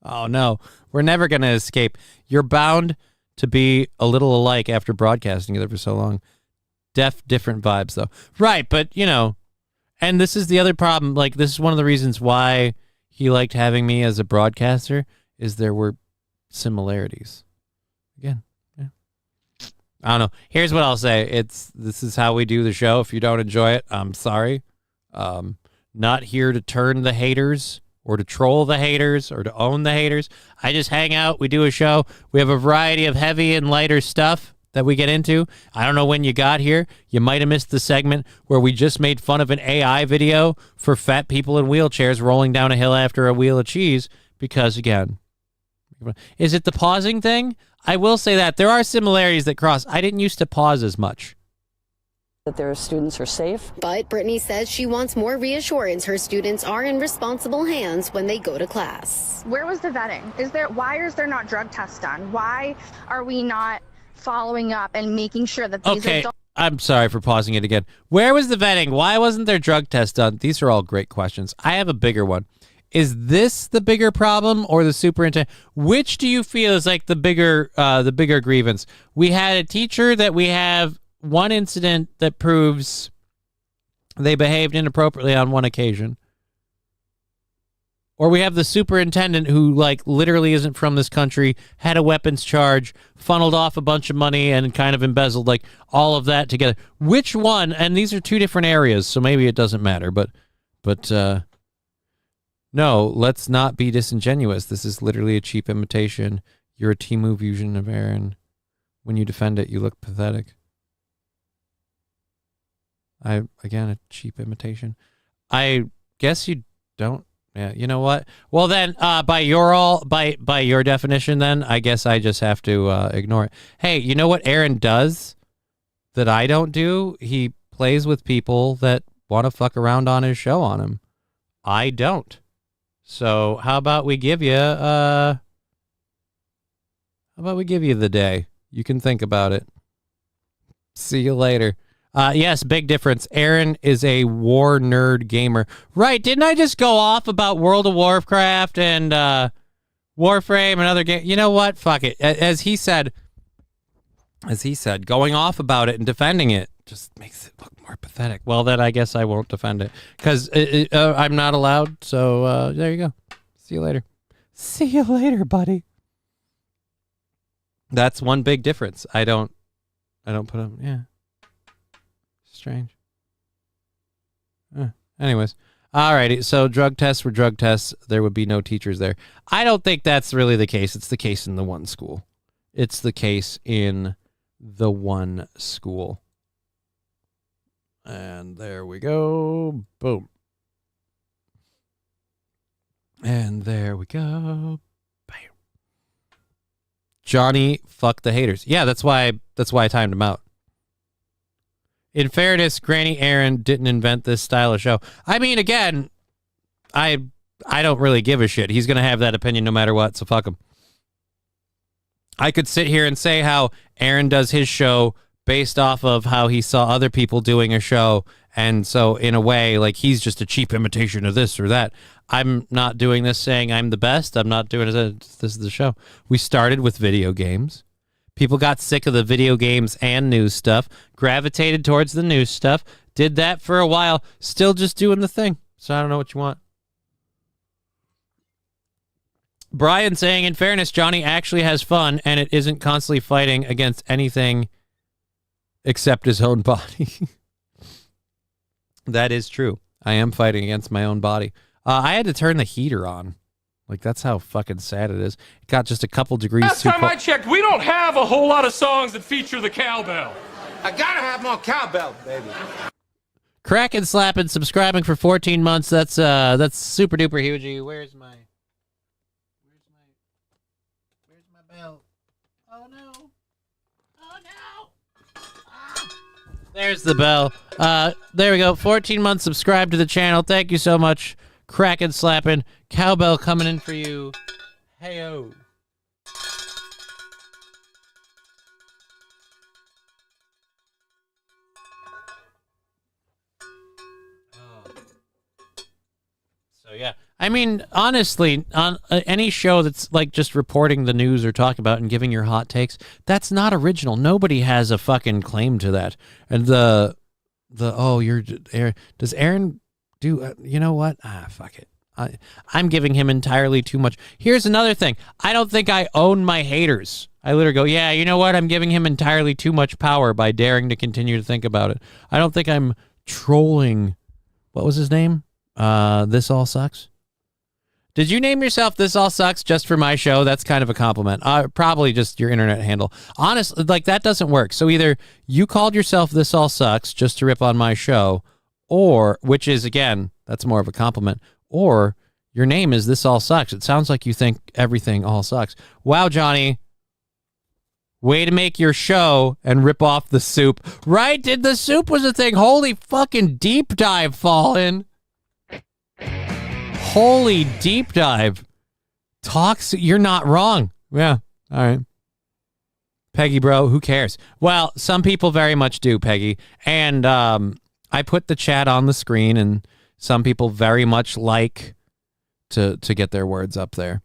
Speaker 1: Oh, no. We're never going to escape. You're bound to be a little alike after broadcasting together for so long. Different vibes, though. Right, but, and this is the other problem. Like, this is one of the reasons why he liked having me as a broadcaster, is there were similarities. Again, yeah. I don't know. Here's what I'll say. This is how we do the show. If you don't enjoy it, I'm sorry. Not here to turn the haters or to troll the haters or to own the haters. I just hang out. We do a show. We have a variety of heavy and lighter stuff that we get into. I don't know when you got here. You might have missed the segment where we just made fun of an AI video for fat people in wheelchairs rolling down a hill after a wheel of cheese because, again, is it the pausing thing? I will say that there are similarities that cross. I didn't used to pause as much.
Speaker 16: That their students are safe.
Speaker 13: But Brittany says she wants more reassurance her students are in responsible hands when they go to class.
Speaker 14: Where was the vetting? Why is there not drug tests done? Why are we not following up and making sure that these adults...
Speaker 1: I'm sorry for pausing it again. Where was the vetting? Why wasn't there drug tests done? These are all great questions. I have a bigger one. is this the bigger problem or the superintendent? Which do you feel is like the bigger grievance? We had a teacher that we have one incident that proves they behaved inappropriately on one occasion. Or we have the superintendent who, like, literally isn't from this country, had a weapons charge, funneled off a bunch of money, and kind of embezzled, like, all of that together. Which one? And these are two different areas, so maybe it doesn't matter. But no, let's not be disingenuous. This is literally a cheap imitation. You're a Temu fusion of Aaron. When you defend it, you look pathetic. Again, a cheap imitation. I guess you don't. Yeah, you know what? Well, then, by your definition, then I guess I just have to ignore it. Hey, you know what Aaron does that I don't do? He plays with people that want to fuck around on his show on him. I don't. So how about we give you the day? You can think about it. See you later. Yes, big difference. Aaron is a war nerd gamer. Right, didn't I just go off about World of Warcraft and Warframe and other games? You know what? Fuck it. As he said, going off about it and defending it just makes it look more pathetic. Well, then I guess I won't defend it because I'm not allowed. So there you go. See you later. See you later, buddy. That's one big difference. I don't put up. Yeah. Strange. Anyways. Alrighty. So drug tests were drug tests. There would be no teachers there. I don't think that's really the case. It's the case in the one school. It's the case in the one school. And there we go. Boom. And there we go. Bam. Johnny, fuck the haters. Yeah, that's why I timed him out. In fairness, Granny Aaron didn't invent this style of show. I mean, again, I don't really give a shit. He's going to have that opinion no matter what, so fuck him. I could sit here and say how Aaron does his show based off of how he saw other people doing a show, and so in a way, like, he's just a cheap imitation of this or that. I'm not doing this saying I'm the best. I'm not doing it. This is the show. We started with video games. People got sick of the video games and news stuff, gravitated towards the news stuff, did that for a while, still just doing the thing. So I don't know what you want. Brian saying, in fairness, Johnny actually has fun, and it isn't constantly fighting against anything except his own body. That is true. I am fighting against my own body. I had to turn the heater on. Like, that's how fucking sad it is. It got just a couple degrees
Speaker 17: Last
Speaker 1: too
Speaker 17: time
Speaker 1: cold.
Speaker 17: I checked, we don't have a whole lot of songs that feature the cowbell.
Speaker 18: I gotta have more cowbell, baby.
Speaker 1: Cracking, slapping, subscribing for 14 months. That's super duper huge. Where's my bell? Oh no. Oh no. Ah. There's the bell. There we go. 14 months subscribed to the channel. Thank you so much. Cracking, slapping, cowbell coming in for you. Hey-o. So, yeah. I mean, honestly, on any show that's like just reporting the news or talking about and giving your hot takes, that's not original. Nobody has a fucking claim to that. And does Aaron do, you know what? Fuck it. I'm giving him entirely too much. Here's another thing. I don't think I own my haters. I literally go, yeah, you know what? I'm giving him entirely too much power by daring to continue to think about it. I don't think I'm trolling. What was his name? This All Sucks? Did you name yourself This All Sucks just for my show? That's kind of a compliment. Probably just your internet handle. Honestly, like, that doesn't work. So either you called yourself This All Sucks just to rip on my show, or, which is, again, that's more of a compliment, or your name is This All Sucks. It sounds like you think everything all sucks. Wow, Johnny. Way to make your show and rip off the soup. Right? Did the soup was a thing? Holy fucking deep dive, Fallen. Holy deep dive. You're not wrong. Yeah. All right. Peggy, bro, who cares? Well, some people very much do, Peggy. And I put the chat on the screen, and some people very much like to get their words up there.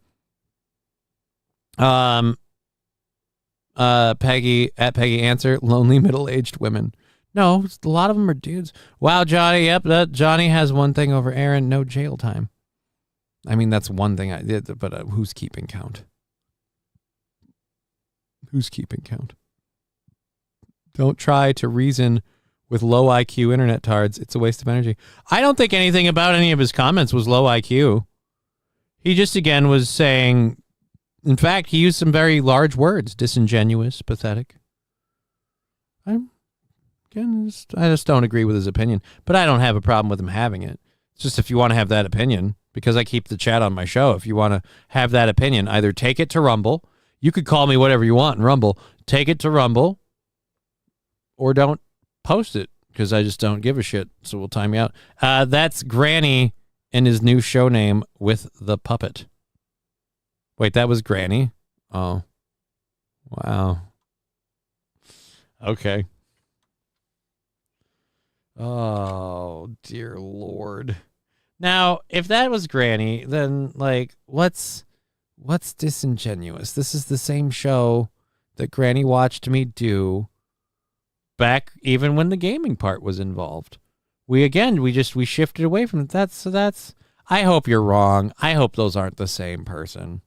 Speaker 1: Peggy answer, lonely middle-aged women. No, a lot of them are dudes. Wow, Johnny. Yep, Johnny has one thing over Aaron. No jail time. I mean, that's one thing I did, but who's keeping count? Who's keeping count? Don't try to reason with low IQ internet tards. It's a waste of energy. I don't think anything about any of his comments was low IQ. He just, again, was saying, in fact, he used some very large words. Disingenuous, pathetic. I just don't agree with his opinion, but I don't have a problem with him having it. It's just if you want to have that opinion, because I keep the chat on my show, if you want to have that opinion, either take it to Rumble. You could call me whatever you want in Rumble. Take it to Rumble, or don't post it, because I just don't give a shit, so we'll time you out. That's Granny and his new show name, With the Puppet. Wait, that was Granny? Oh. Wow. Okay. Oh, dear Lord. Now, if that was Granny, then, like, what's disingenuous? This is the same show that Granny watched me do back even when the gaming part was involved. We shifted away from that. So that's, I hope you're wrong. I hope those aren't the same person.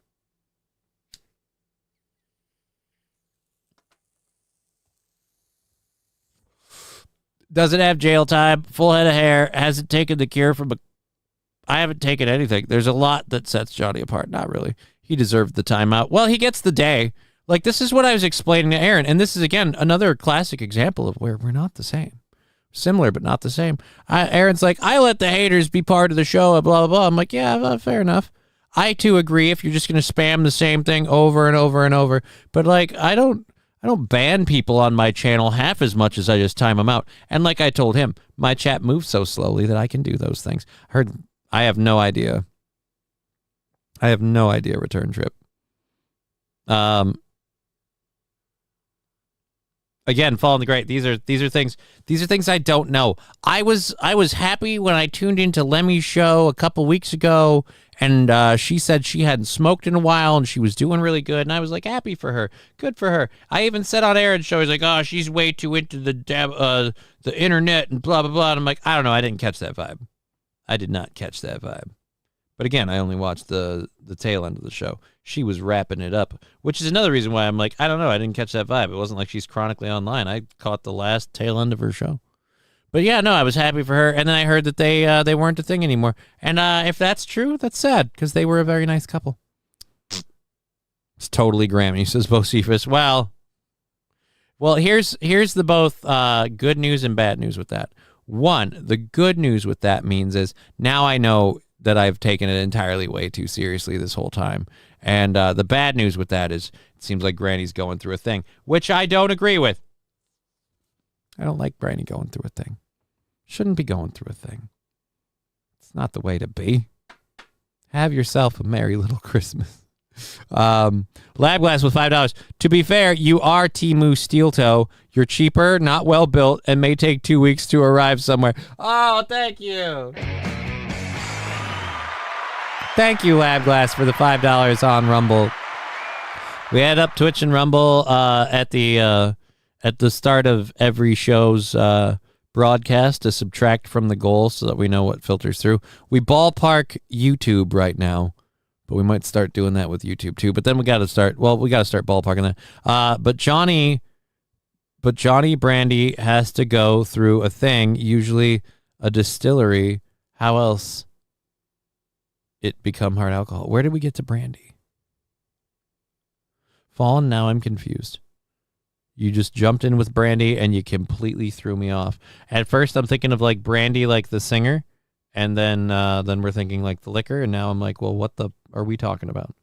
Speaker 1: Does it have jail time? Full head of hair. Hasn't taken the cure from I haven't taken anything. There's a lot that sets Johnny apart. Not really. He deserved the timeout. Well, he gets the day. Like, this is what I was explaining to Aaron. And this is, again, another classic example of where we're not the same. Similar, but not the same. Aaron's like, I let the haters be part of the show, blah, blah, blah. I'm like, yeah, well, fair enough. I, too, agree if you're just going to spam the same thing over and over and over. But, like, I don't ban people on my channel half as much as I just time them out. And like I told him, my chat moves so slowly that I can do those things. I have no idea. Return trip. Again, following the great. These are things I don't know. I was happy when I tuned into Lemmy's show a couple weeks ago, and she said she hadn't smoked in a while and she was doing really good, and I was like happy for her. Good for her. I even said on Aaron's show, he's like, oh, she's way too into the internet and blah blah blah. And I'm like, I don't know, I didn't catch that vibe. I did not catch that vibe. But again, I only watched the tail end of the show. She was wrapping it up, which is another reason why I'm like, I don't know, I didn't catch that vibe. It wasn't like she's chronically online. I caught the last tail end of her show. But yeah, no, I was happy for her. And then I heard that they weren't a thing anymore. And if that's true, that's sad, because they were a very nice couple. It's totally Grammy, says Bocephus. Well, here's the both good news and bad news with that. One, the good news with that means is now I know that I've taken it entirely way too seriously this whole time. And the bad news with that is it seems like Granny's going through a thing, which I don't agree with. I don't like Granny going through a thing. Shouldn't be going through a thing. It's not the way to be. Have yourself a merry little Christmas. Labglass with $5. To be fair, you are Temu Steel Toe. You're cheaper, not well built, and may take 2 weeks to arrive somewhere. Oh, thank you. Thank you, Labglass, for the $5 on Rumble. We add up Twitch and Rumble at the start of every show's broadcast to subtract from the goal so that we know what filters through. We ballpark YouTube right now, but we might start doing that with YouTube too. But then we got to start ballparking that. But Johnny Brandy has to go through a thing, usually a distillery. How else it become hard alcohol? Where did we get to brandy? Fallen, now I'm confused. You just jumped in with brandy and you completely threw me off. At first I'm thinking of like Brandy, like the singer, and then we're thinking like the liquor, and now I'm like, well, what the are we talking about?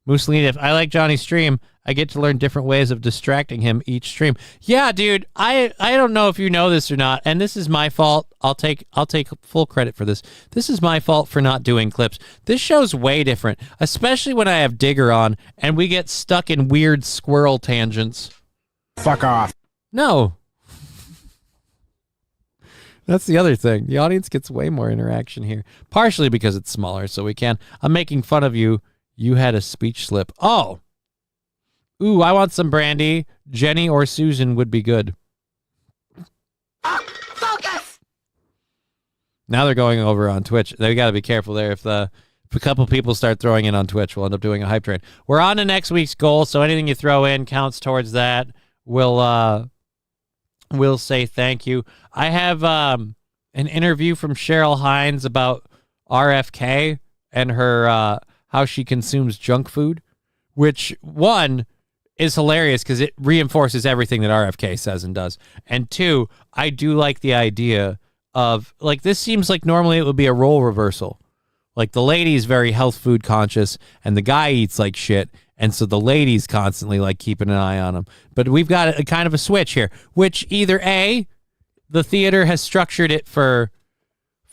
Speaker 1: Mussolini, if I like Johnny's stream, I get to learn different ways of distracting him each stream. Yeah, dude, I don't know if you know this or not, and this is my fault. I'll take full credit for this. This is my fault for not doing clips. This show's way different, especially when I have Digger on and we get stuck in weird squirrel tangents.
Speaker 19: Fuck off.
Speaker 1: No. That's the other thing. The audience gets way more interaction here, partially because it's smaller, so we can. I'm making fun of you. You had a speech slip. Oh. Ooh, I want some brandy. Jenny or Susan would be good.
Speaker 2: Focus!
Speaker 1: Now they're going over on Twitch. They got to be careful there. If a couple people start throwing in on Twitch, we'll end up doing a hype train. We're on to next week's goal, so anything you throw in counts towards that. We'll say thank you. I have an interview from Cheryl Hines about RFK and her how she consumes junk food, which, one, is hilarious because it reinforces everything that RFK says and does. And two, I do like the idea of, like, this seems like normally it would be a role reversal. Like, the lady's very health food conscious and the guy eats like shit. And so the lady's constantly like keeping an eye on him. But we've got a kind of a switch here, which either A, the theater has structured it for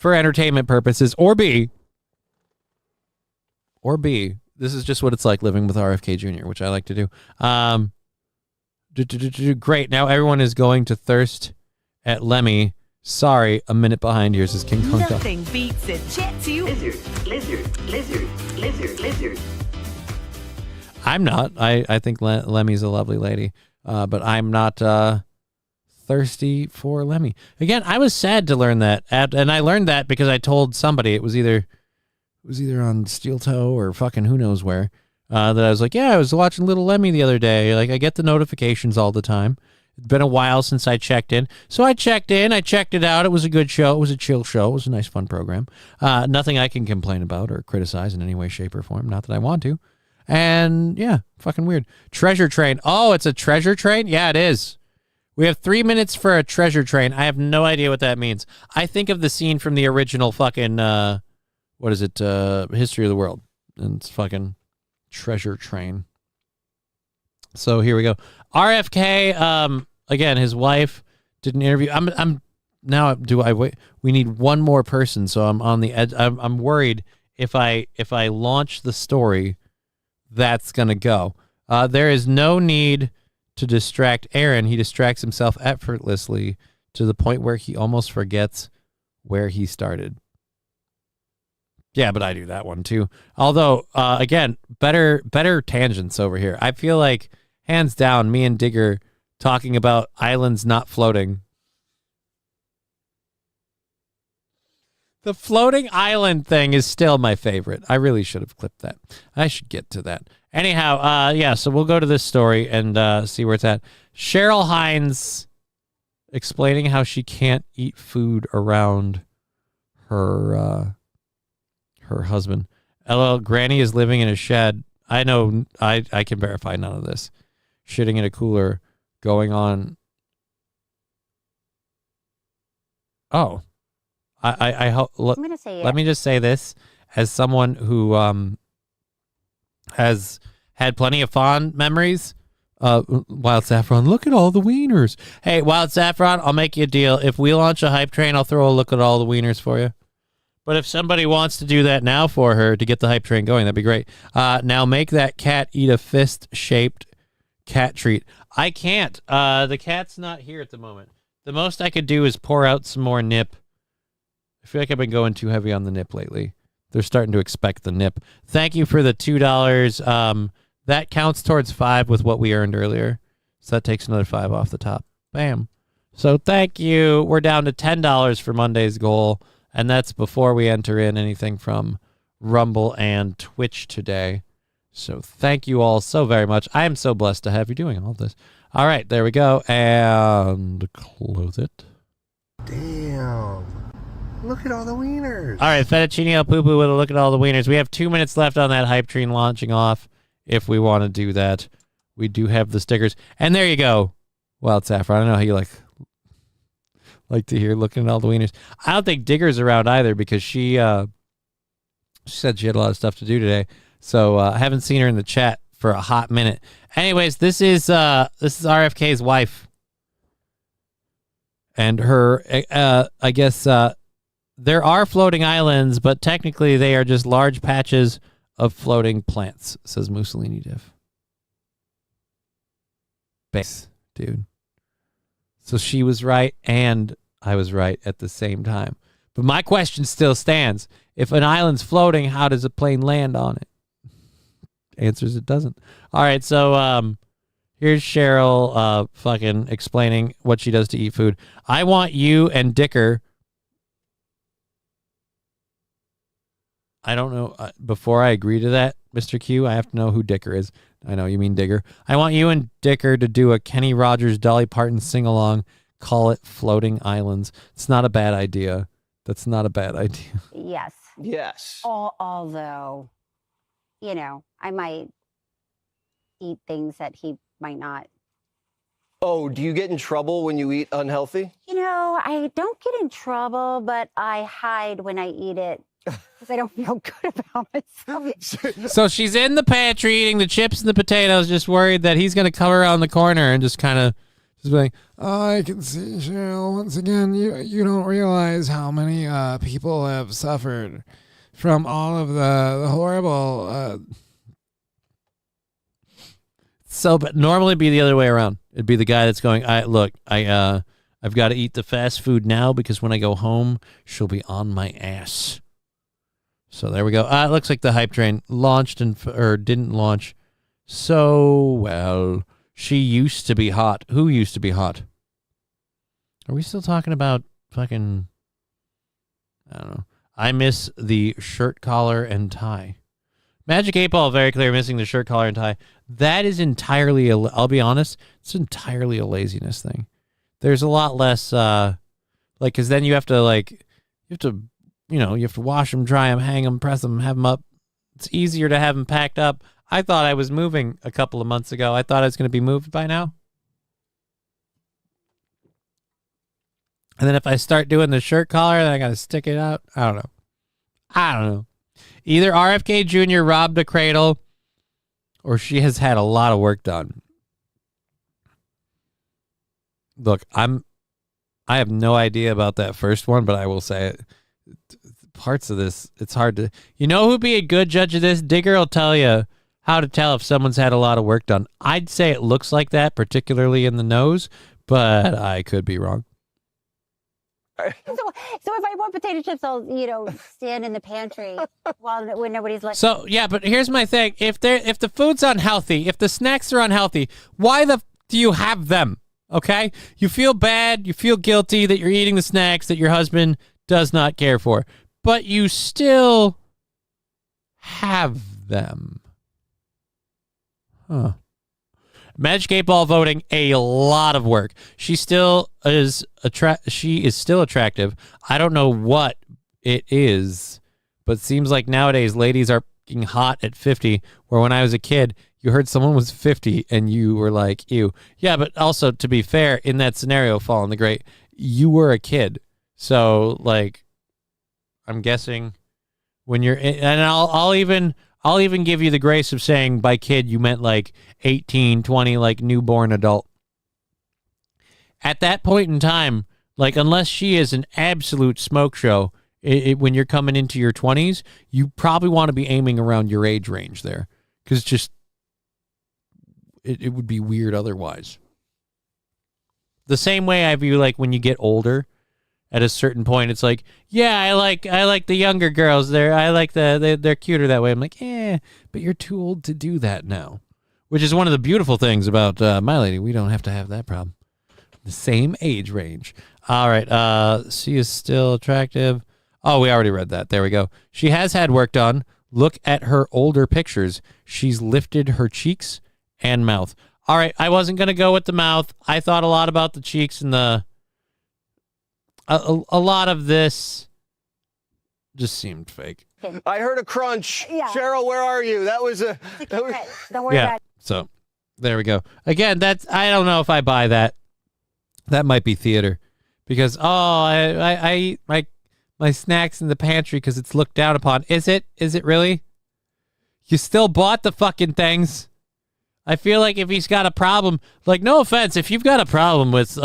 Speaker 1: entertainment purposes, or B, this is just what it's like living with RFK Jr., which I like to do. Great. Now everyone is going to thirst at Lemmy. Sorry, a minute behind. Here's King Kong.
Speaker 19: Nothing beats a chat to lizard.
Speaker 1: I'm not. I think Lemmy's a lovely lady, but I'm not thirsty for Lemmy. Again, I was sad to learn that, and I learned that because I told somebody it was either on Steel Toe or fucking who knows where, that I was like, yeah, I was watching Little Lemmy the other day. Like, I get the notifications all the time. It's been a while since I checked in. So I checked in. I checked it out. It was a good show. It was a chill show. It was a nice, fun program. Nothing I can complain about or criticize in any way, shape, or form. Not that I want to. And, yeah, fucking weird. Treasure train. Oh, it's a treasure train? Yeah, it is. We have 3 minutes for a treasure train. I have no idea what that means. I think of the scene from the original fucking, what is it, History of the World. And it's fucking treasure train. So here we go. RFK, again, his wife did an interview. We need one more person, so I'm on the edge. I'm worried if I launch the story, that's gonna go. There is no need to distract Aaron. He distracts himself effortlessly to the point where he almost forgets where he started. Yeah, but I do that one too. Although, again, better tangents over here. I feel like, hands down, me and Digger talking about islands not floating. The floating island thing is still my favorite. I really should have clipped that. I should get to that. Anyhow, yeah, so we'll go to this story and see where it's at. Cheryl Hines explaining how she can't eat food around her husband. LL, Granny is living in a shed. I know, I can verify none of this. Shitting in a cooler, going on. Oh, I hope. Let me just say this as someone who has had plenty of fond memories. Wild Saffron, look at all the wieners. Hey, Wild Saffron, I'll make you a deal. If we launch a hype train, I'll throw a look at all the wieners for you. But if somebody wants to do that now for her to get the hype train going, that'd be great. Now make that cat eat a fist-shaped cat treat. I can't. The cat's not here at the moment. The most I could do is pour out some more nip. I feel like I've been going too heavy on the nip lately. They're starting to expect the nip. Thank you for the $2. That counts towards 5 with what we earned earlier. So that takes another 5 off the top. Bam. So thank you. We're down to $10 for Monday's goal. And that's before we enter in anything from Rumble and Twitch today. So thank you all so very much. I am so blessed to have you doing all of this. All right, there we go. And close it.
Speaker 20: Damn. Look at all the wieners.
Speaker 1: All right, Fettuccine El Poo-Poo with a look at all the wieners. We have 2 minutes left on that hype train launching off. If we want to do that, we do have the stickers. And there you go. Wild Saffron, I know how you like to hear looking at all the wieners. I don't think Digger's around either because she said she had a lot of stuff to do today. So I haven't seen her in the chat for a hot minute. Anyways, this is RFK's wife. And her, I guess, there are floating islands, but technically they are just large patches of floating plants, says Mussolini Div. Base, dude. So she was right, and I was right at the same time. But my question still stands. If an island's floating, how does a plane land on it? Answers it doesn't. All right, so here's Cheryl fucking explaining what she does to eat food. I want you and Dicker. I don't know. Before I agree to that, Mr. Q, I have to know who Dicker is. I know you mean Digger. I want you and Dicker to do a Kenny Rogers, Dolly Parton sing-along. Call it Floating Islands. It's not a bad idea. That's not a bad idea.
Speaker 21: Yes.
Speaker 10: Yes.
Speaker 21: Although, I might eat things that he might not.
Speaker 22: Oh, do you get in trouble when you eat unhealthy?
Speaker 21: I don't get in trouble, but I hide when I eat it because I don't feel good about myself.
Speaker 1: So she's in the pantry eating the chips and the potatoes, just worried that he's going to come around the corner and just kind of just be like,
Speaker 23: oh, I can see, Cheryl. Once again, you don't realize how many people have suffered from all of the horrible...
Speaker 1: So, but normally it'd be the other way around. It'd be the guy that's going, I've got to eat the fast food now because when I go home, she'll be on my ass. So there we go. It looks like the hype train launched or didn't launch so well. She used to be hot. Who used to be hot? Are we still talking about fucking, I don't know. I miss the shirt collar and tie. Magic 8 Ball, very clear, missing the shirt collar and tie. That is entirely, I'll be honest, it's entirely a laziness thing. There's a lot less, because then you have to wash them, dry them, hang them, press them, have them up. It's easier to have them packed up. I thought I was moving a couple of months ago. I thought I was going to be moved by now. And then if I start doing the shirt collar, then I got to stick it out. I don't know. Either RFK Jr. robbed a cradle or she has had a lot of work done. Look, I have no idea about that first one, but I will say it. Parts of this, it's hard to... You know who'd be a good judge of this? Digger will tell you how to tell if someone's had a lot of work done. I'd say it looks like that, particularly in the nose, but I could be wrong.
Speaker 21: So if I want potato chips, I'll, stand in the pantry when nobody's looking.
Speaker 1: So, yeah, but here's my thing. If the food's unhealthy, if the snacks are unhealthy, why do you have them? Okay? You feel bad, you feel guilty that you're eating the snacks that your husband does not care for, but you still have them. Huh. Magic 8 Ball voting, a lot of work. She still is still attractive. I don't know what it is, but it seems like nowadays ladies are getting hot at 50, where when I was a kid, you heard someone was 50 and you were like, ew. Yeah, but also, to be fair, in that scenario, Fallen the Great, you were a kid. So, I'm guessing when you're... And I'll even give you the grace of saying by kid you meant 18, 20, newborn adult. At that point in time, unless she is an absolute smoke show, when you're coming into your 20s, you probably want to be aiming around your age range there. Because it would be weird otherwise. The same way I view when you get older, at a certain point, it's I like the younger girls. They're cuter that way. I'm but you're too old to do that now. Which is one of the beautiful things about my lady. We don't have to have that problem. The same age range. All right. She is still attractive. Oh, we already read that. There we go. She has had work done. Look at her older pictures. She's lifted her cheeks and mouth. All right. I wasn't going to go with the mouth. I thought a lot about the cheeks and the... A lot of this just seemed fake.
Speaker 22: I heard a crunch.
Speaker 21: Yeah.
Speaker 22: Cheryl, where are you? That was a...
Speaker 21: Don't worry about it.
Speaker 1: So there we go. Again, I don't know if I buy that. That might be theater. Because, I eat my snacks in the pantry because it's looked down upon. Is it? Is it really? You still bought the fucking things. I feel like if he's got a problem, no offense, if you've got a problem with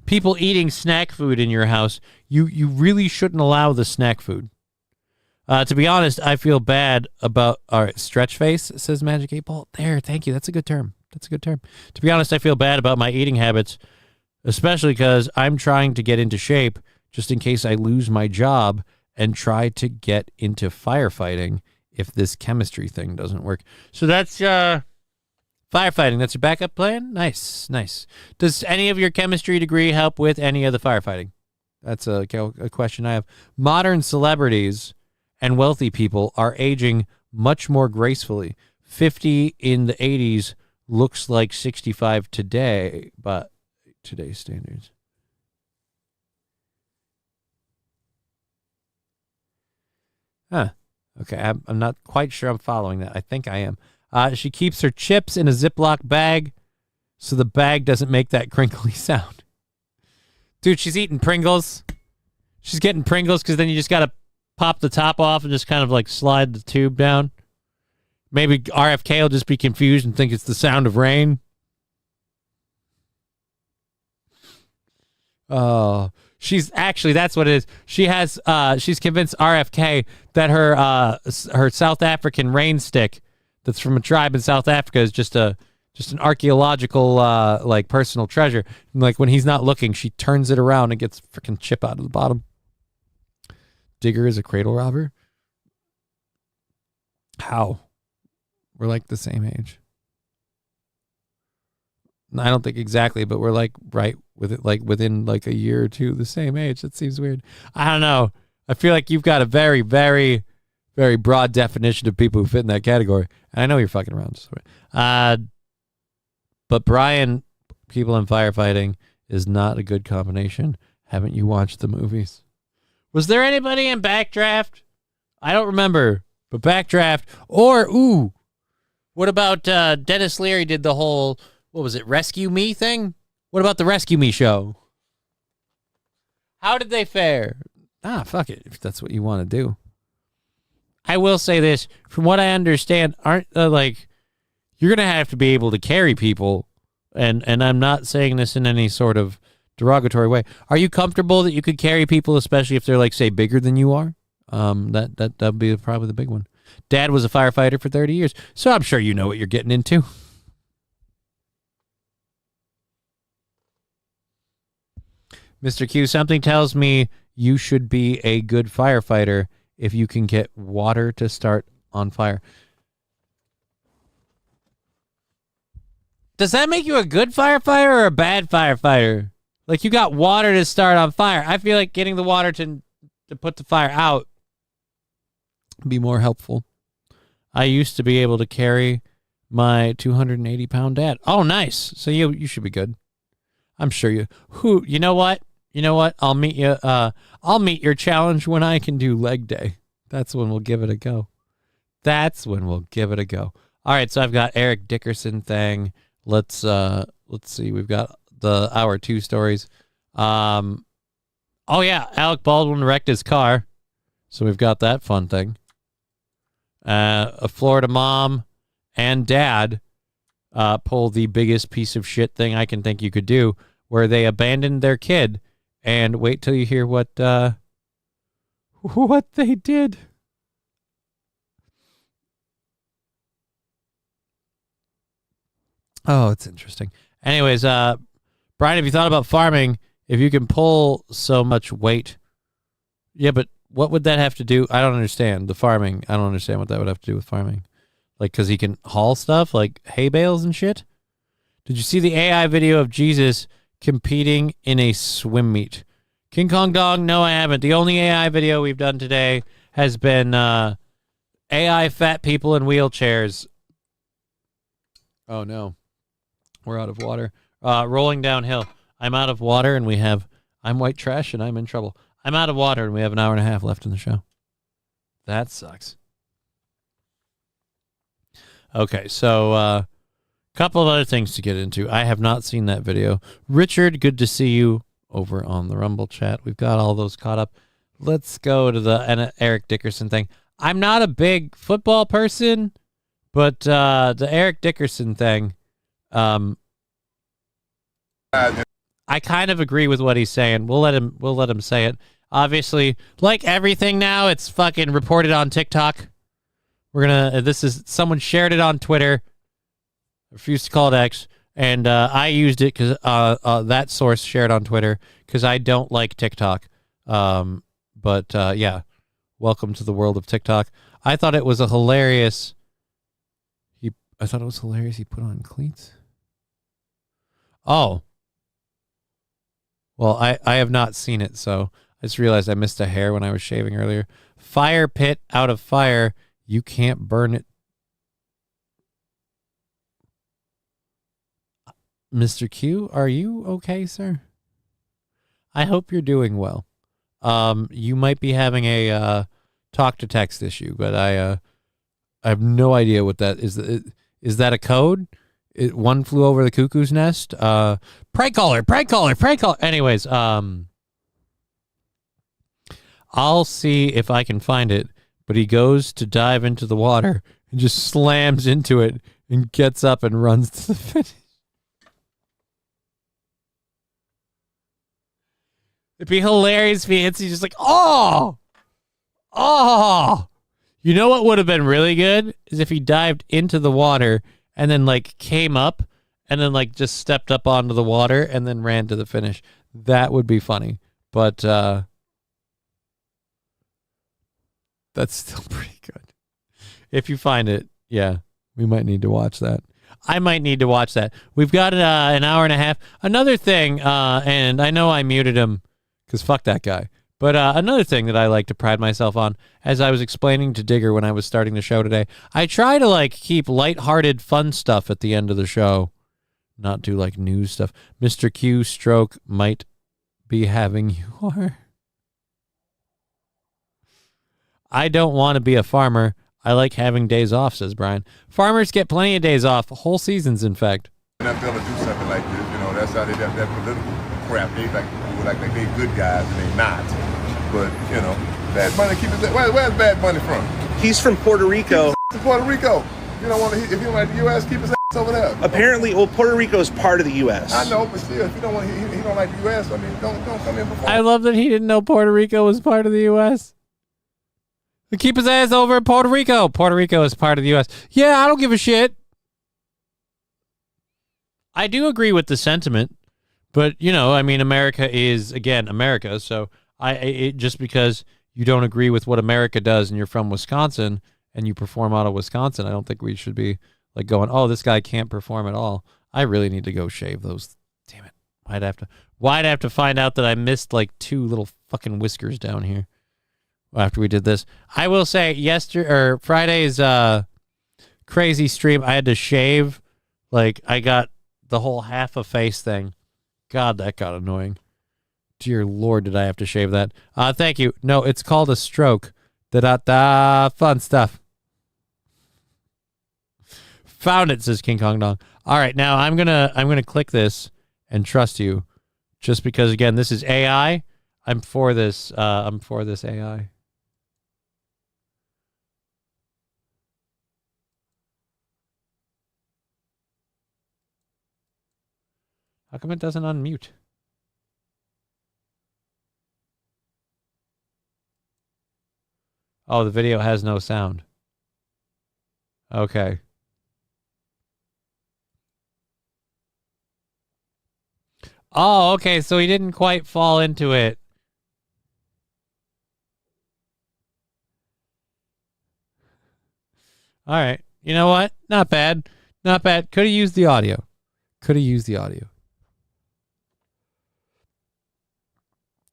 Speaker 1: people eating snack food in your house, you really shouldn't allow the snack food. To be honest, I feel bad about... All right, stretch face, says Magic 8 Ball. There, thank you. That's a good term. To be honest, I feel bad about my eating habits especially because I'm trying to get into shape just in case I lose my job and try to get into firefighting if this chemistry thing doesn't work. So that's firefighting. That's your backup plan? Nice. Does any of your chemistry degree help with any of the firefighting? That's a question I have. Modern celebrities and wealthy people are aging much more gracefully. 50 in the 80s looks like 65 today, but today's standards. Huh. Okay, I'm not quite sure I'm following that. I think I am. She keeps her chips in a Ziploc bag so the bag doesn't make that crinkly sound. Dude, she's eating Pringles. She's getting Pringles because then you just got to pop the top off and just kind of like slide the tube down. Maybe RFK will just be confused and think it's the sound of rain. Oh, that's what it is. She's convinced RFK that her South African rain stick that's from a tribe in South Africa is just an archaeological like personal treasure. And like when he's not looking, she turns it around and gets freaking chip out of the bottom. Digger is a cradle robber. How? We're like the same age. I don't think exactly, but we're like right with it, like within like a year or two, the same age. That seems weird. I don't know. I feel like you've got a very, very, very broad definition of people who fit in that category. And I know you're fucking around. But Brian, people in firefighting is not a good combination. Haven't you watched the movies? Was there anybody in Backdraft? I don't remember, but Backdraft or what about Dennis Leary did the whole, what was it, Rescue Me thing? What about the Rescue Me show? How did they fare? Fuck it, if that's what you want to do. I will say this, from what I understand, aren't you're gonna have to be able to carry people, and I'm not saying this in any sort of derogatory way. Are you comfortable that you could carry people, especially if they're like, say, bigger than you are? That'd be probably the big one. Dad was a firefighter for 30 years, so I'm sure you know what you're getting into. Mr. Q, something tells me you should be a good firefighter if you can get water to start on fire. Does that make you a good firefighter or a bad firefighter? Like, you got water to start on fire. I feel like getting the water to put the fire out would be more helpful. I used to be able to carry my 280-pound dad. Oh, nice. So you should be good. I'm sure you. You know what? I'll meet you. I'll meet your challenge when I can do leg day. That's when we'll give it a go. All right, so I've got Eric Dickerson thing. Let's see. We've got the hour 2 stories. Oh yeah, Alec Baldwin wrecked his car. So we've got that fun thing. A Florida mom and dad pull the biggest piece of shit thing I can think you could do, where they abandoned their kid. And wait till you hear what they did. Oh, it's interesting. Anyways, Brian, have you thought about farming? If you can pull so much weight, yeah, but what would that have to do? I don't understand the farming. I don't understand what that would have to do with farming. Like, because he can haul stuff like hay bales and shit. Did you see the AI video of Jesus competing in a swim meet? King Kong Dong, no, I haven't. The only AI video we've done today has been AI fat people in wheelchairs. Oh, no. We're out of water. Rolling downhill. I'm out of water, and I'm white trash, and I'm in trouble. I'm out of water, and we have an hour and a half left in the show. That sucks. Okay, so a couple of other things to get into. I have not seen that video. Richard, good to see you over on the Rumble chat. We've got all those caught up. Let's go to the Eric Dickerson thing. I'm not a big football person, but the Eric Dickerson thing, I kind of agree with what he's saying. We'll let him say it. Obviously, like everything now, it's fucking reported on TikTok. Someone shared it on Twitter. I refuse to call it X. And I used it because that source shared on Twitter because I don't like TikTok. But yeah, welcome to the world of TikTok. I thought it was hilarious. He put on cleats. Oh. Well, I have not seen it, so I just realized I missed a hair when I was shaving earlier. Fire pit out of fire. You can't burn it. Mr. Q, are you okay, sir? I hope you're doing well. You might be having a talk to text issue, but I have no idea what that is. Is that a code? One flew over the cuckoo's nest. Prank caller. Anyways, I'll see if I can find it. But he goes to dive into the water and just slams into it and gets up and runs to the finish. It'd be hilarious if he hits. He's just like, oh. You know what would have been really good is if he dived into the water and then like came up and then like just stepped up onto the water and then ran to the finish. That would be funny. But that's still pretty good. If you find it, yeah, we might need to watch that. I might need to watch that. We've got an hour and a half. Another thing, and I know I muted him because fuck that guy. But another thing that I like to pride myself on, as I was explaining to Digger when I was starting the show today, I try to like keep lighthearted, fun stuff at the end of the show, not do like news stuff. Mr. Q stroke might be having you are. I don't want to be a farmer. I like having days off, says Brian. Farmers get plenty of days off, whole seasons, in fact.
Speaker 3: They're going to do something like this, you know, that's how they have that political crap. They like they good guys and they not. But, you know, Bad Bunny, where's Bad Bunny from?
Speaker 10: He's from Puerto Rico.
Speaker 3: From Puerto Rico. You don't want to, if you don't like the U.S., keep his ass over there.
Speaker 10: Apparently, well, Puerto Rico is part of the U.S.
Speaker 3: I know, but still, if you don't want, he don't like the U.S., I mean, don't come in before.
Speaker 1: I love that he didn't know Puerto Rico was part of the U.S. Keep his ass over in Puerto Rico. Puerto Rico is part of the U.S. Yeah, I don't give a shit. I do agree with the sentiment, but, you know, I mean, America is, again, America, so just because you don't agree with what America does and you're from Wisconsin and you perform out of Wisconsin, I don't think we should be, like, going, oh, this guy can't perform at all. I really need to go shave those. Damn it. Why'd I have to find out that I missed, like, 2 little fucking whiskers down here after we did this. I will say Friday's crazy stream, I had to shave. Like, I got the whole half a face thing. God, that got annoying. Dear Lord, did I have to shave that? Thank you. No, it's called a stroke. Da-da-da. Fun stuff. Found it, says King Kong Dong. All right, now I'm gonna click this and trust you, just because again this is AI. I'm for this AI. How come it doesn't unmute? Oh, the video has no sound. Okay. Oh, okay, so he didn't quite fall into it. All right. You know what? Not bad. Not bad. Could have used the audio.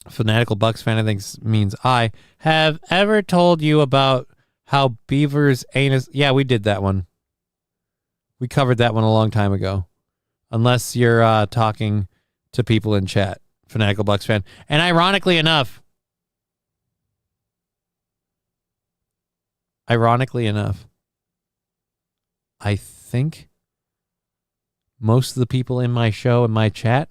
Speaker 1: Fanatical Bucks fan, I think means I have ever told you about how beavers anus. Yeah, we did that one. We covered that one a long time ago. Unless you're talking to people in chat, Fanatical Bucks fan. And ironically enough, I think most of the people in my show and my chat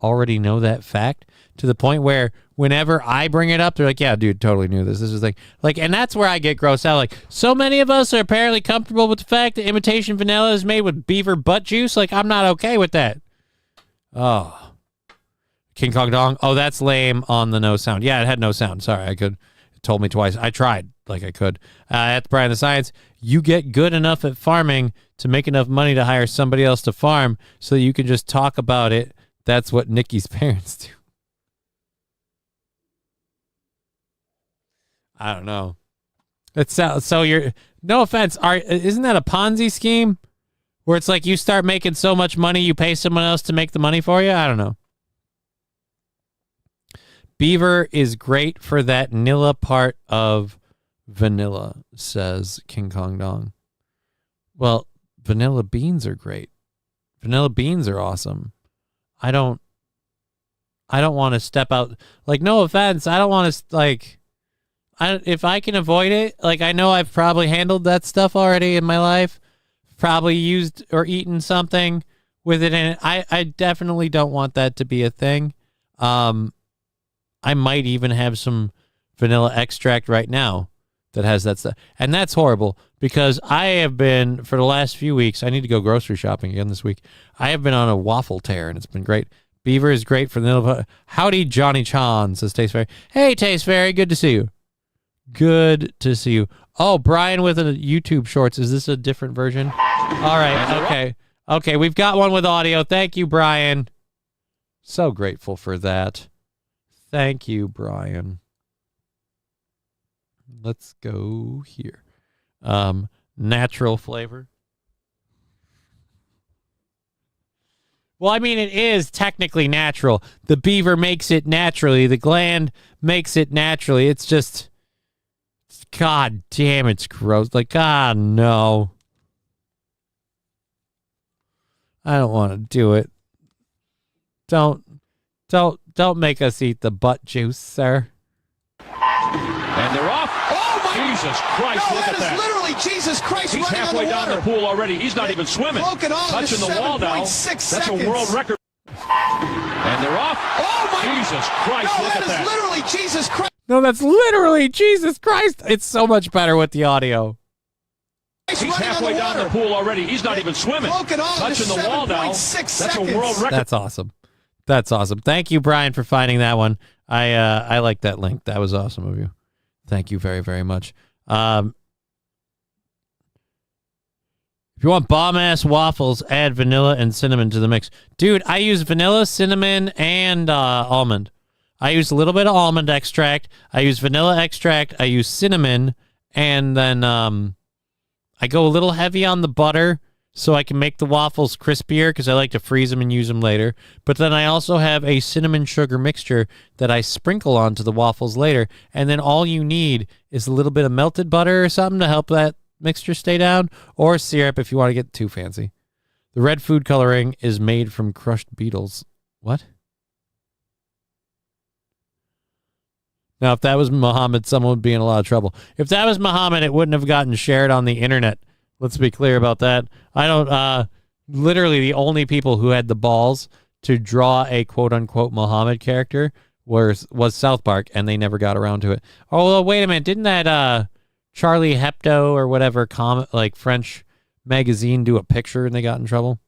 Speaker 1: already know that fact, to the point where whenever I bring it up, they're like, yeah, dude, totally knew this. This is like, and that's where I get grossed out. Like, so many of us are apparently comfortable with the fact that imitation vanilla is made with beaver butt juice. Like, I'm not okay with that. Oh, King Kong Dong. Oh, that's lame on the no sound. Yeah, it had no sound. Sorry, it told me twice. I tried like I could. At Brian the Science, you get good enough at farming to make enough money to hire somebody else to farm so that you can just talk about it. That's what Nikki's parents do. I don't know. So you're, no offense, isn't that a Ponzi scheme where it's like you start making so much money, you pay someone else to make the money for you? I don't know. Beaver is great for that Nilla part of vanilla, says King Kong Dong. Well, vanilla beans are great. Vanilla beans are awesome. I don't want to step out. Like, no offense, I don't want to, like, if I can avoid it, like, I know I've probably handled that stuff already in my life, probably used or eaten something with it in it. I definitely don't want that to be a thing. I might even have some vanilla extract right now that has that stuff. And that's horrible because I have been, for the last few weeks, I need to go grocery shopping again this week. I have been on a waffle tear, and it's been great. Beaver is great for vanilla. Howdy, Johnny Chan, says Taste Fairy. Hey, Taste Fairy, good to see you. Good to see you. Oh, Brian with a YouTube Shorts. Is this a different version? All right, okay. Okay, we've got one with audio. Thank you, Brian. So grateful for that. Thank you, Brian. Let's go here. Natural flavor. Well, I mean, it is technically natural. The beaver makes it naturally. The gland makes it naturally. It's just, God damn, it's gross. Like, God, no. I don't want to do it. Don't make us eat the butt juice, sir.
Speaker 17: And they're off. Oh, my Jesus Christ, look at that.
Speaker 18: Literally Jesus Christ.
Speaker 17: He's halfway down the pool already. He's not even swimming. Touching the wall now. That's a world record. And they're off. Oh, my Jesus Christ, look at that.
Speaker 18: Literally Jesus Christ.
Speaker 1: No, that's literally Jesus Christ. It's so much better with the audio.
Speaker 17: He's halfway down the pool already. He's not even swimming. Touching the wall now. That's a world record.
Speaker 1: That's awesome. That's awesome. Thank you, Brian, for finding that one. I like that link. That was awesome of you. Thank you very, very much. If you want bomb-ass waffles, add vanilla and cinnamon to the mix. Dude, I use vanilla, cinnamon, and almond. I use a little bit of almond extract. I use vanilla extract. I use cinnamon. And then I go a little heavy on the butter so I can make the waffles crispier because I like to freeze them and use them later. But then I also have a cinnamon sugar mixture that I sprinkle onto the waffles later. And then all you need is a little bit of melted butter or something to help that mixture stay down, or syrup if you want to get too fancy. The red food coloring is made from crushed beetles. What? Now, if that was Muhammad, someone would be in a lot of trouble. If that was Muhammad, it wouldn't have gotten shared on the internet. Let's be clear about that. I don't, literally the only people who had the balls to draw a quote-unquote Muhammad character was South Park, and they never got around to it. Oh, wait a minute. Didn't that Charlie Hebdo or whatever like French magazine do a picture and they got in trouble?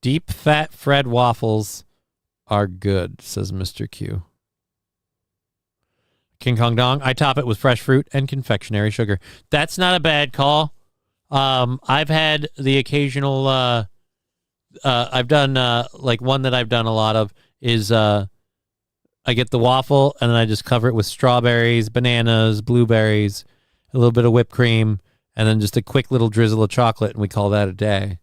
Speaker 1: Deep fat Fred waffles are good, says Mr. Q. King Kong Dong, I top it with fresh fruit and confectionery sugar. That's not a bad call. I've had the occasional, I've done, like one that I've done a lot of is, I get the waffle and then I just cover it with strawberries, bananas, blueberries, a little bit of whipped cream, and then just a quick little drizzle of chocolate, and we call that a day.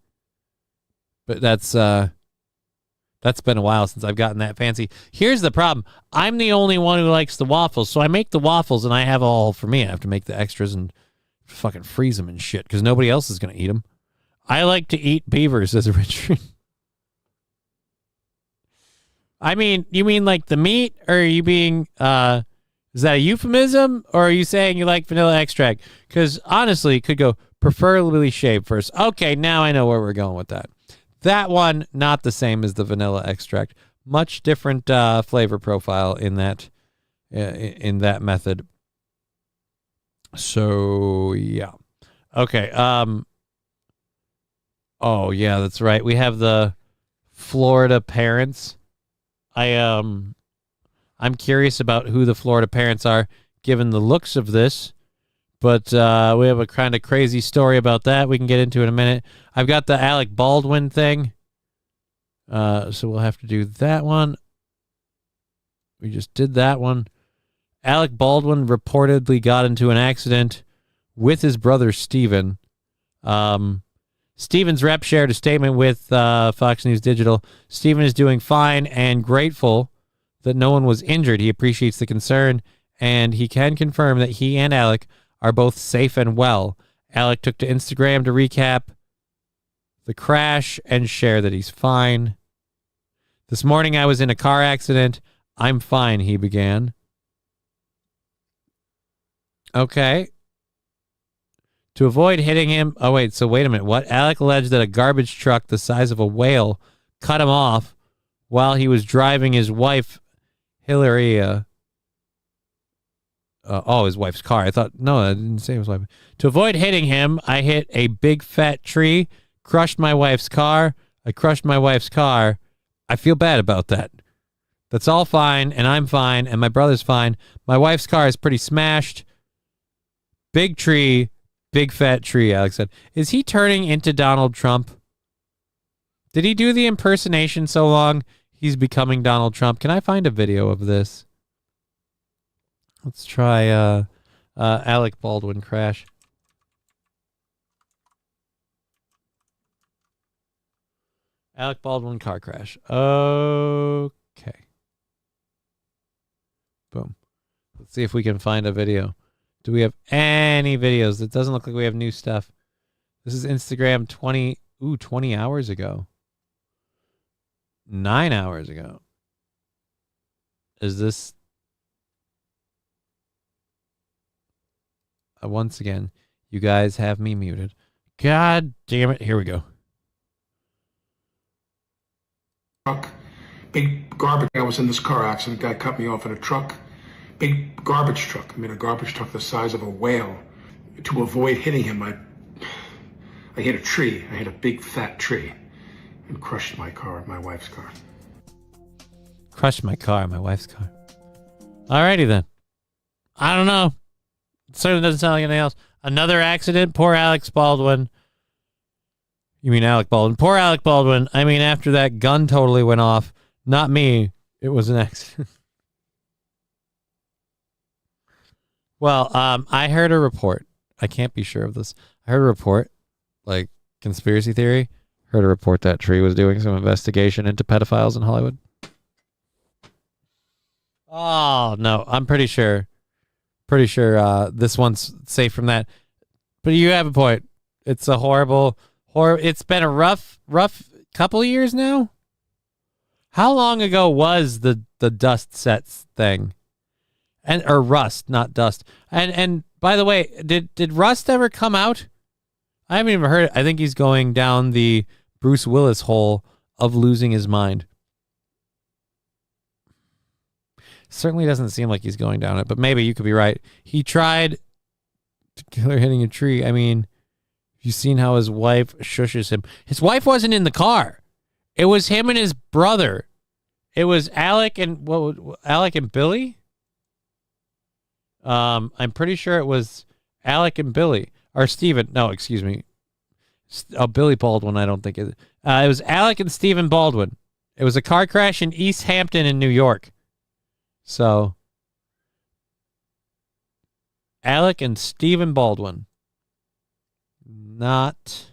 Speaker 1: But that's been a while since I've gotten that fancy. Here's the problem. I'm the only one who likes the waffles, so I make the waffles and I have all for me. I have to make the extras and fucking freeze them and shit because nobody else is going to eat them. I like to eat beavers, says Richard. I mean, you mean like the meat, or are you being, is that a euphemism, or are you saying you like vanilla extract? Because honestly, it could go preferably shaved first. Okay, now I know where we're going with that. That one, not the same as the vanilla extract. Much different flavor profile in that method. So yeah, okay. Oh yeah, that's right. We have the Florida parents. I'm curious about who the Florida parents are, given the looks of this, But we have a kind of crazy story about that we can get into in a minute. I've got the Alec Baldwin thing. So we'll have to do that one. We just did that one. Alec Baldwin reportedly got into an accident with his brother Steven. Steven's rep shared a statement with Fox News Digital. Steven is doing fine and grateful that no one was injured. He appreciates the concern, and he can confirm that he and Alec are both safe and well. Alec took to Instagram to recap the crash and share that he's fine. This morning I was in a car accident. I'm fine, he began. Okay. To avoid hitting him... Oh, wait. So wait a minute. What? Alec alleged that a garbage truck the size of a whale cut him off while he was driving his wife, Hillary... his wife's car. I thought... No, I didn't say his wife. To avoid hitting him, I hit a big fat tree, crushed my wife's car. I crushed my wife's car. I feel bad about that. That's all fine, and I'm fine, and my brother's fine. My wife's car is pretty smashed. Big tree... Big fat tree, Alex said. Is he turning into Donald Trump? Did he do the impersonation so long he's becoming Donald Trump? Can I find a video of this? Let's try Alec Baldwin crash. Alec Baldwin car crash. Okay. Boom. Let's see if we can find a video. Do we have any videos? It doesn't look like we have new stuff. This is Instagram 20 hours ago. 9 hours ago. Is this... once again, you guys have me muted. God damn it. Here we go.
Speaker 4: Big garbage. I was in this car accident. Guy cut me off in a truck. Big garbage truck. I mean, a garbage truck the size of a whale. To avoid hitting him, I hit a tree. I hit a big fat tree and crushed my car, my wife's car.
Speaker 1: Crushed my car, my wife's car. Alrighty then. I don't know. It certainly doesn't sound like anything else. Another accident. Poor Alex Baldwin. You mean Alec Baldwin? Poor Alec Baldwin. I mean, after that gun totally went off. Not me. It was an accident. Well, I heard a report. I can't be sure of this. I heard a report, like conspiracy theory. Heard a report that Tree was doing some investigation into pedophiles in Hollywood. Oh, no. I'm pretty sure. This one's safe from that. But you have a point. It's a horrible... It's been a rough couple years now. How long ago was the dust sets thing? Or Rust, not Dust. And by the way, did Rust ever come out? I haven't even heard it. I think he's going down the Bruce Willis hole of losing his mind. Certainly doesn't seem like he's going down it, but maybe you could be right. He tried to kill her hitting a tree. I mean, you've seen how his wife shushes him. His wife wasn't in the car. It was him and his brother. It was Alec and Billy. I'm pretty sure it was Alec and Billy or Steven. No, excuse me. Billy Baldwin. I don't think it was Alec and Stephen Baldwin. It was a car crash in East Hampton in New York. So Alec and Stephen Baldwin. Not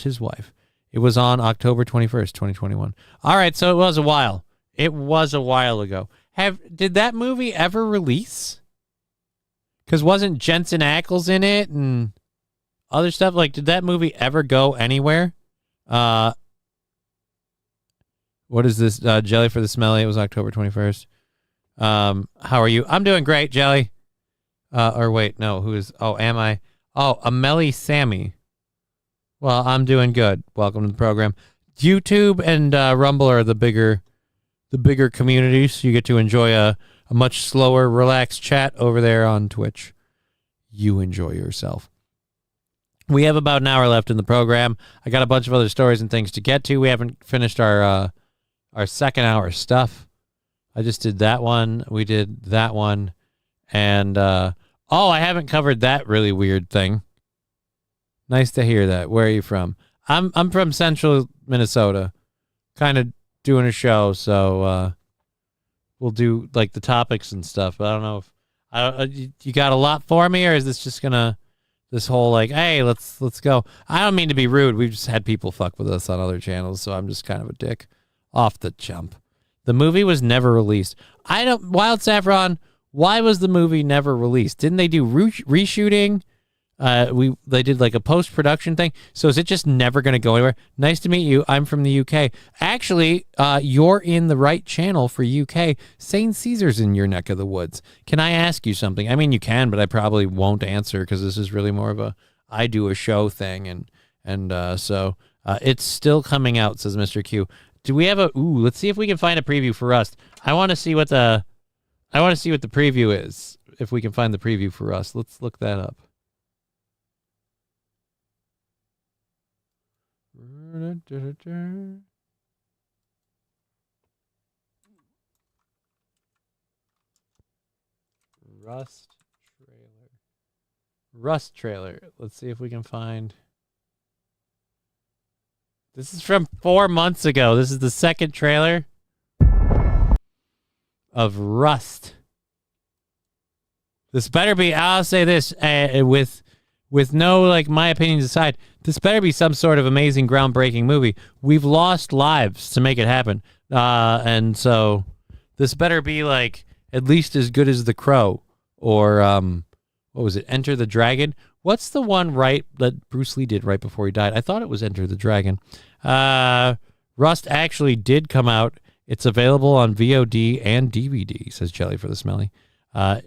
Speaker 1: his wife. It was on October 21st, 2021. All right, so it was a while. It was a while ago. Did that movie ever release? Because wasn't Jensen Ackles in it and other stuff? Like, did that movie ever go anywhere? What is this? Jelly for the Smelly. It was October 21st. How are you? I'm doing great, Jelly. Or wait, no. Who is? Oh, am I? Oh, Amelie Sammy. Well, I'm doing good. Welcome to the program. YouTube and Rumble are the bigger communities. So you get to enjoy a much slower, relaxed chat over there on Twitch. You enjoy yourself. We have about an hour left in the program. I got a bunch of other stories and things to get to. We haven't finished our second hour stuff. I just did that one. We did that one. And Oh, I haven't covered that really weird thing. Nice to hear that. Where are you from? I'm from central Minnesota. Kind of doing a show, so we'll do like the topics and stuff. But I don't know if you got a lot for me, or is this just gonna this whole like, hey, let's go. I don't mean to be rude. We've just had people fuck with us on other channels, so I'm just kind of a dick off the jump. The movie was never released. Wild Saffron, why was the movie never released? Didn't they do reshooting? They did like a post-production thing. So is it just never going to go anywhere? Nice to meet you. I'm from the UK. Actually, you're in the right channel for UK. St. Caesar's in your neck of the woods. Can I ask you something? I mean, you can, but I probably won't answer because this is really more of a I do a show thing. So it's still coming out, says Mr. Q. Do we have let's see if we can find a preview for Rust. I want to see what the preview is. If we can find the preview for Rust. Let's look that up. Rust trailer. Let's see if we can find. This is from 4 months ago. This is the second trailer of Rust. This better be, I'll say this with no, like, my opinions aside, this better be some sort of amazing, groundbreaking movie. We've lost lives to make it happen. And so this better be, like, at least as good as The Crow or, what was it, Enter the Dragon? What's the one that Bruce Lee did right before he died? I thought it was Enter the Dragon. Rust actually did come out. It's available on VOD and DVD, says Jelly for the Smelly. I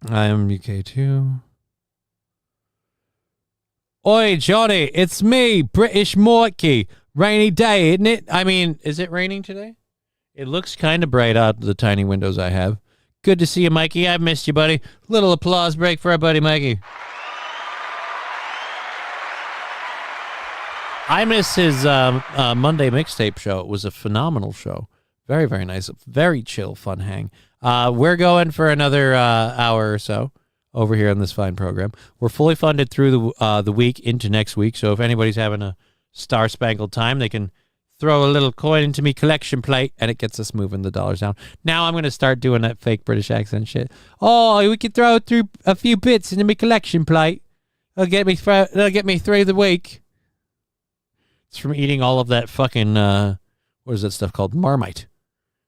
Speaker 1: am UK too. Oi, Johnny, it's me, British Morky. Rainy day, isn't it? I mean, is it raining today? It looks kind of bright out the tiny windows I have. Good to see you, Mikey. I've missed you, buddy. Little applause break for our buddy, Mikey. I miss his Monday mixtape show. It was a phenomenal show. Very, very nice. Very chill, fun hang. We're going for another hour or so over here on this fine program. We're fully funded through the week into next week, so if anybody's having a star-spangled time, they can throw a little coin into me collection plate, and it gets us moving the dollars down. Now I'm going to start doing that fake British accent shit. Oh, we could throw through a few bits into me collection plate. It'll get me through the week. It's from eating all of that fucking, what is that stuff called? Marmite.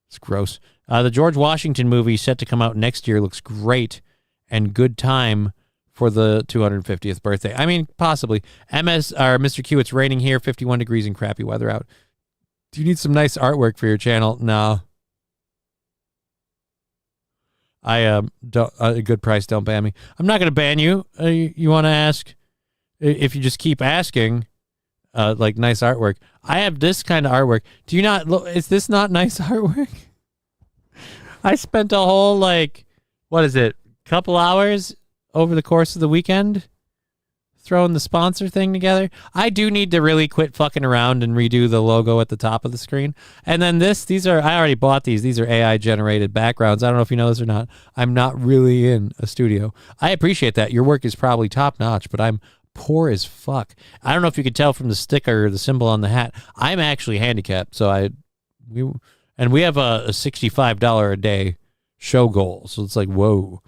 Speaker 1: It's gross. The George Washington movie set to come out next year looks great and good time for the 250th birthday. I mean, possibly. Mr. Q, it's raining here, 51 degrees and crappy weather out. Do you need some nice artwork for your channel? No. I don't. A good price. Don't ban me. I'm not going to ban you. You want to ask? If you just keep asking, like nice artwork. I have this kind of artwork. Do you not? Is this not nice artwork? I spent a whole couple hours over the course of the weekend throwing the sponsor thing together. I do need to really quit fucking around and redo the logo at the top of the screen. And then I already bought these. These are AI generated backgrounds. I don't know if you know this or not. I'm not really in a studio. I appreciate that. Your work is probably top notch, but I'm poor as fuck. I don't know if you could tell from the sticker or the symbol on the hat. I'm actually handicapped, so we have a $65 a day show goal. So it's like, whoa.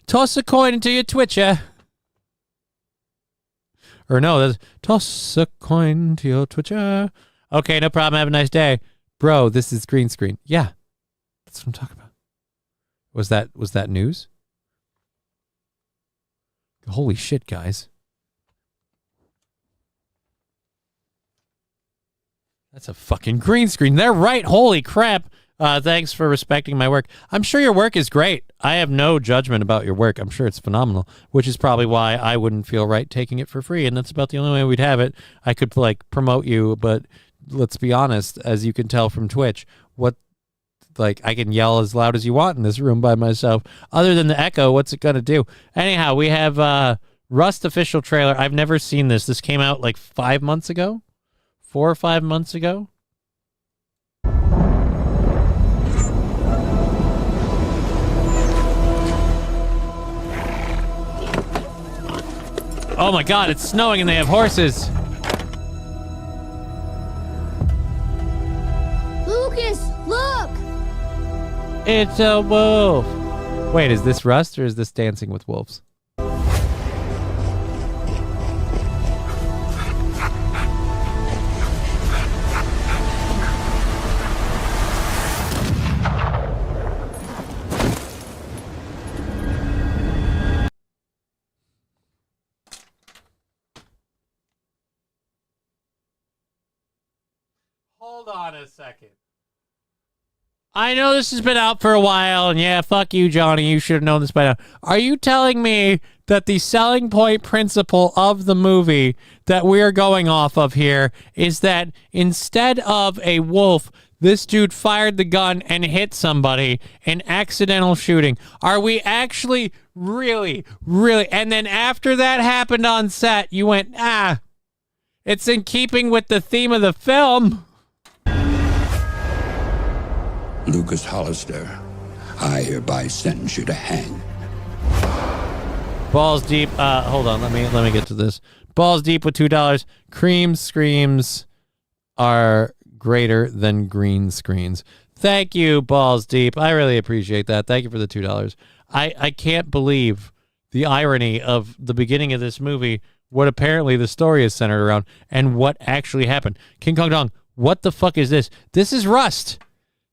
Speaker 1: Toss a coin into your Twitcher. Or no, that's toss a coin to your Twitcher. Okay, no problem. Have a nice day. Bro, this is green screen. Yeah. That's what I'm talking about. Was that news? Holy shit, guys. That's a fucking green screen. They're right. Holy crap. Thanks for respecting my work. I'm sure your work is great. I have no judgment about your work. I'm sure it's phenomenal, which is probably why I wouldn't feel right taking it for free. And that's about the only way we'd have it. I could promote you, but let's be honest, as you can tell from Twitch, I can yell as loud as you want in this room by myself. Other than the echo, what's it going to do? Anyhow, we have Rust official trailer. I've never seen this. This came out 5 months ago, 4 or 5 months ago. Oh my God, it's snowing and they have horses.
Speaker 21: Lucas, look!
Speaker 1: It's a wolf. Wait, is this Rust or is this Dancing with Wolves? Hold on a second. I know this has been out for a while, and yeah, fuck you, Johnny. You should have known this by now. Are you telling me that the selling point principle of the movie that we're going off of here is that instead of a wolf, this dude fired the gun and hit somebody, an accidental shooting? Are we actually really? And then after that happened on set, you went, it's in keeping with the theme of the film.
Speaker 6: Lucas Hollister, I hereby sentence you to hang.
Speaker 1: Balls deep. Hold on. Let me get to this. Balls deep with $2. Cream screams are greater than green screens. Thank you, Balls Deep. I really appreciate that. Thank you for the $2. I can't believe the irony of the beginning of this movie, what apparently the story is centered around, and what actually happened. King Kong Dong, what the fuck is this? This is Rust.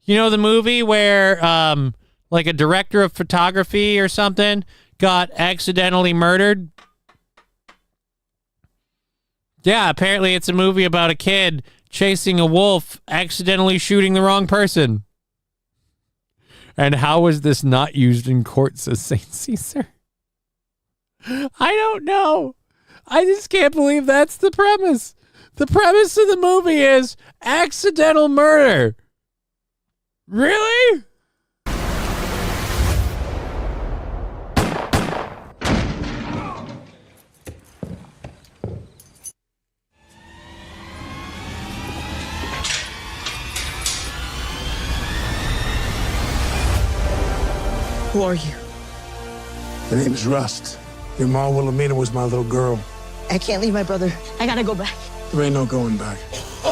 Speaker 1: You know the movie where like a director of photography or something got accidentally murdered? Yeah, apparently it's a movie about a kid chasing a wolf, accidentally shooting the wrong person. And how was this not used in court, says St. Caesar? I don't know. I just can't believe that's the premise. The premise of the movie is accidental murder. Really?
Speaker 7: Who are you?
Speaker 4: The name is Rust. Your mom, Wilhelmina, was my little girl.
Speaker 7: I can't leave my brother. I gotta go back.
Speaker 4: There ain't no going back.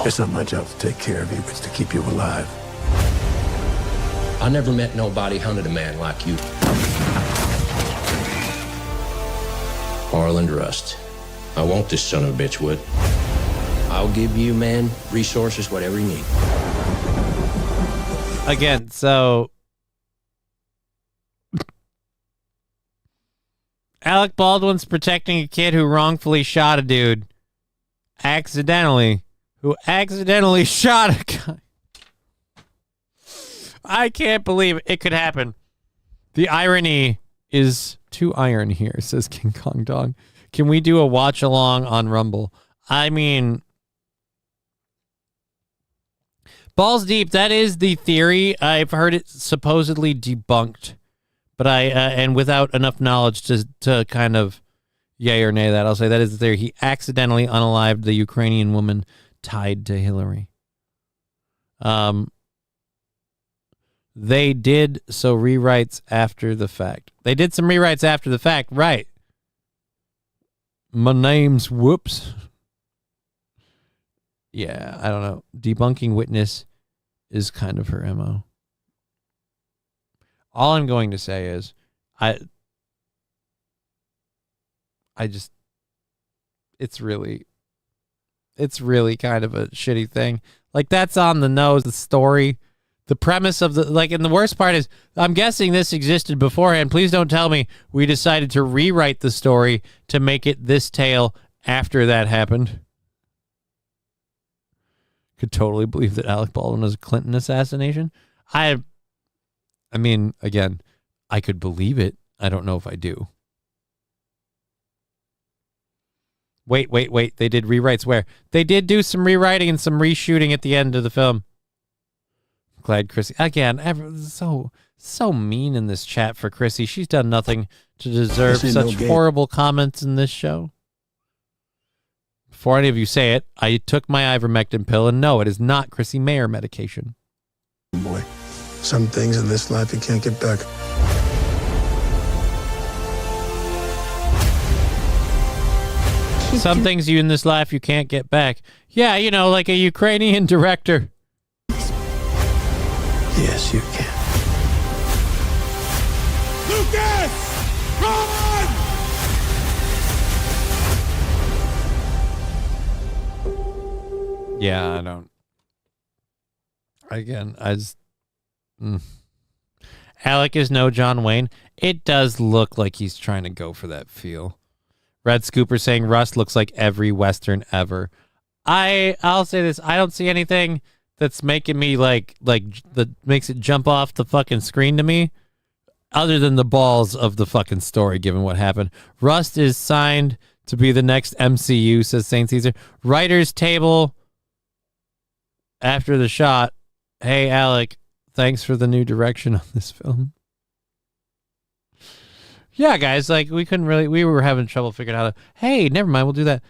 Speaker 4: It's not my job to take care of you, but it's to keep you alive.
Speaker 8: I never met nobody hunted a man like you. Arland Rust. I want this son of a bitch, Wood. I'll give you, man, resources, whatever you need.
Speaker 1: Again, so Alec Baldwin's protecting a kid who wrongfully shot a dude. Who accidentally shot a guy. I can't believe it could happen. The irony is too iron here, says King Kong Dog. Can we do a watch along on Rumble? I mean, balls deep. That is the theory. I've heard it supposedly debunked, but and without enough knowledge to kind of yay or nay that, I'll say that is the theory. He accidentally unalived the Ukrainian woman tied to Hillary. They did rewrites after the fact. They did some rewrites after the fact, right? My name's Whoops. Yeah, I don't know. Debunking witness is kind of her MO. All I'm going to say is it's really kind of a shitty thing. Like, that's on the nose, the story. The premise of and the worst part is, I'm guessing this existed beforehand. Please don't tell me we decided to rewrite the story to make it this tale after that happened. Could totally believe that Alec Baldwin was a Clinton assassination. I mean, again, I could believe it. I don't know if I do. Wait. They did rewrites where? They did do some rewriting and some reshooting at the end of the film. Glad Chrissy again. So mean in this chat for Chrissy. She's done nothing to deserve such horrible comments in this show. Before any of you say it, I took my ivermectin pill, and no, it is not Chrissy Mayer medication.
Speaker 4: Boy, some things in this life you can't get back.
Speaker 1: Some things you in this life you can't get back. Yeah, you know, like a Ukrainian director.
Speaker 6: Yes, you can.
Speaker 18: Lucas! Run!
Speaker 1: Yeah, I don't. Again, Alec is no John Wayne. It does look like he's trying to go for that feel. Red Scooper saying Rust looks like every Western ever. I'll say this. I don't see anything that's making me like that makes it jump off the fucking screen to me, other than the balls of the fucking story, given what happened. Rust is signed to be the next MCU, says St. Caesar. Writer's table after the shot. Hey, Alec, thanks for the new direction on this film. Yeah, guys, like we were having trouble figuring out. Hey, never mind, we'll do that.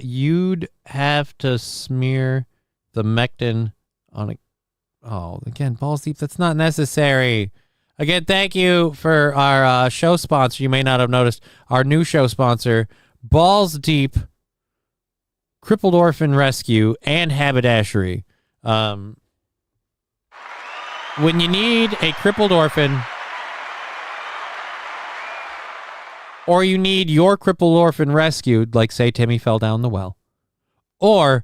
Speaker 1: You'd have to smear the Mectin on a. Oh, again, balls deep. That's not necessary. Again, thank you for our show sponsor. You may not have noticed our new show sponsor, Balls Deep, Crippled Orphan Rescue, and Haberdashery. When you need a crippled orphan, or you need your crippled orphan rescued, like say Timmy fell down the well, or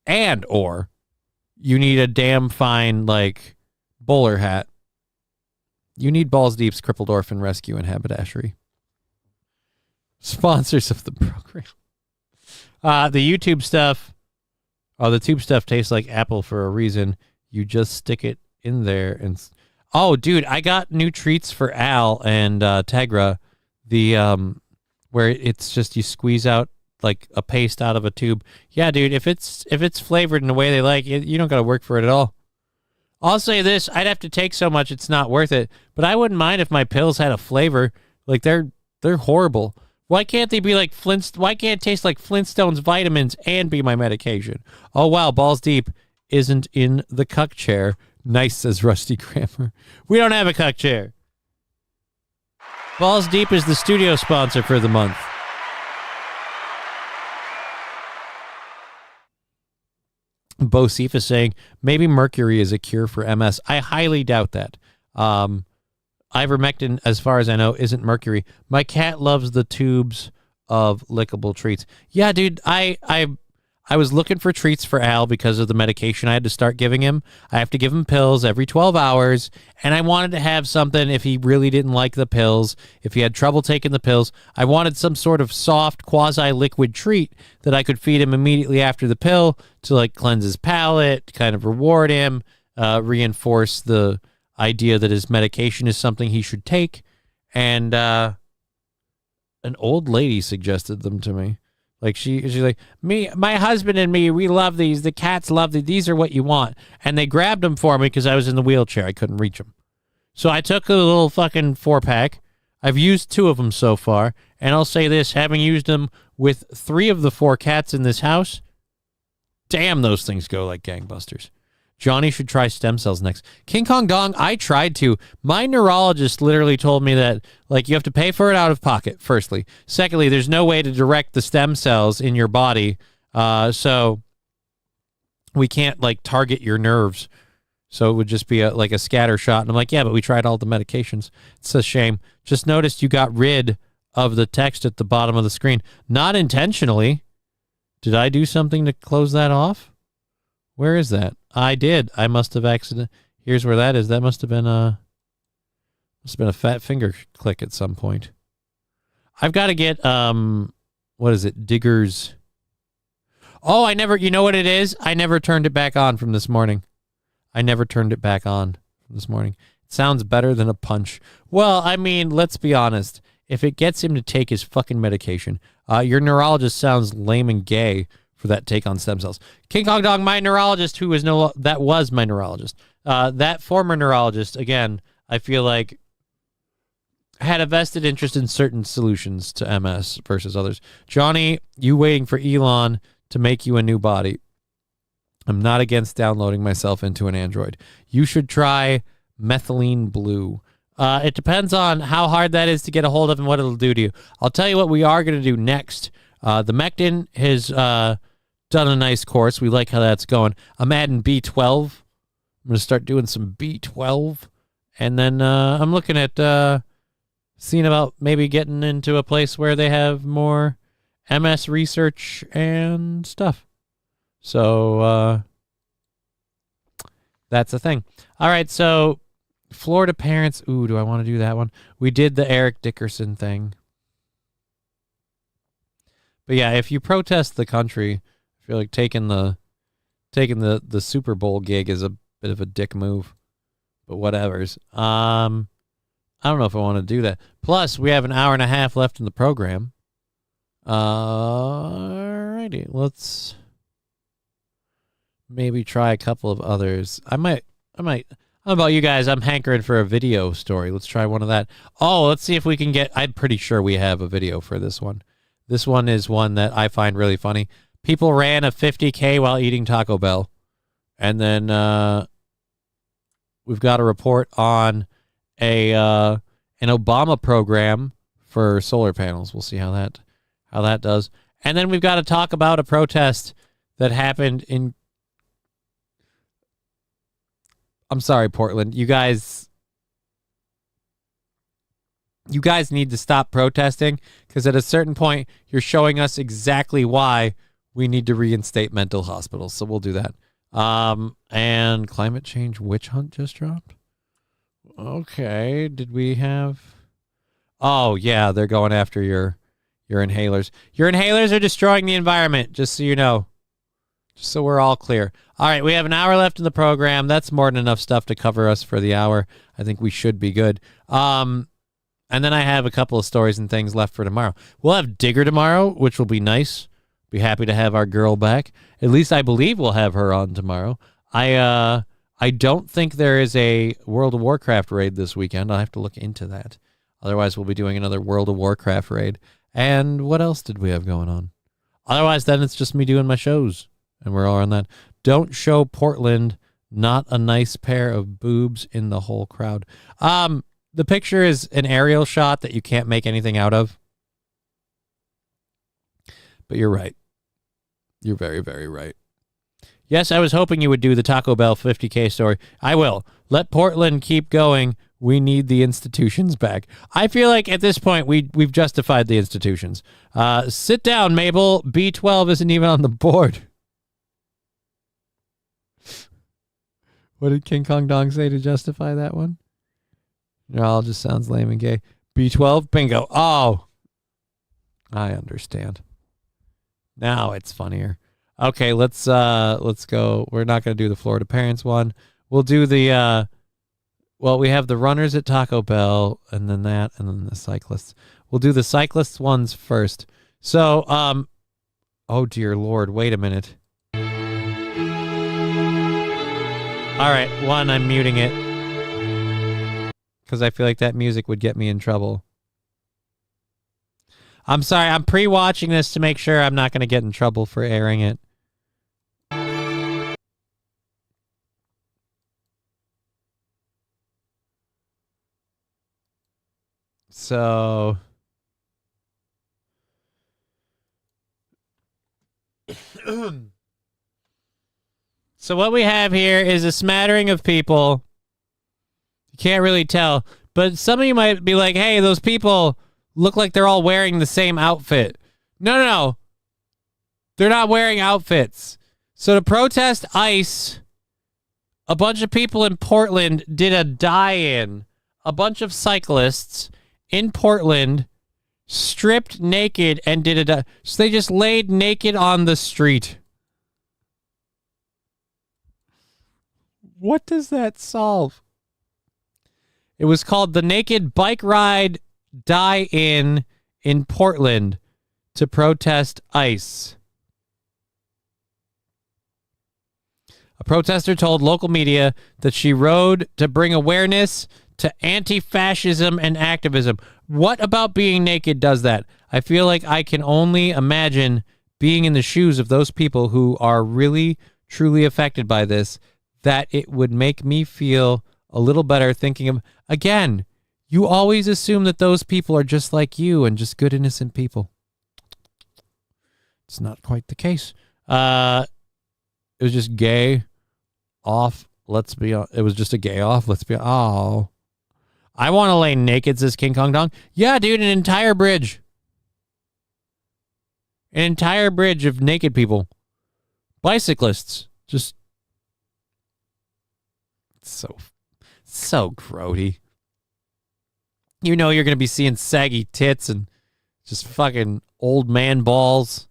Speaker 1: you need a damn fine like bowler hat, you need Balls Deep's Crippled Orphan Rescue and Haberdashery. Sponsors of the program. The YouTube stuff. Oh, the tube stuff tastes like apple for a reason. You just stick it in there and. Oh, dude, I got new treats for Al and Tegra. The where it's just you squeeze out like a paste out of a tube. Yeah, dude, if it's flavored in the way they like, you don't got to work for it at all. I'll say this, I'd have to take so much it's not worth it, but I wouldn't mind if my pills had a flavor. Like they're horrible. Why can't they be like why can't it taste like Flintstones vitamins and be my medication? Oh wow, Balls Deep isn't in the cuck chair. Nice, says Rusty Kramer. We don't have a cuck chair. Balls Deep is the studio sponsor for the month. Bosif is saying, maybe mercury is a cure for MS. I highly doubt that. Ivermectin, as far as I know, isn't mercury. My cat loves the tubes of lickable treats. Yeah, dude, I was looking for treats for Al because of the medication I had to start giving him. I have to give him pills every 12 hours, and I wanted to have something if he really didn't like the pills, if he had trouble taking the pills. I wanted some sort of soft, quasi-liquid treat that I could feed him immediately after the pill to, like, cleanse his palate, kind of reward him, reinforce the idea that his medication is something he should take. And an old lady suggested them to me. Like she's like, my husband and me, we love these. The cats love these. These are what you want. And they grabbed them for me because I was in the wheelchair. I couldn't reach them. So I took a little fucking 4-pack. I've used 2 of them so far. And I'll say this, having used them with 3 of the 4 cats in this house, damn, those things go like gangbusters. Johnny should try stem cells next. King Kong Dong, I tried to. My neurologist literally told me that, like, you have to pay for it out of pocket, firstly. Secondly, there's no way to direct the stem cells in your body, so we can't, like, target your nerves. So it would just be like a scatter shot. And I'm like, yeah, but we tried all the medications. It's a shame. Just noticed you got rid of the text at the bottom of the screen. Not intentionally. Did I do something to close that off? Where is that? I did. I must have accident. Here's where that is. That must have been a fat finger click at some point. I've got to get what is it? Diggers. Oh, you know what it is? I never turned it back on from this morning. It sounds better than a punch. Well, I mean, let's be honest. If it gets him to take his fucking medication, your neurologist sounds lame and gay for that take on stem cells. King Kong Dog, my neurologist, that was my neurologist. That former neurologist, again, I feel like had a vested interest in certain solutions to MS versus others. Johnny, you waiting for Elon to make you a new body. I'm not against downloading myself into an Android. You should try methylene blue. It depends on how hard that is to get a hold of and what it'll do to you. I'll tell you what we are going to do next. The Mectin has done a nice course. We like how that's going. I'm adding B12. I'm going to start doing some B12. And then I'm looking at seeing about maybe getting into a place where they have more MS research and stuff. So that's the thing. All right, so Florida parents. Ooh, do I want to do that one? We did the Eric Dickerson thing. But yeah, if you protest the country, I feel like taking the Super Bowl gig is a bit of a dick move. But whatevers. I don't know if I want to do that. Plus, we have an hour and a half left in the program. Alrighty, let's maybe try a couple of others. I might. How about you guys? I'm hankering for a video story. Let's try one of that. Oh, let's see if we can get. I'm pretty sure we have a video for this one. This one is one that I find really funny. People ran a 50K while eating Taco Bell, and then we've got a report on an Obama program for solar panels. We'll see how that does. And then we've got to talk about a protest that happened in. I'm sorry, Portland. You guys need to stop protesting, because at a certain point, you're showing us exactly why we need to reinstate mental hospitals. So we'll do that. And climate change witch hunt just dropped. Okay. Did we have? Oh, yeah. They're going after your inhalers. Your inhalers are destroying the environment, just so you know. Just so we're all clear. All right. We have an hour left in the program. That's more than enough stuff to cover us for the hour. I think we should be good. And then I have a couple of stories and things left for tomorrow. We'll have Digger tomorrow, which will be nice. Be happy to have our girl back. At least I believe we'll have her on tomorrow. I don't think there is a World of Warcraft raid this weekend. I'll have to look into that. Otherwise, we'll be doing another World of Warcraft raid. And what else did we have going on? Otherwise, then it's just me doing my shows. And we're all on that. Don't show Portland not a nice pair of boobs in the whole crowd. The picture is an aerial shot that you can't make anything out of. But you're right. You're very, very right. Yes, I was hoping you would do the Taco Bell 50K story. I will. Let Portland keep going. We need the institutions back. I feel like at this point we've justified the institutions. Sit down, Mabel. B12 isn't even on the board. What did King Kong Dong say to justify that one? It all just sounds lame and gay. B12, bingo. Oh, I understand. Now it's funnier. Okay, let's go. We're not going to do the Florida parents one. We'll do the we have the runners at Taco Bell, and then that, and then the cyclists. We'll do the cyclists ones first. So, oh dear Lord, wait a minute. All right, one, I'm muting it, because I feel like that music would get me in trouble. I'm sorry, I'm pre-watching this to make sure I'm not going to get in trouble for airing it. So... So what we have here is a smattering of people. You can't really tell, but some of you might be like, hey, those people look like they're all wearing the same outfit. No. They're not wearing outfits. So to protest ICE, a bunch of people in Portland did a die-in. A bunch of cyclists in Portland stripped naked and did a so they just laid naked on the street. What does that solve? It was called the Naked Bike Ride Die-In in Portland to protest ICE. A protester told local media that she rode to bring awareness to anti-fascism and activism. What about being naked does that? I feel like I can only imagine being in the shoes of those people who are really, truly affected by this, that it would make me feel a little better thinking of, again, you always assume that those people are just like you and just good, innocent people. It's not quite the case. It was just gay off. It was just a gay off. Oh. I want to lay naked, says King Kong Dong. Yeah, dude, an entire bridge. An entire bridge of naked people. Bicyclists. Just so grody. You know you're going to be seeing saggy tits and just fucking old man balls.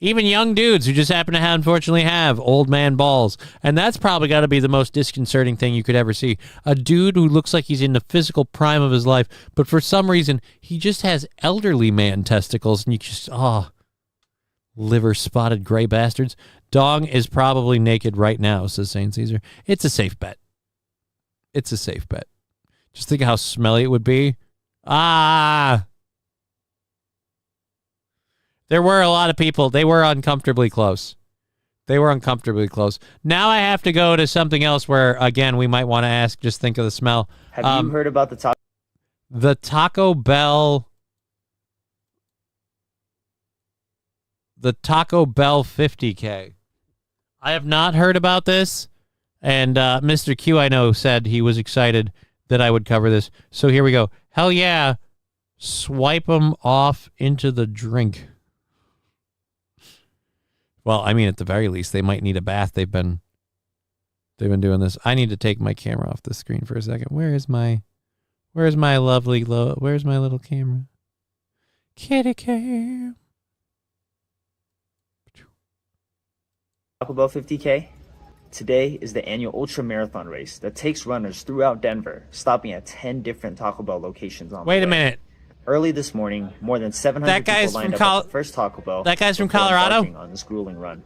Speaker 1: Even young dudes who just happen to unfortunately have old man balls. And that's probably got to be the most disconcerting thing you could ever see. A dude who looks like he's in the physical prime of his life, but for some reason, he just has elderly man testicles. And you just, liver-spotted gray bastards. Dong is probably naked right now, says St. Caesar. It's a safe bet. It's a safe bet. Just think of how smelly it would be. There were a lot of people. They were uncomfortably close. Now I have to go to something else where, again, we might want to ask, just think of the smell.
Speaker 5: Have you heard about the
Speaker 1: Taco Bell 50K? I have not heard about this. And Mr. Q, I know, said he was excited that I would cover this. So here we go. Hell yeah. Swipe them off into the drink. Well, I mean, at the very least, they might need a bath. They've been doing this. I need to take my camera off the screen for a second. Where's my little camera? Kitty cam.
Speaker 5: Taco Bell 50K? Today is the annual ultra marathon race that takes runners throughout Denver, stopping at 10 different Taco Bell locations on the way.
Speaker 1: Wait a minute.
Speaker 5: Early this morning, more than 700 people lined up at the first Taco Bell.
Speaker 1: That guy's from Colorado?
Speaker 5: On this grueling run.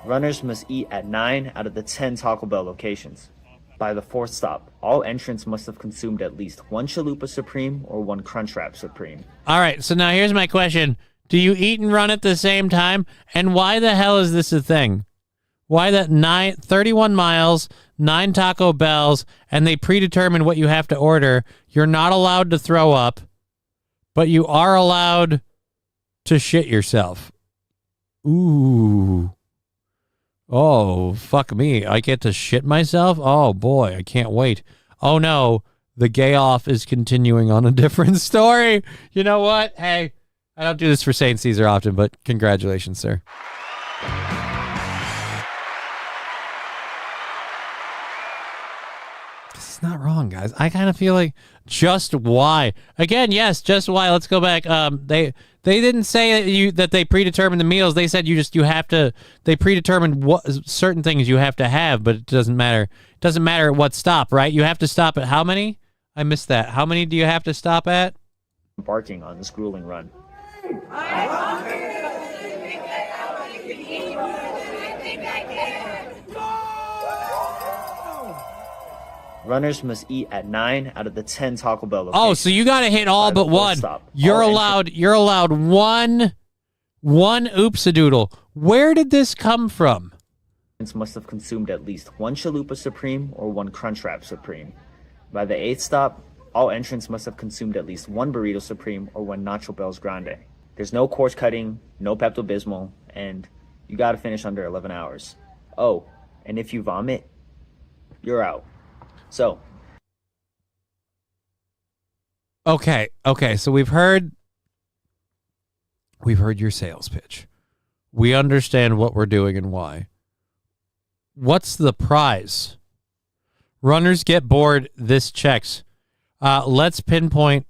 Speaker 5: Runners must eat at 9 out of the 10 Taco Bell locations. By the fourth stop, all entrants must have consumed at least one Chalupa Supreme or one Crunchwrap Supreme.
Speaker 1: All right, so now here's my question. Do you eat and run at the same time? And why the hell is this a thing? Why that 31 miles, 9 Taco Bells, and they predetermine what you have to order? You're not allowed to throw up, but you are allowed to shit yourself. Ooh. Oh, fuck me. I get to shit myself? Oh, boy, I can't wait. Oh, no, the gay off is continuing on a different story. You know what? Hey, I don't do this for St. Caesar often, but congratulations, sir. This is not wrong, guys. I kind of feel like just why. Again, yes, just why. Let's go back. They didn't say that they predetermined the meals. They said they predetermined what certain things you have to have, but it doesn't matter. It doesn't matter at what stop, right? You have to stop at how many? I missed that. How many do you have to stop at?
Speaker 5: Embarking on this grueling run. Runners must eat at 9 out of the 10 Taco Bell locations.
Speaker 1: Oh, so you got to hit all but one. You're allowed one oopsie-doodle. Where did this come from?
Speaker 5: Must have consumed at least one Chalupa Supreme or one Crunchwrap Supreme. By the 8th stop, all entrants must have consumed at least one Burrito Supreme or one Nacho Bell's Grande. There's no course cutting, no Pepto-Bismol, and you got to finish under 11 hours. Oh, and if you vomit, you're out. So.
Speaker 1: Okay, so we've heard your sales pitch. We understand what we're doing and why. What's the prize? Runners get bored, this checks. Let's pinpoint.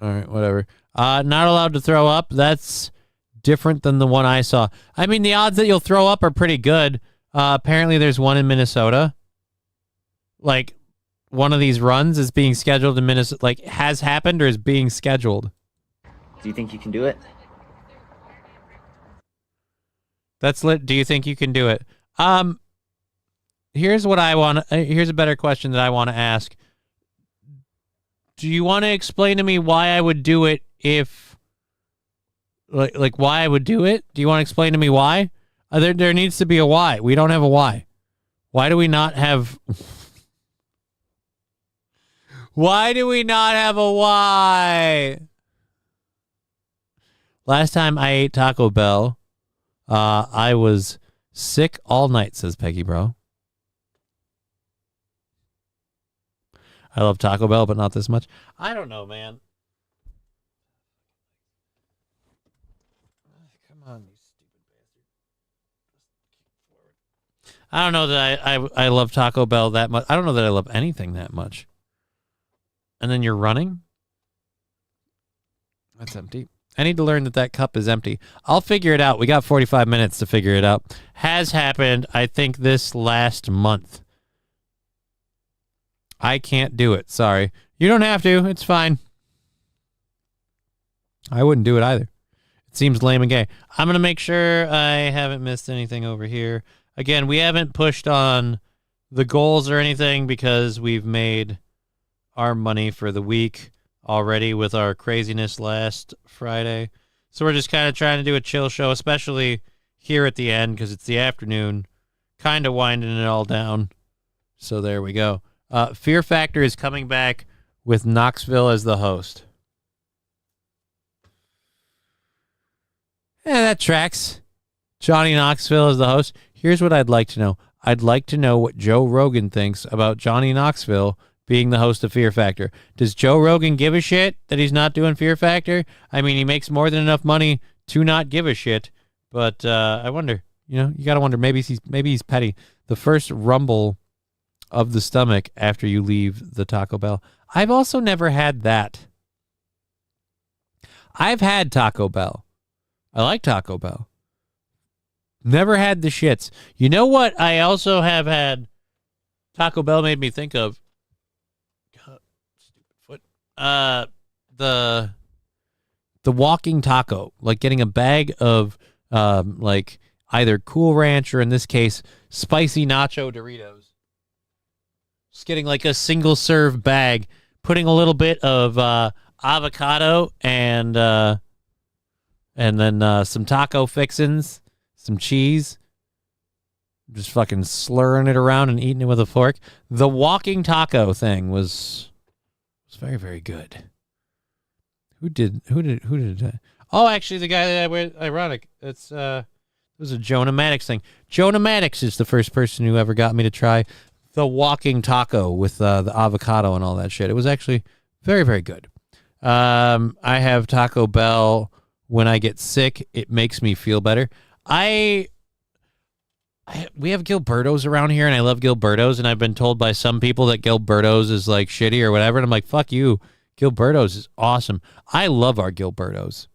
Speaker 1: All right, whatever. Not allowed to throw up. That's different than the one I saw. I mean, the odds that you'll throw up are pretty good. Apparently there's one in Minnesota. Like, one of these runs is being scheduled in Minnesota, like, has happened or is being scheduled.
Speaker 5: Do you think you can do it?
Speaker 1: That's lit. Do you think you can do it? Here's what I want. Here's a better question that I want to ask. Do you want to explain to me why I would do it if, like why I would do it? Do you want to explain to me why? There needs to be a why. We don't have a why. Why do we not have... Why do we not have a why? Last time I ate Taco Bell, I was sick all night, says Peggy Bro. I love Taco Bell, but not this much. I don't know, man. Come on, you stupid bastard. I don't know that I love Taco Bell that much. I don't know that I love anything that much. And then you're running? That's empty. I need to learn that cup is empty. I'll figure it out. We got 45 minutes to figure it out. Has happened, I think, this last month. I can't do it. Sorry. You don't have to. It's fine. I wouldn't do it either. It seems lame and gay. I'm going to make sure I haven't missed anything over here. Again, we haven't pushed on the goals or anything because we've made our money for the week already with our craziness last Friday. So we're just kind of trying to do a chill show, especially here at the end because it's the afternoon, kind of winding it all down. So there we go. Fear Factor is coming back with Knoxville as the host. Yeah, that tracks. Johnny Knoxville as the host. Here's what I'd like to know. I'd like to know what Joe Rogan thinks about Johnny Knoxville being the host of Fear Factor. Does Joe Rogan give a shit that he's not doing Fear Factor? I mean, he makes more than enough money to not give a shit. But I wonder, you got to wonder, maybe he's petty. The first rumble of the stomach after you leave the Taco Bell. I've also never had that. I've had Taco Bell. I like Taco Bell. Never had the shits. You know what I also have had Taco Bell made me think of? God, stupid foot. The walking taco. Like getting a bag of like either Cool Ranch or in this case, spicy nacho Doritos. Just getting like a single serve bag, putting a little bit of avocado and then some taco fixins, some cheese. Just fucking slurring it around and eating it with a fork. The walking taco thing was very, very good. Who did that? Oh, actually, the guy that I wear. Ironic. It was a Jonah Maddox thing. Jonah Maddox is the first person who ever got me to try the walking taco with the avocado and all that shit. It was actually very, very good. I have Taco Bell when I get sick. It makes me feel better. We have Gilberto's around here, and I love Gilberto's, and I've been told by some people that Gilberto's is like shitty or whatever, and I'm like, fuck you. Gilberto's is awesome. I love our Gilberto's.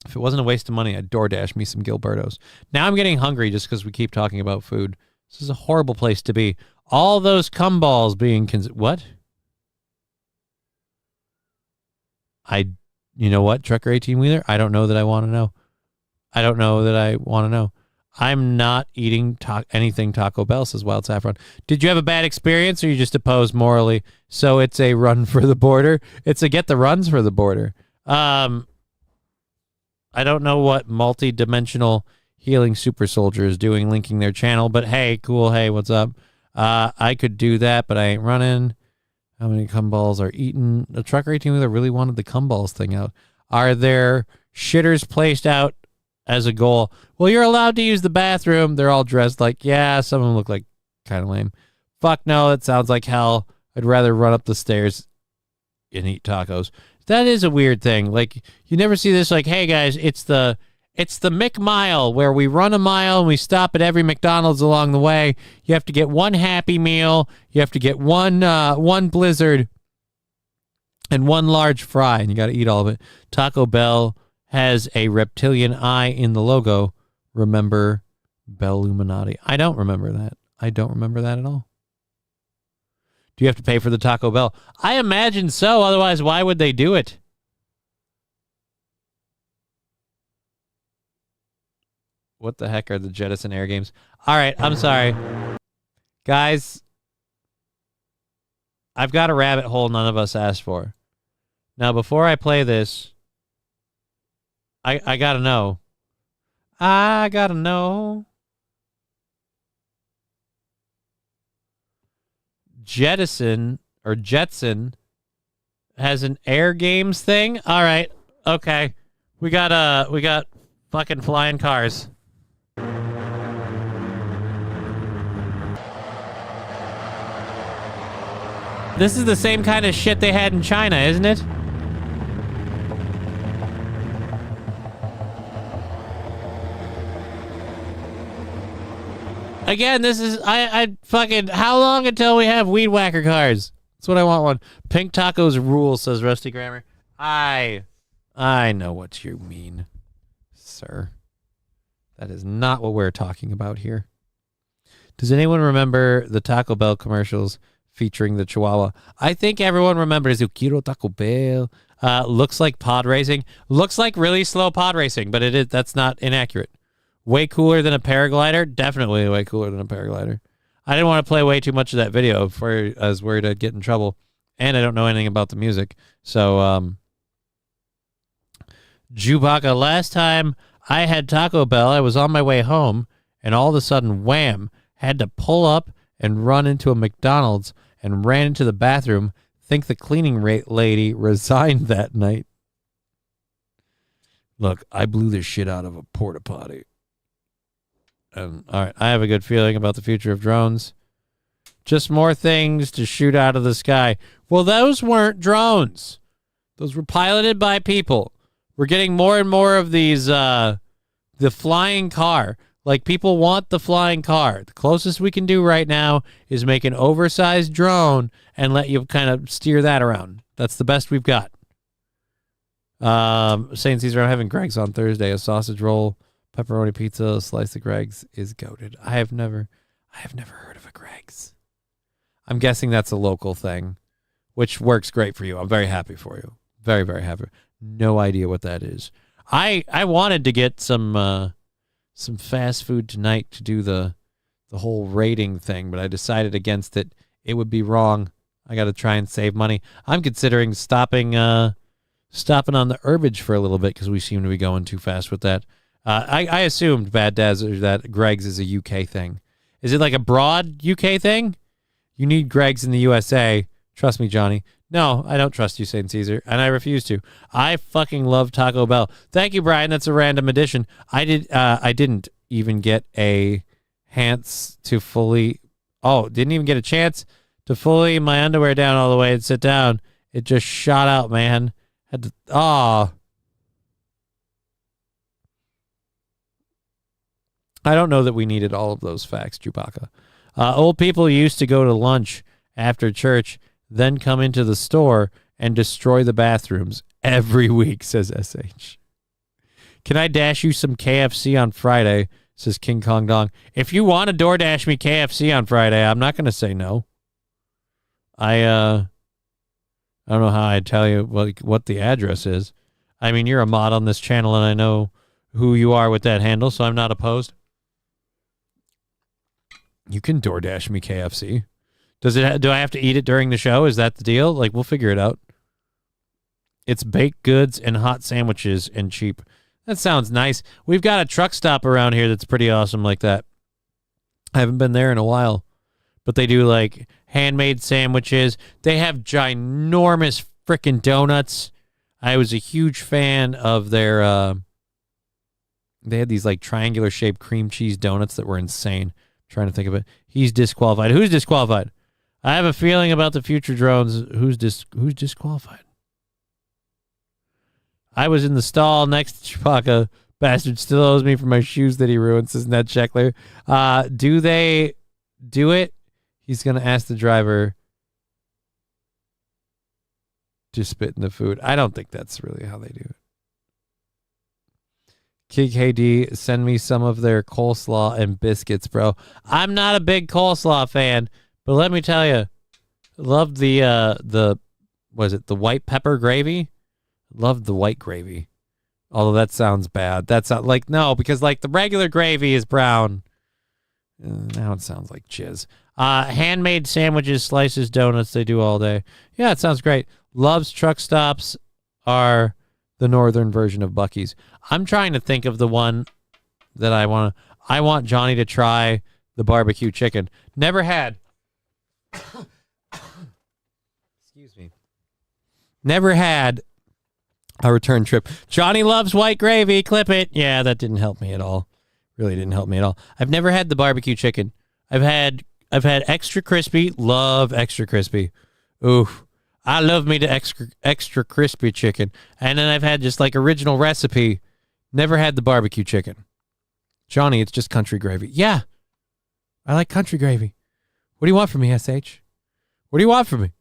Speaker 1: If it wasn't a waste of money, I'd DoorDash me some Gilberto's. Now I'm getting hungry just because we keep talking about food. This is a horrible place to be. All those cum balls being what? You know what, Trucker 18-wheeler? I don't know that I want to know. I don't know that I want to know. I'm not eating anything Taco Bell, says Wild Saffron. Did you have a bad experience or you just opposed morally? So it's a run for the border. It's a get the runs for the border. I don't know what multi-dimensional healing super soldier is doing, linking their channel, but hey, cool. Hey, what's up? I could do that, but I ain't running. How many cum balls are eaten? The Trucker 18-wheeler really wanted the cum balls thing out. Are there shitters placed out as a goal? Well, you're allowed to use the bathroom. They're all dressed like, yeah, some of them look like kind of lame. Fuck no, it sounds like hell. I'd rather run up the stairs and eat tacos. That is a weird thing. Like, you never see this like, hey guys, it's the Mick Mile where we run a mile and we stop at every McDonald's along the way. You have to get one Happy Meal. You have to get one Blizzard and one large fry, and you got to eat all of it. Taco Bell has a reptilian eye in the logo. Remember Belluminati? I don't remember that. I don't remember that at all. Do you have to pay for the Taco Bell? I imagine so. Otherwise, why would they do it? What the heck are the Jettison Air Games? All right, I'm sorry. Guys, I've got a rabbit hole none of us asked for. Now, before I play this, I gotta know. I gotta know. Jetson has an Air Games thing. All right. Okay. We got fucking flying cars. This is the same kind of shit they had in China, isn't it? Again, this is I fucking how long until we have weed whacker cars? That's what I want one. Pink tacos rule, says Rusty Grammar. I know what you mean, sir. That is not what we're talking about here. Does anyone remember the Taco Bell commercials featuring the Chihuahua? I think everyone remembers Yo quiero Taco Bell. Looks like pod racing. Looks like really slow pod racing, but that's not inaccurate. Way cooler than a paraglider? Definitely way cooler than a paraglider. I didn't want to play way too much of that video for I was worried I'd get in trouble. And I don't know anything about the music. So, Chewbacca, last time I had Taco Bell, I was on my way home, and all of a sudden, wham, had to pull up and run into a McDonald's and ran into the bathroom. Think the cleaning lady resigned that night. Look, I blew the shit out of a porta potty. All right, I have a good feeling about the future of drones. Just more things to shoot out of the sky. Well, those weren't drones. Those were piloted by people. We're getting more and more of these, the flying car. Like, people want the flying car. The closest we can do right now is make an oversized drone and let you kind of steer that around. That's the best we've got. St. Caesar, I'm having Greg's on Thursday. A sausage roll, pepperoni pizza, a slice of Greg's is goated. I have never heard of a Greg's. I'm guessing that's a local thing, which works great for you. I'm very happy for you. Very, very happy. No idea what that is. I wanted to get some fast food tonight to do the whole rating thing, but I decided against it. It would be wrong. I got to try and save money. I'm considering stopping on the herbage for a little bit because we seem to be going too fast with that. I assumed, Bad Daz, that Greg's is a UK thing. Is it like a broad UK thing? You need Greg's in the USA. Trust me, Johnny. No, I don't trust you, St. Caesar, and I refuse to. I fucking love Taco Bell. Thank you, Brian. That's a random addition. I didn't even get a chance to fully... Oh, didn't even get a chance to fully my underwear down all the way and sit down. It just shot out, man. Had to... Oh... I don't know that we needed all of those facts, Chewbacca. Old people used to go to lunch after church, then come into the store and destroy the bathrooms every week, says SH. Can I dash you some KFC on Friday, says King Kong Dong. If you want to DoorDash me KFC on Friday, I'm not going to say no. I don't know how I tell you what the address is. I mean, you're a mod on this channel, and I know who you are with that handle, so I'm not opposed. You can DoorDash me KFC. Do I have to eat it during the show? Is that the deal? Like, we'll figure it out. It's baked goods and hot sandwiches and cheap. That sounds nice. We've got a truck stop around here that's pretty awesome like that. I haven't been there in a while. But they do, like, handmade sandwiches. They have ginormous frickin' donuts. I was a huge fan of their... they had these, like, triangular-shaped cream cheese donuts that were insane. Trying to think of it. He's disqualified. Who's disqualified? I have a feeling about the future drones. Who's disqualified? I was in the stall next to Chewbacca. Bastard still owes me for my shoes that he ruined, says Ned Sheckler. Do they do it? He's going to ask the driver to spit in the food. I don't think that's really how they do it. KKD, send me some of their coleslaw and biscuits, bro. I'm not a big coleslaw fan, but let me tell you, loved the white pepper gravy? Loved the white gravy. Although that sounds bad. That's not like, no, because like the regular gravy is brown. Now it sounds like jizz. Handmade sandwiches, slices, donuts, they do all day. Yeah, it sounds great. Love's truck stops are the northern version of Buc-ee's. I'm trying to think of the one that I want. I want Johnny to try the barbecue chicken. Never had. Excuse me. Never had a return trip. Johnny loves white gravy. Clip it. Yeah, that didn't help me at all. Really didn't help me at all. I've never had the barbecue chicken. I've had extra crispy. Love extra crispy. Oof. I love me the extra crispy chicken. And then I've had just like original recipe. Never had the barbecue chicken. Johnny, it's just country gravy. Yeah. I like country gravy. What do you want from me, SH? What do you want from me?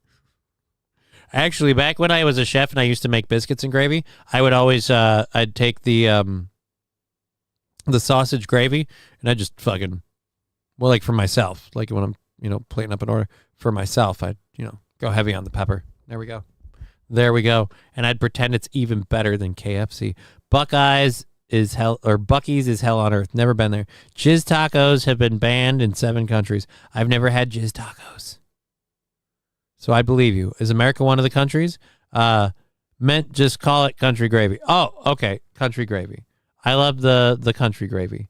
Speaker 1: Actually, back when I was a chef and I used to make biscuits and gravy, I would always I'd take the sausage gravy and I just fucking, well, like for myself, like when I'm, plating up an order for myself, I'd, go heavy on the pepper. There we go. And I'd pretend it's even better than KFC. Bucky's is hell on earth. Never been there. Jizz tacos have been banned in 7 countries. I've never had jizz tacos. So I believe you. Is America one of the countries? Meant just call it country gravy. Oh, okay. Country gravy. I love the country gravy.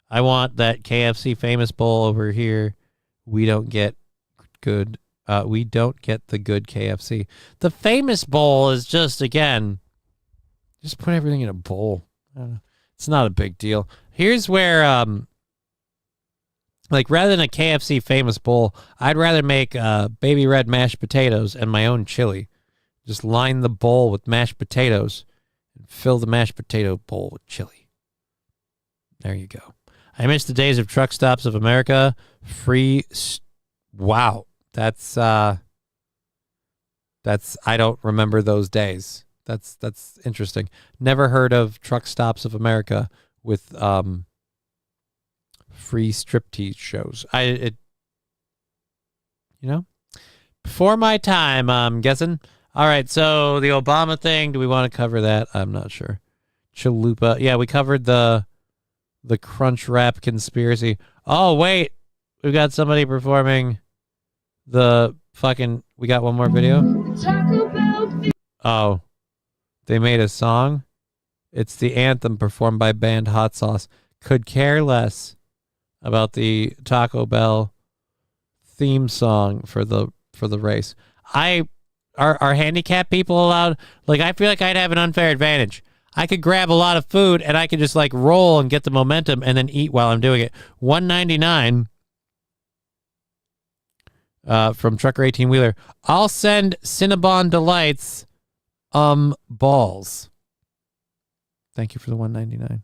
Speaker 1: I want that KFC famous bowl over here. We don't get good. We don't get the good KFC. The famous bowl is just, again, just put everything in a bowl. It's not a big deal. Here's where, rather than a KFC famous bowl, I'd rather make baby red mashed potatoes and my own chili. Just line the bowl with mashed potatoes and fill the mashed potato bowl with chili. There you go. I miss the days of Truck Stops of America. Wow. That's I don't remember those days. That's interesting. Never heard of Truck Stops of America with free striptease shows. Before my time, I'm guessing. All right, so the Obama thing, do we want to cover that? I'm not sure. Chalupa. Yeah, we covered the Crunch Wrap conspiracy. Oh, wait. We've got somebody performing we got one more video? Oh. They made a song. It's the anthem performed by band Hot Sauce. Could care less about the Taco Bell theme song for the race. Are handicapped people allowed? Like, I feel like I'd have an unfair advantage. I could grab a lot of food and I could just like roll and get the momentum and then eat while I'm doing it. $1.99 from Trucker 18 Wheeler. I'll send Cinnabon Delights balls. Thank you for the $1.99.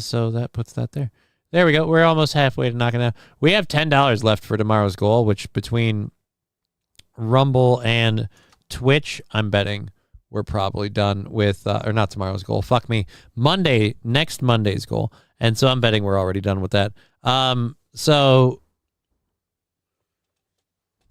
Speaker 1: So that puts that there. There we go. We're almost halfway to knocking out. We have $10 left for tomorrow's goal, which between Rumble and Twitch, I'm betting we're probably done with, or not tomorrow's goal. Fuck me. Next Monday's goal. And so I'm betting we're already done with that. So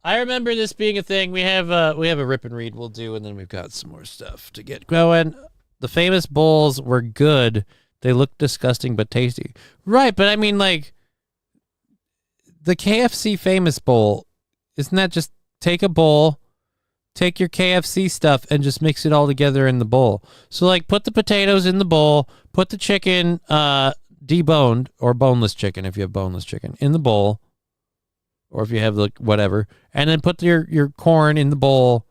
Speaker 1: I remember this being a thing. We have a rip and read we'll do, and then we've got some more stuff to get going. The famous bowls were good. They look disgusting but tasty. Right, but I mean, like, the KFC famous bowl, isn't that just take a bowl, take your KFC stuff, and just mix it all together in the bowl? So, like, put the potatoes in the bowl, put the chicken, deboned, or boneless chicken, if you have boneless chicken, in the bowl, or if you have, like, whatever, and then put your corn in the bowl,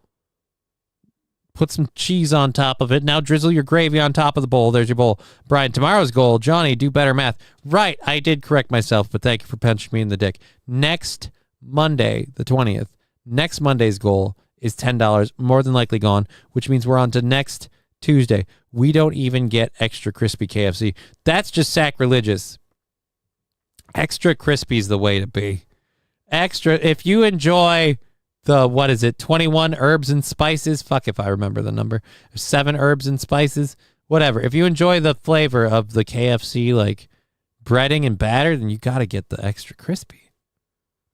Speaker 1: put some cheese on top of it. Now drizzle your gravy on top of the bowl. There's your bowl. Brian, tomorrow's goal. Johnny, do better math. Right, I did correct myself, but thank you for punching me in the dick. Next Monday, the 20th, next Monday's goal is $10, more than likely gone, which means we're on to next Tuesday. We don't even get extra crispy KFC. That's just sacrilegious. Extra crispy's the way to be. Extra, if you enjoy the, 21 herbs and spices? Fuck if I remember the number. 7 herbs and spices? Whatever. If you enjoy the flavor of the KFC, like, breading and batter, then you got to get the extra crispy.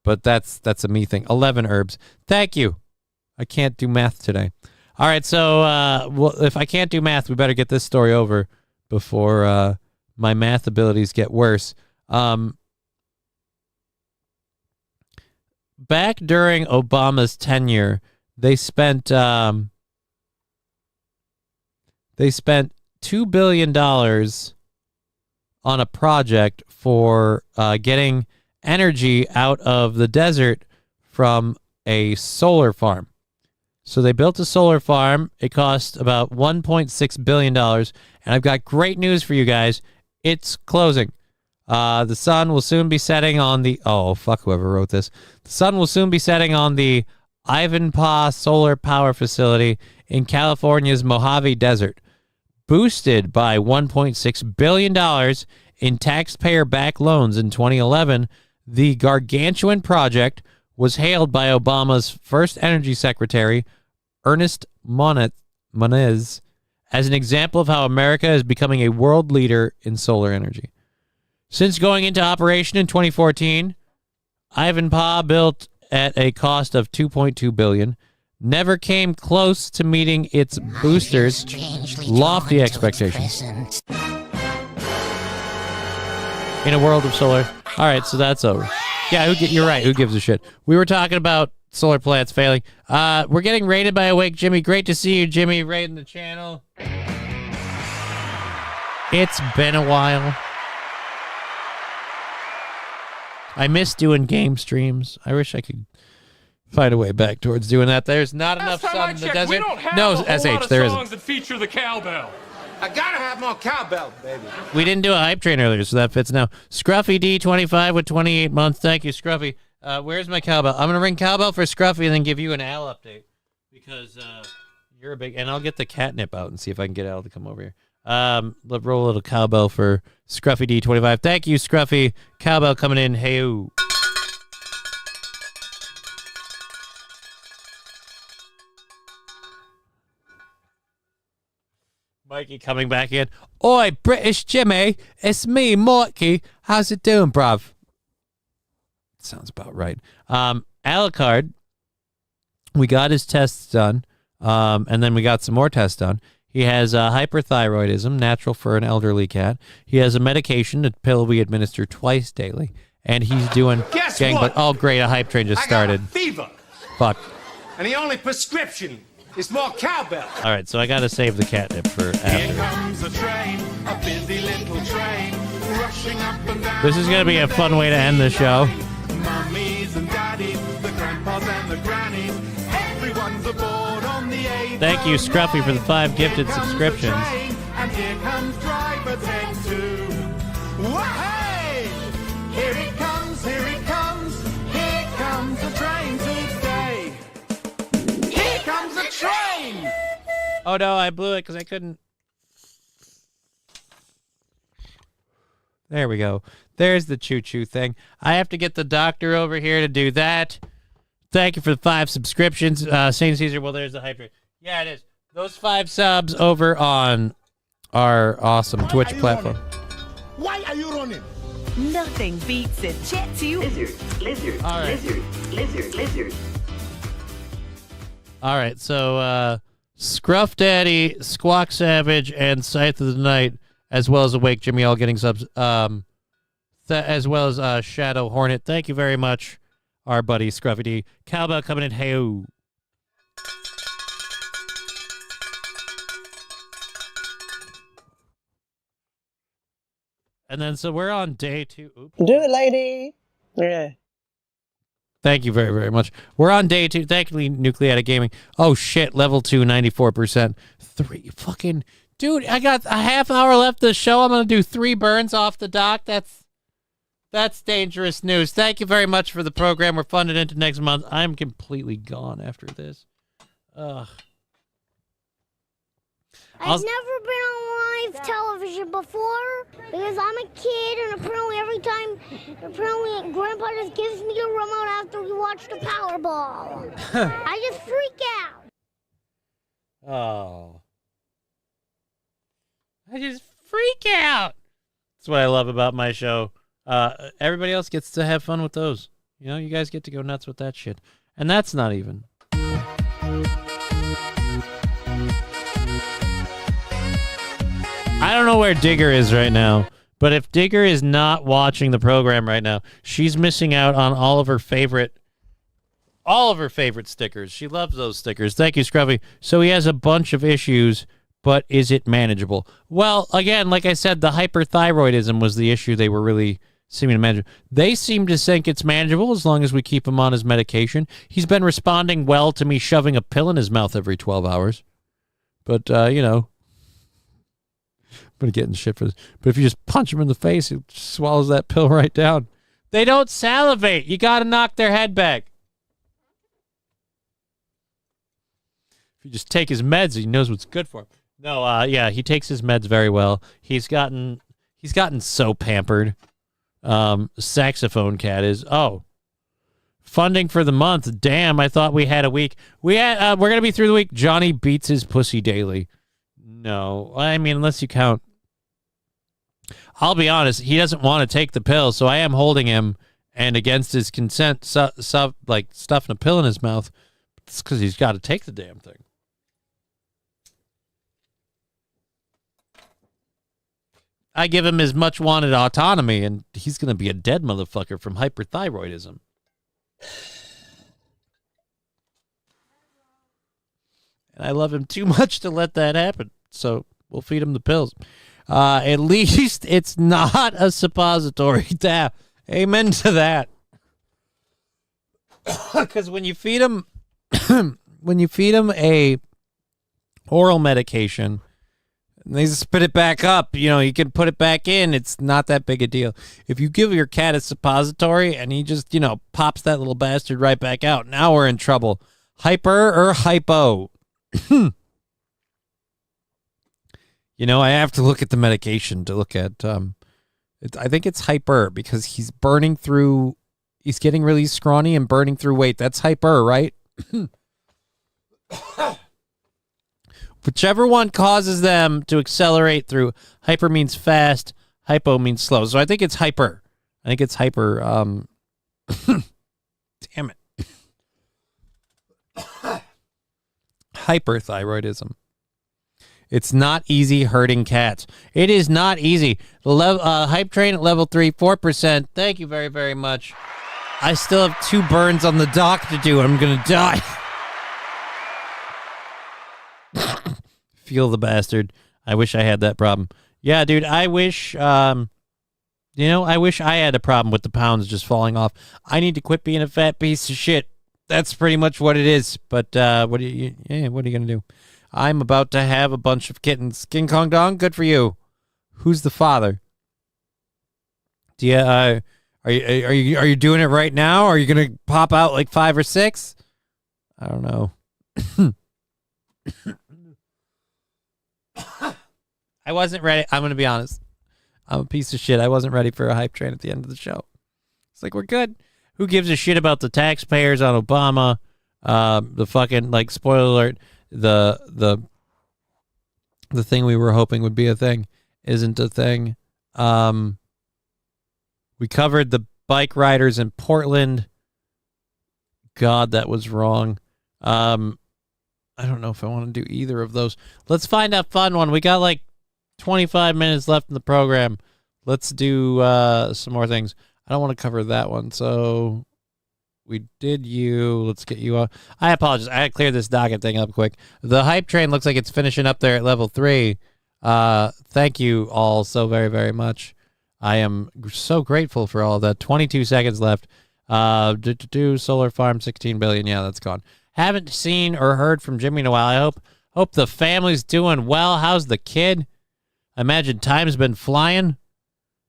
Speaker 1: But that's a me thing. 11 herbs. Thank you. I can't do math today. All right, so if I can't do math, we better get this story over before my math abilities get worse. Back during Obama's tenure, they spent $2 billion on a project for getting energy out of the desert from a solar farm. So they built a solar farm. It cost about $1.6 billion. And I've got great news for you guys. It's closing. The sun will soon be setting on the... Oh, fuck whoever wrote this. The sun will soon be setting on the Ivanpah Solar Power Facility in California's Mojave Desert. Boosted by $1.6 billion in taxpayer-backed loans in 2011, the gargantuan project was hailed by Obama's first energy secretary, Ernest Moniz, as an example of how America is becoming a world leader in solar energy. Since going into operation in 2014, Ivanpah, built at a cost of $2.2 billion, never came close to meeting its boosters' lofty expectations. In a world of solar. All right, so that's over. Yeah, you're right. Who gives a shit? We were talking about solar plants failing. We're getting rated by Awake Jimmy. Great to see you, Jimmy, rating the channel. It's been a while. I miss doing game streams. I wish I could find a way back towards doing that. There's not enough sun in the desert.
Speaker 17: We don't have
Speaker 1: No,
Speaker 17: a whole lot
Speaker 1: SH,
Speaker 17: of
Speaker 1: there
Speaker 17: songs
Speaker 1: isn't.
Speaker 17: that feature the cowbell.
Speaker 20: I gotta have more cowbell, baby.
Speaker 1: We didn't do a hype train earlier, so that fits now. Scruffy D25 with 28 months. Thank you, Scruffy. Where's my cowbell? I'm gonna ring cowbell for Scruffy and then give you an Al update because you're a big. And I'll get the catnip out and see if I can get Al to come over here. Let's roll a little cowbell for Scruffy D25. Thank you, Scruffy. Cowbell coming in. Hey-oo. Mikey coming back in. Oi, British Jimmy, it's me, Mikey. How's it doing, bruv? Sounds about right. Alucard, we got his tests done, and then we got some more tests done. He has hyperthyroidism, natural for an elderly cat. He has a medication, a pill we administer twice daily, and he's doing
Speaker 20: What?
Speaker 1: Oh, great, a hype train just started.
Speaker 20: I got a fever.
Speaker 1: Fuck.
Speaker 20: And the only prescription is more cowbell.
Speaker 1: All right, so I got to save the catnip for after.
Speaker 18: Here comes a train, a busy little train, rushing up and down.
Speaker 1: This is going to be a fun way to end the show.
Speaker 18: Mummies and daddies, the grandpas and the grannies, everyone's aboard on the A.
Speaker 1: Thank you, Scruffy, for the 5 gifted subscriptions.
Speaker 18: And here comes driver 10 too. Wahey! Here it comes, here it comes, here comes the train today. Here comes the train!
Speaker 1: Oh no, I blew it because I couldn't. There we go. There's the choo-choo thing. I have to get the doctor over here to do that. Thank you for the 5 subscriptions. St. Caesar, well, there's the hype train. Yeah, it is. Those 5 subs over on our awesome Twitch platform.
Speaker 20: Why are you running?
Speaker 19: Nothing beats a jet to you. Lizard,
Speaker 1: All right.
Speaker 19: lizard.
Speaker 1: All right, so Scruff Daddy, Squawk Savage, and Scythe of the Night, as well as Awake Jimmy, all getting subs, as well as Shadow Hornet. Thank you very much, our buddy Scruffy D. Cowbell coming in. Hey-oo. And then, so we're on day 2. Oops.
Speaker 7: Do it, lady. Yeah.
Speaker 1: Thank you very, very much. We're on day 2. Thank you, Nucleatic Gaming. Oh, shit. Level 2, 94%. 3 fucking... Dude, I got a half hour left of the show. I'm going to do 3 burns off the dock. That's dangerous news. Thank you very much for the program. We're funded into next month. I'm completely gone after this. Ugh.
Speaker 9: I've never been on live television before because I'm a kid, and apparently Grandpa just gives me a remote after we watch the Powerball. I just freak out.
Speaker 1: Oh. I just freak out. That's what I love about my show. Everybody else gets to have fun with those. You know, you guys get to go nuts with that shit. And that's not even. I don't know where Digger is right now, but if Digger is not watching the program right now, she's missing out on all of her favorite stickers. She loves those stickers. Thank you, Scruffy. So he has a bunch of issues but is it manageable? Well, again, like I said, the hyperthyroidism was the issue they were really seeming to manage. They seem to think it's manageable as long as we keep him on his medication. He's been responding well to me shoving a pill in his mouth every 12 hours. But, you know, I'm going to get in shit for this. But if you just punch him in the face, he swallows that pill right down. They don't salivate. You got to knock their head back. If you just take his meds, he knows what's good for him. No, yeah, he takes his meds very well. He's gotten so pampered. Saxophone cat is funding for the month. Damn, I thought we had a week. We're gonna be through the week. Johnny beats his pussy daily. No, I mean unless you count. I'll be honest, he doesn't want to take the pill, so I am holding him, and against his consent, like stuffing a pill in his mouth. It's because he's got to take the damn thing. I give him his much wanted autonomy, and he's going to be a dead motherfucker from hyperthyroidism. And I love him too much to let that happen. So we'll feed him the pills. At least it's not a suppository. Amen to that. Because when you feed him, a oral medication, and they spit it back up, you know, you can put it back in. It's not that big a deal. If you give your cat a suppository and he just, you know, pops that little bastard right back out, now we're in trouble. Hyper or hypo? You know, I have to look at the medication to look at, I think it's hyper because he's burning through, he's getting really scrawny and burning through weight. That's hyper, right? Whichever one causes them to accelerate through. Hyper means fast, hypo means slow. So I think it's hyper. I think it's hyper. Damn it. Hyperthyroidism. It's not easy hurting cats. It is not easy. The hype train at level 3, 4%. Thank you very, very much. I still have 2 burns on the dock to do. I'm going to die. Feel the bastard. I wish I had that problem. Yeah, dude, I wish, I wish I had a problem with the pounds just falling off. I need to quit being a fat piece of shit. That's pretty much what it is. But what are you going to do? I'm about to have a bunch of kittens. King Kong Dong, good for you. Who's the father? Do you, are you doing it right now? Are you going to pop out like 5 or 6? I don't know. I wasn't ready. I'm going to be honest. I'm a piece of shit. I wasn't ready for a hype train at the end of the show. It's like, we're good. Who gives a shit about the taxpayers on Obama? The fucking, like, spoiler alert, the thing we were hoping would be a thing isn't a thing. We covered the bike riders in Portland. God, that was wrong. I don't know if I want to do either of those. Let's find a fun one. We got like 25 minutes left in the program. Let's do some more things. I don't want to cover that one. So we did you. Let's get you on. I apologize. I had to clear this docket thing up quick. The hype train looks like it's finishing up there at level 3. Thank you all so very, very much. I am so grateful for all of that. 22 seconds left. Solar farm, 16 billion. Yeah, that's gone. Haven't seen or heard from Jimmy in a while. I hope the family's doing well. How's the kid? I imagine time's been flying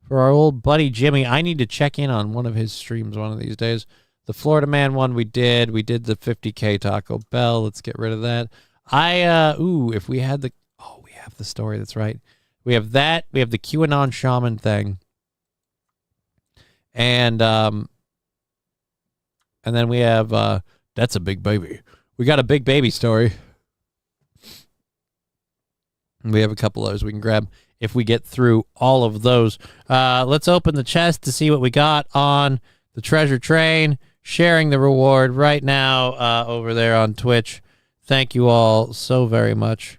Speaker 1: for our old buddy Jimmy. I need to check in on one of his streams one of these days. The Florida Man one we did the 50K Taco Bell. Let's get rid of that. If we had we have the story. That's right. We have that. We have the QAnon shaman thing. And then we have, that's a big baby. We got a big baby story. We have a couple others we can grab if we get through all of those. Let's open the chest to see what we got on the treasure train. Sharing the reward right now over there on Twitch. Thank you all so very much.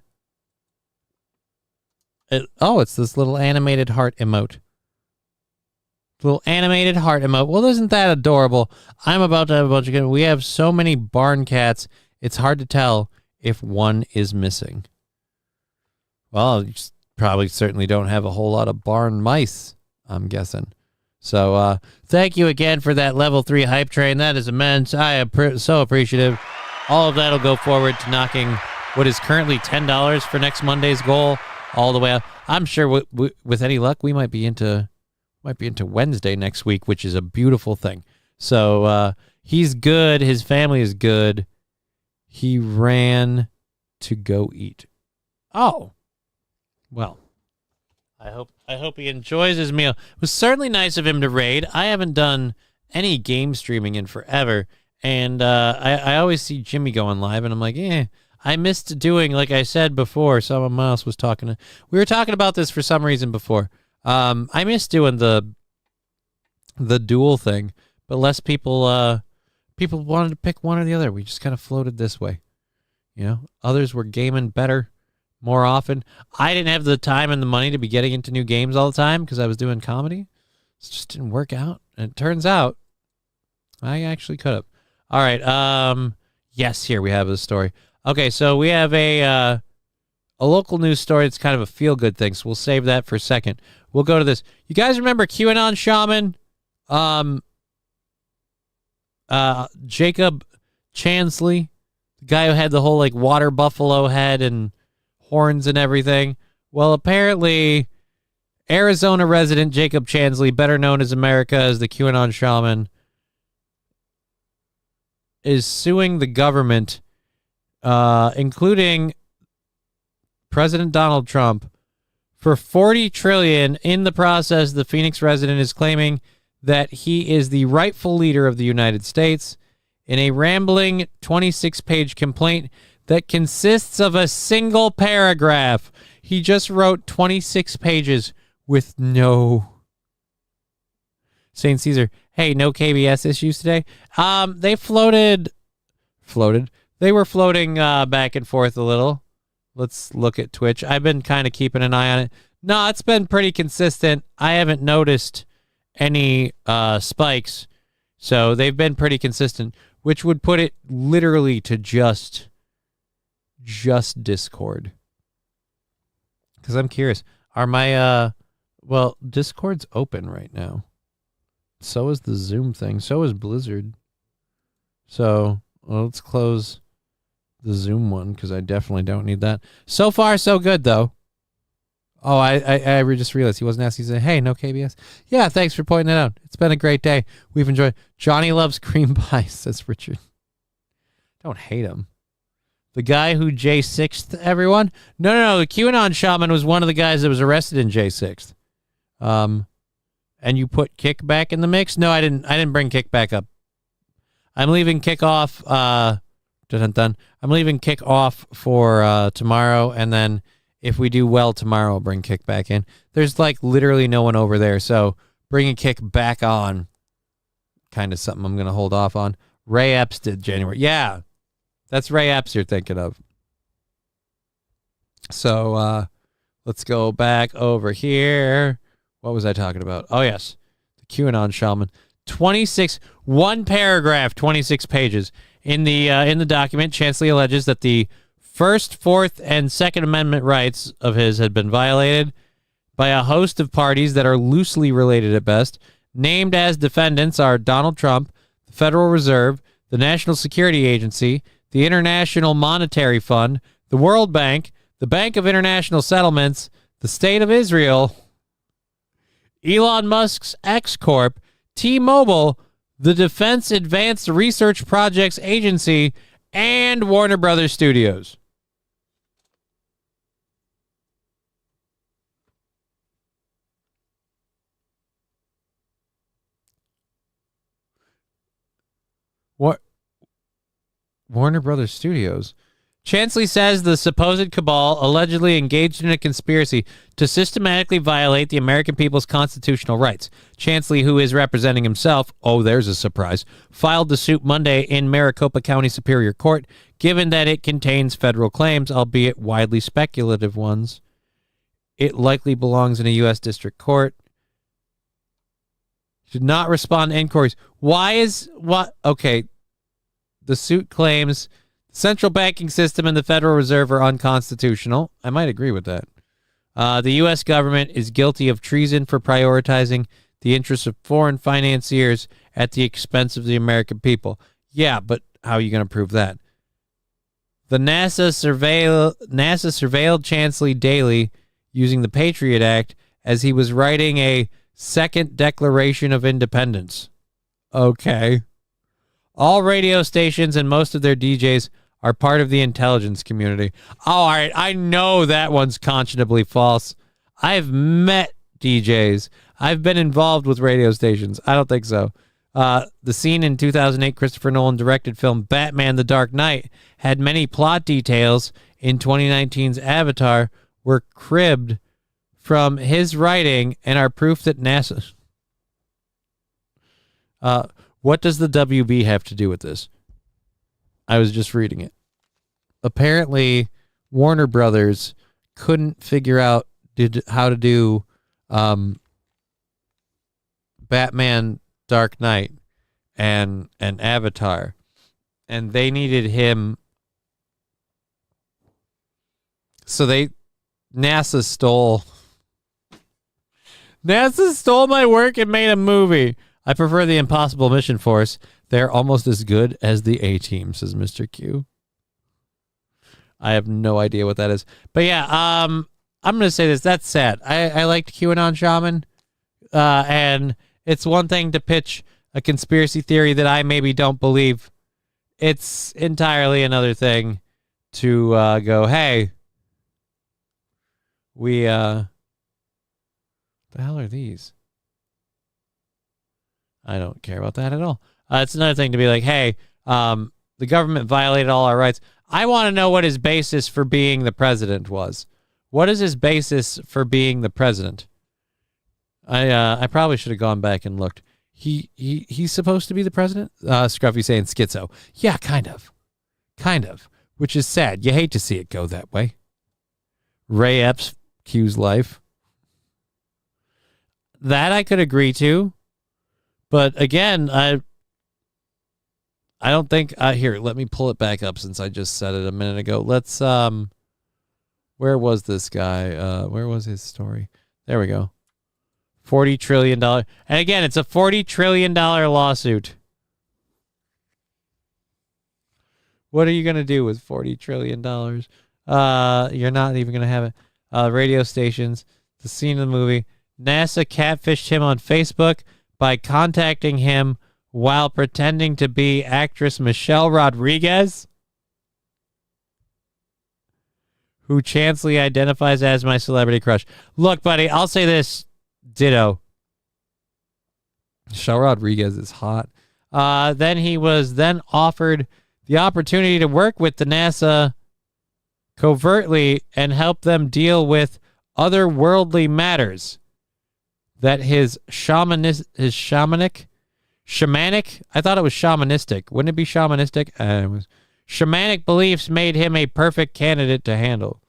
Speaker 1: It's this little animated heart emote. Little animated heart emote. Well, isn't that adorable? I'm about to have a bunch of kittens. We have so many barn cats, it's hard to tell if one is missing. Well, you probably certainly don't have a whole lot of barn mice, I'm guessing. So thank you again for that level 3 hype train. That is immense. I am so appreciative. All of that will go forward to knocking what is currently $10 for next Monday's goal all the way up. I'm sure with any luck, we might be into Wednesday next week, which is a beautiful thing. So he's good. His family is good. He ran to go eat. Oh, well, I hope he enjoys his meal. It was certainly nice of him to raid. I haven't done any game streaming in forever, and I always see Jimmy going live, and I'm like, I missed doing, like I said before, someone else was talking. We were talking about this for some reason before. I missed doing the duel thing, but less people wanted to pick one or the other. We just kind of floated this way. You know, others were gaming better more often. I didn't have the time and the money to be getting into new games all the time because I was doing comedy. It just didn't work out. And it turns out I actually could have. All right. Yes, here we have the story. Okay, so we have a local news story. It's kind of a feel-good thing, so we'll save that for a second. We'll go to this. You guys remember QAnon shaman Jacob Chansley? The guy who had the whole like water buffalo head and horns and everything. Well, apparently Arizona resident Jacob Chansley, better known as America as the QAnon shaman, is suing the government, including President Donald Trump, for $40 trillion. In the process, the Phoenix resident is claiming that he is the rightful leader of the United States in a rambling 26-page complaint that consists of a single paragraph. He just wrote 26 pages with no... St. Caesar, hey, no KBS issues today? They floated. They were floating back and forth a little. Let's look at Twitch. I've been kind of keeping an eye on it. No, it's been pretty consistent. I haven't noticed any spikes, so they've been pretty consistent, which would put it literally to just Discord. Because I'm curious, are my well, Discord's open right now. So is the Zoom thing. So is Blizzard. So let's close the Zoom one because I definitely don't need that. So far, so good, though. Oh, I just realized he wasn't asking. He said, hey, no KBS. Yeah, thanks for pointing it out. It's been a great day. We've enjoyed. Johnny loves cream pie, says Richard. Don't hate him. The guy who J6'd everyone? No. The QAnon shaman was one of the guys that was arrested in J6'd. And you put Kick back in the mix? No, I didn't bring Kick back up. I'm leaving Kick off. I'm leaving Kick off for tomorrow, and then if we do well tomorrow, I'll bring Kick back in. There's like literally no one over there, so bringing Kick back on, kind of something I'm gonna hold off on. Ray Epps did January. Yeah, that's Ray Epps you're thinking of. So let's go back over here. What was I talking about? Oh, yes. The QAnon shaman. 1 paragraph, 26 pages. In the document, Chansley alleges that the First, Fourth, and Second Amendment rights of his had been violated by a host of parties that are loosely related at best. Named as defendants are Donald Trump, the Federal Reserve, the National Security Agency, the International Monetary Fund, the World Bank, the Bank of International Settlements, the State of Israel, Elon Musk's X Corp, T-Mobile, the Defense Advanced Research Projects Agency, and Warner Brothers Studios. What? Warner Brothers Studios? Chansley says the supposed cabal allegedly engaged in a conspiracy to systematically violate the American people's constitutional rights. Chansley, who is representing himself, oh, there's a surprise, filed the suit Monday in Maricopa County Superior Court, given that it contains federal claims, albeit widely speculative ones. It likely belongs in a U.S. District Court. Should not respond to inquiries. Okay, the suit claims... Central banking system and the Federal Reserve are unconstitutional. I might agree with that. The U.S. government is guilty of treason for prioritizing the interests of foreign financiers at the expense of the American people. Yeah, but how are you going to prove that? The NASA surveilled Chansley daily using the Patriot Act as he was writing a second Declaration of Independence. Okay. All radio stations and most of their DJs are part of the intelligence community. Oh, all right. I know that one's conscionably false. I've met DJs. I've been involved with radio stations. I don't think so. The scene in 2008 Christopher Nolan directed film Batman: The Dark Knight had many plot details in 2019's Avatar were cribbed from his writing and are proof that NASA... what does the WB have to do with this? I was just reading it. Apparently, Warner Brothers couldn't figure out how to do Batman Dark Knight and Avatar. And they needed him. So NASA stole my work and made a movie. I prefer the Impossible Mission Force. They're almost as good as the A-Team, says Mr. Q. I have no idea what that is. But yeah, I'm going to say this. That's sad. I liked QAnon Shaman. And it's one thing to pitch a conspiracy theory that I maybe don't believe. It's entirely another thing to go, hey, the hell are these? I don't care about that at all. It's another thing to be like, hey, the government violated all our rights. I want to know what his basis for being the president was. What is his basis for being the president? I probably should have gone back and looked. He's supposed to be the president? Scruffy saying schizo. Yeah, kind of. Which is sad. You hate to see it go that way. Ray Epps, Q's life. That I could agree to. But again, I don't think... here, let me pull it back up since I just said it a minute ago. Let's... where was this guy? Where was his story? There we go. $40 trillion. And again, it's a $40 trillion lawsuit. What are you going to do with $40 trillion? You're not even going to have it. Radio stations, the scene of the movie. NASA catfished him on Facebook by contacting him while pretending to be actress Michelle Rodriguez, who Chansley identifies as my celebrity crush. Look, buddy, I'll say this. Ditto. Michelle Rodriguez is hot. Then he was offered the opportunity to work with the NASA covertly and help them deal with other worldly matters that his shamanic, I thought it was shamanistic. Wouldn't it be shamanistic? Shamanic beliefs made him a perfect candidate to handle.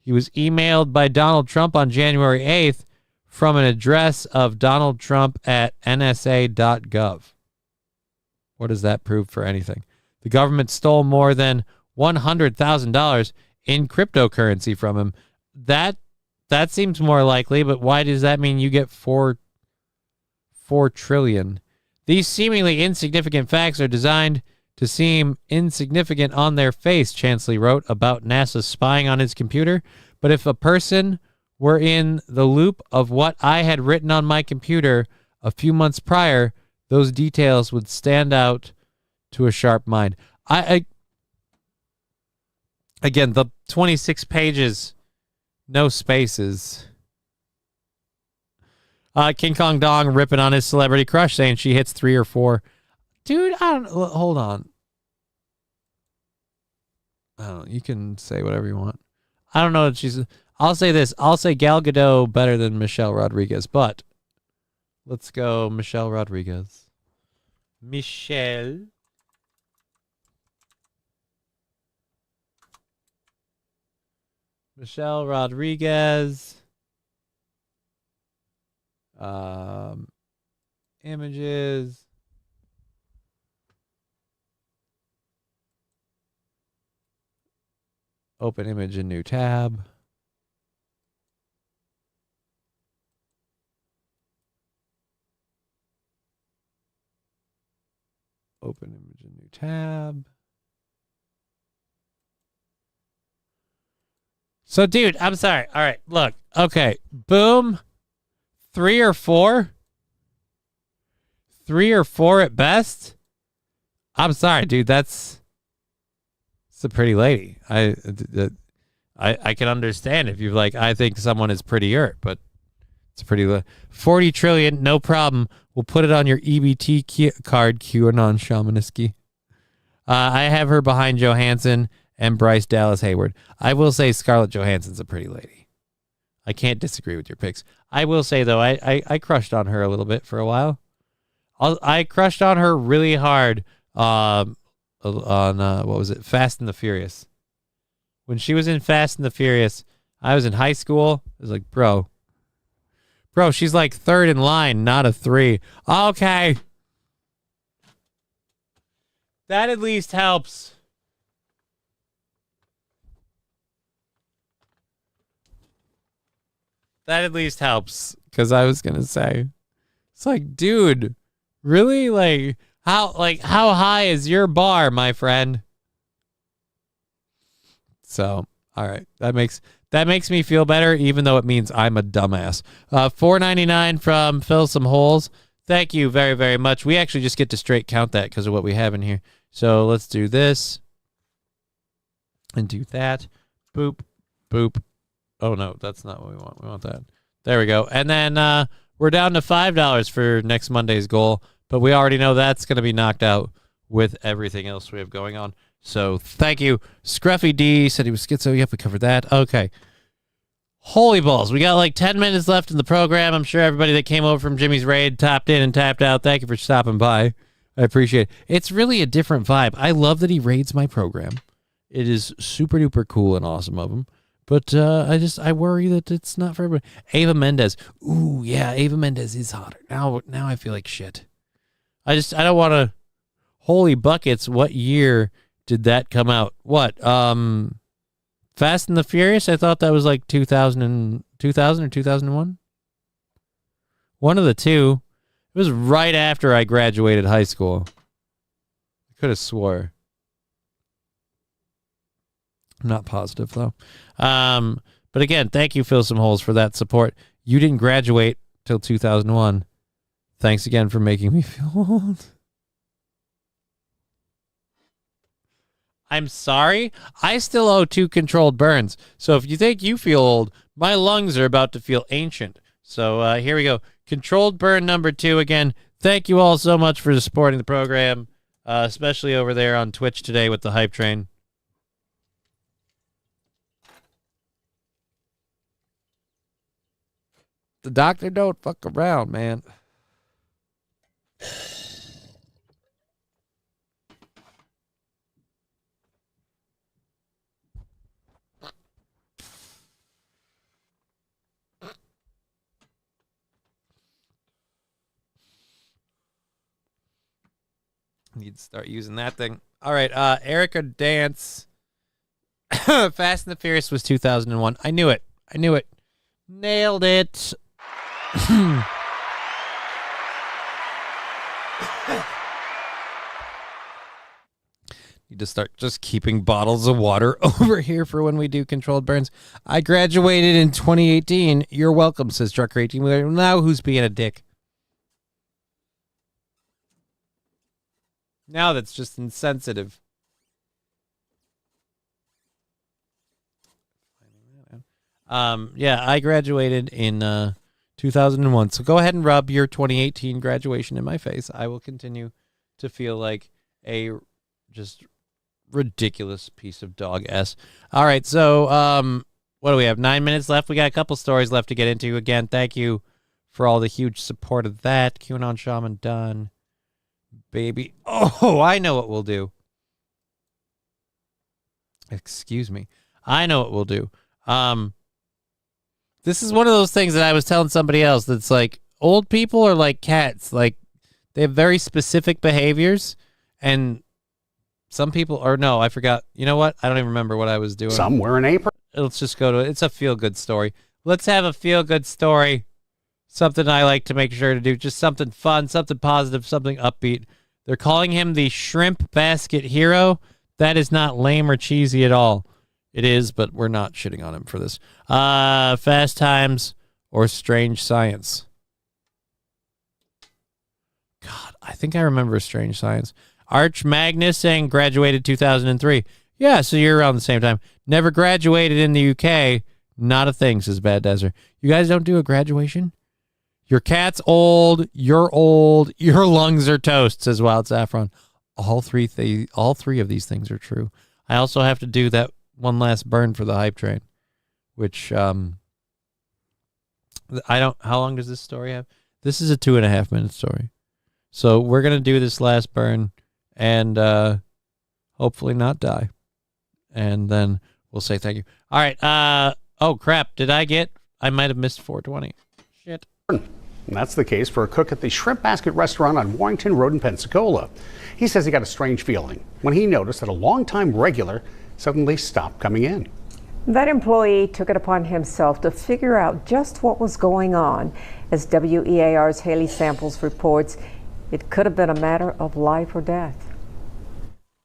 Speaker 1: He was emailed by Donald Trump on January 8th from an address of Donald Trump at nsa.gov. What does that prove for anything? The government stole more than $100,000 in cryptocurrency from him. That seems more likely, but why does that mean you get $4 trillion? These seemingly insignificant facts are designed to seem insignificant on their face, Chansley wrote about NASA spying on his computer. But if a person were in the loop of what I had written on my computer a few months prior, those details would stand out to a sharp mind. Again, the 26 pages, no spaces. King Kong Dong ripping on his celebrity crush, saying she hits 3 or 4. Dude, hold on. I don't know. You can say whatever you want. I don't know if she's... I'll say this. I'll say Gal Gadot better than Michelle Rodriguez, but let's go Michelle Rodriguez. Michelle Rodriguez. Images. Open image in new tab. Open image in new tab. So, dude, I'm sorry. All right, look. Okay, boom. 3 or 4? 3 or 4 at best? I'm sorry, dude. It's a pretty lady. I can understand if you're like, I think someone is prettier, but it's a pretty 40 trillion, no problem. We'll put it on your EBT card, QAnon Shamanisky. I have her behind Johansson and Bryce Dallas Hayward. I will say Scarlett Johansson's a pretty lady. I can't disagree with your picks. I will say, though, I crushed on her a little bit for a while. I crushed on her really hard on, what was it? Fast and the Furious. When she was in Fast and the Furious, I was in high school. I was like, bro, she's like third in line, not a 3. Okay. That at least helps. That at least helps. Because I was going to say, it's like, dude, really? Like how high is your bar, my friend? So, all right. That makes me feel better, even though it means I'm a dumbass. $4.99 from Fill Some Holes. Thank you very, very much. We actually just get to straight count that because of what we have in here. So let's do this and do that. Boop, boop. Oh, no, that's not what we want. We want that. There we go. And then we're down to $5 for next Monday's goal, but we already know that's going to be knocked out with everything else we have going on. So thank you. Scruffy D said he was schizo. Yep, we covered that. Okay. Holy balls. We got like 10 minutes left in the program. I'm sure everybody that came over from Jimmy's Raid tapped in and tapped out. Thank you for stopping by. I appreciate it. It's really a different vibe. I love that he raids my program. It is super duper cool and awesome of him. But I worry that it's not for everybody. Ava Mendez. Ooh, yeah, Ava Mendez is hotter. Now I feel like shit. I don't want to. Holy buckets. What year did that come out? What? Fast and the Furious? I thought that was like 2000 or 2001. One of the two. It was right after I graduated high school. I could have swore. I'm not positive, though. But again, thank you, Fill Some Holes, for that support. You didn't graduate till 2001. Thanks again for making me feel old. I'm sorry. I still owe 2 controlled burns. So if you think you feel old, my lungs are about to feel ancient. So here we go. Controlled burn number 2 again. Thank you all so much for supporting the program, especially over there on Twitch today with the hype train. The doctor don't fuck around, man. Need to start using that thing. All right, Erica Dance. Fast and the Furious was 2001. I knew it. Nailed it. Need to start just keeping bottles of water over here for when we do controlled burns. I graduated in 2018. You're welcome, says Trucker18. Now who's being a dick? Now that's just insensitive. Yeah, I graduated in 2001. So go ahead and rub your 2018 graduation in my face. I will continue to feel like a just ridiculous piece of dog S. All right, so what do we have? 9 minutes left. We got a couple stories left to get into. Again, thank you for all the huge support of that. QAnon Shaman done. Baby. Oh, I know what we'll do. Excuse me. I know what we'll do. This is one of those things that I was telling somebody else that's like old people are like cats. Like they have very specific behaviors and some people or no, I forgot. You know what? I don't even remember what I was doing.
Speaker 11: Some wear an apron.
Speaker 1: Let's just go to it. It's a feel good story. Let's have a feel good story. Something I like to make sure to do. Just something fun, something positive, something upbeat. They're calling him the shrimp basket hero. That is not lame or cheesy at all. It is, but we're not shitting on him for this. Fast Times or Strange Science? God, I think I remember Strange Science. Arch Magnus saying graduated 2003. Yeah, so you're around the same time. Never graduated in the UK. Not a thing, says Bad Desert. You guys don't do a graduation? Your cat's old. You're old. Your lungs are toast, says Wild Saffron. All three of these things are true. I also have to do that one last burn for the hype train, which I don't. How long does this story have? This is a 2.5 minute story, so we're gonna do this last burn and hopefully not die, and then we'll say thank you. All right. Oh crap! I might have missed 420. Shit.
Speaker 11: And that's the case for a cook at the Shrimp Basket restaurant on Warrington Road in Pensacola. He says he got a strange feeling when he noticed that a longtime regular suddenly stopped coming in.
Speaker 12: That employee took it upon himself to figure out just what was going on. As WEAR's Haley Samples reports, it could have been a matter of life or death.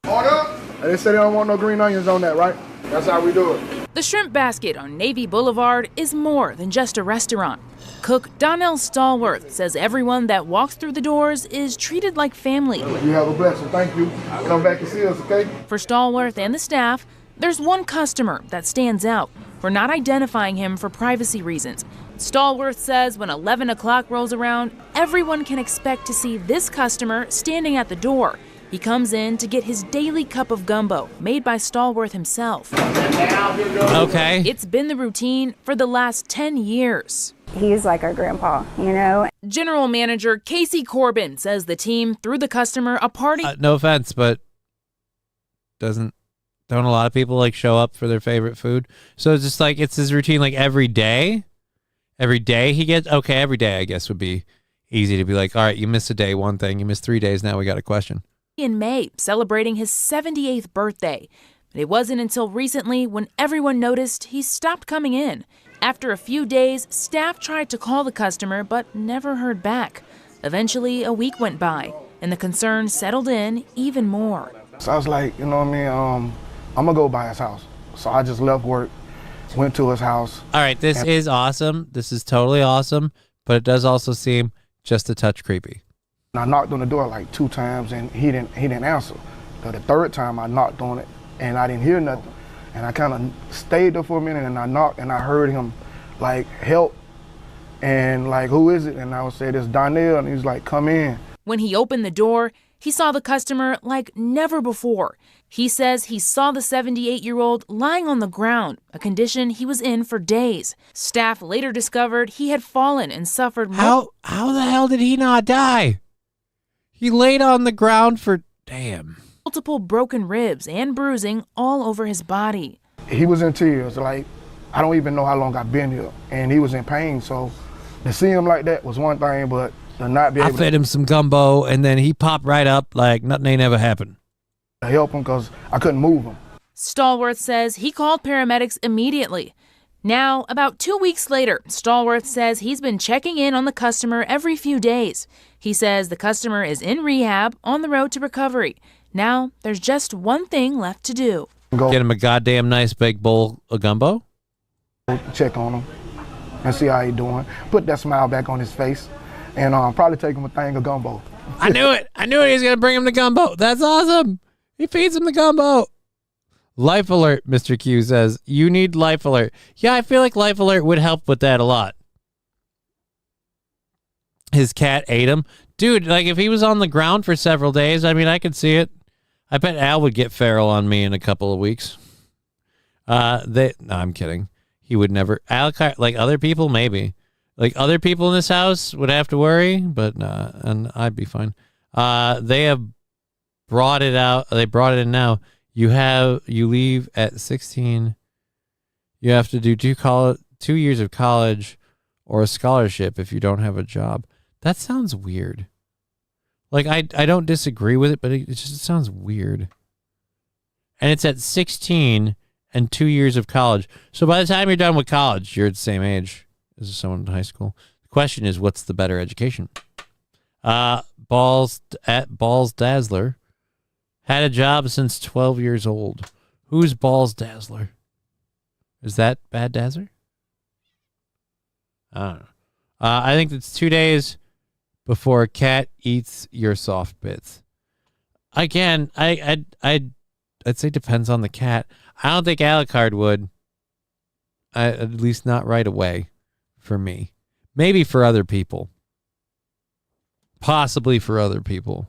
Speaker 15: Order! They say they don't want no green onions on that, right? That's how we do it.
Speaker 24: The Shrimp Basket on Navy Boulevard is more than just a restaurant. Cook Donnell Stallworth says everyone that walks through the doors is treated like family.
Speaker 15: You have a blessing. Thank you. Come back and see us, okay?
Speaker 24: For Stallworth and the staff, there's one customer that stands out. We're not identifying him for privacy reasons. Stallworth says when 11 o'clock rolls around, everyone can expect to see this customer standing at the door. He comes in to get his daily cup of gumbo, made by Stallworth himself.
Speaker 1: Okay.
Speaker 24: It's been the routine for the last 10 years.
Speaker 25: He's like our grandpa, you know?
Speaker 24: General Manager Casey Corbin says the team threw the customer a party.
Speaker 1: No offense, but don't a lot of people like show up for their favorite food? So it's just like, it's his routine like every day? Every day he gets, okay, every day I guess would be easy to be like, all right, you missed a day, one thing, you missed 3 days, now we got a question.
Speaker 24: In May, celebrating his 78th birthday. But it wasn't until recently when everyone noticed he stopped coming in. After a few days, staff tried to call the customer but never heard back. Eventually, a week went by, and the concern settled in even more.
Speaker 15: So I was like, you know what I mean, I'm gonna go by his house. So I just left work, went to his house.
Speaker 1: All right, this is awesome. This is totally awesome, but it does also seem just a touch creepy.
Speaker 15: I knocked on the door like 2 times and he didn't answer. So the 3rd time I knocked on it and I didn't hear nothing. And I kind of stayed there for a minute and I knocked and I heard him like, help. And like, who is it? And I would say, this Donnell, and he's like, come in.
Speaker 24: When he opened the door, he saw the customer like never before. He says he saw the 78-year-old lying on the ground, a condition he was in for days. Staff later discovered he had fallen and suffered.
Speaker 1: How the hell did he not die? He laid on the ground for,
Speaker 24: multiple broken ribs and bruising all over his body.
Speaker 15: He was in tears, like, I don't even know how long I've been here. And he was in pain, so to see him like that was one thing, but to not be able
Speaker 1: I fed him some gumbo, and then he popped right up like nothing ain't ever happened.
Speaker 15: To help him because I couldn't move him.
Speaker 24: Stallworth says he called paramedics immediately. Now, about 2 weeks later, Stallworth says he's been checking in on the customer every few days. He says the customer is in rehab on the road to recovery. Now, there's just one thing left to do.
Speaker 1: Get him a goddamn nice big bowl of gumbo.
Speaker 15: Check on him and see how he's doing. Put that smile back on his face and probably take him a thing of gumbo.
Speaker 1: I knew it. He was going to bring him the gumbo. That's awesome. He feeds him the gumbo. Life Alert, Mr. Q says. You need Life Alert. Yeah, I feel like Life Alert would help with that a lot. His cat ate him. Dude, like if he was on the ground for several days, I mean, I could see it. I bet Al would get feral on me in a couple of weeks. No, I'm kidding. He would never. Al, like other people, maybe. Like other people in this house would have to worry, but nah, and I'd be fine. They have brought it out. They brought it in now. You leave at 16. You have to do 2 years of college or a scholarship if you don't have a job. That sounds weird. Like, I don't disagree with it, but it just sounds weird. And it's at 16 and 2 years of college. So by the time you're done with college, you're at the same age as someone in high school. The question is, what's the better education? Balls Dazzler. Had a job since 12 years old. Who's Balls Dazzler? Is that Bad Dazzler? I don't know. I think it's 2 days before a cat eats your soft bits. Again, I'd say depends on the cat. I don't think Alucard would. At least not right away for me. Maybe for other people. Possibly for other people.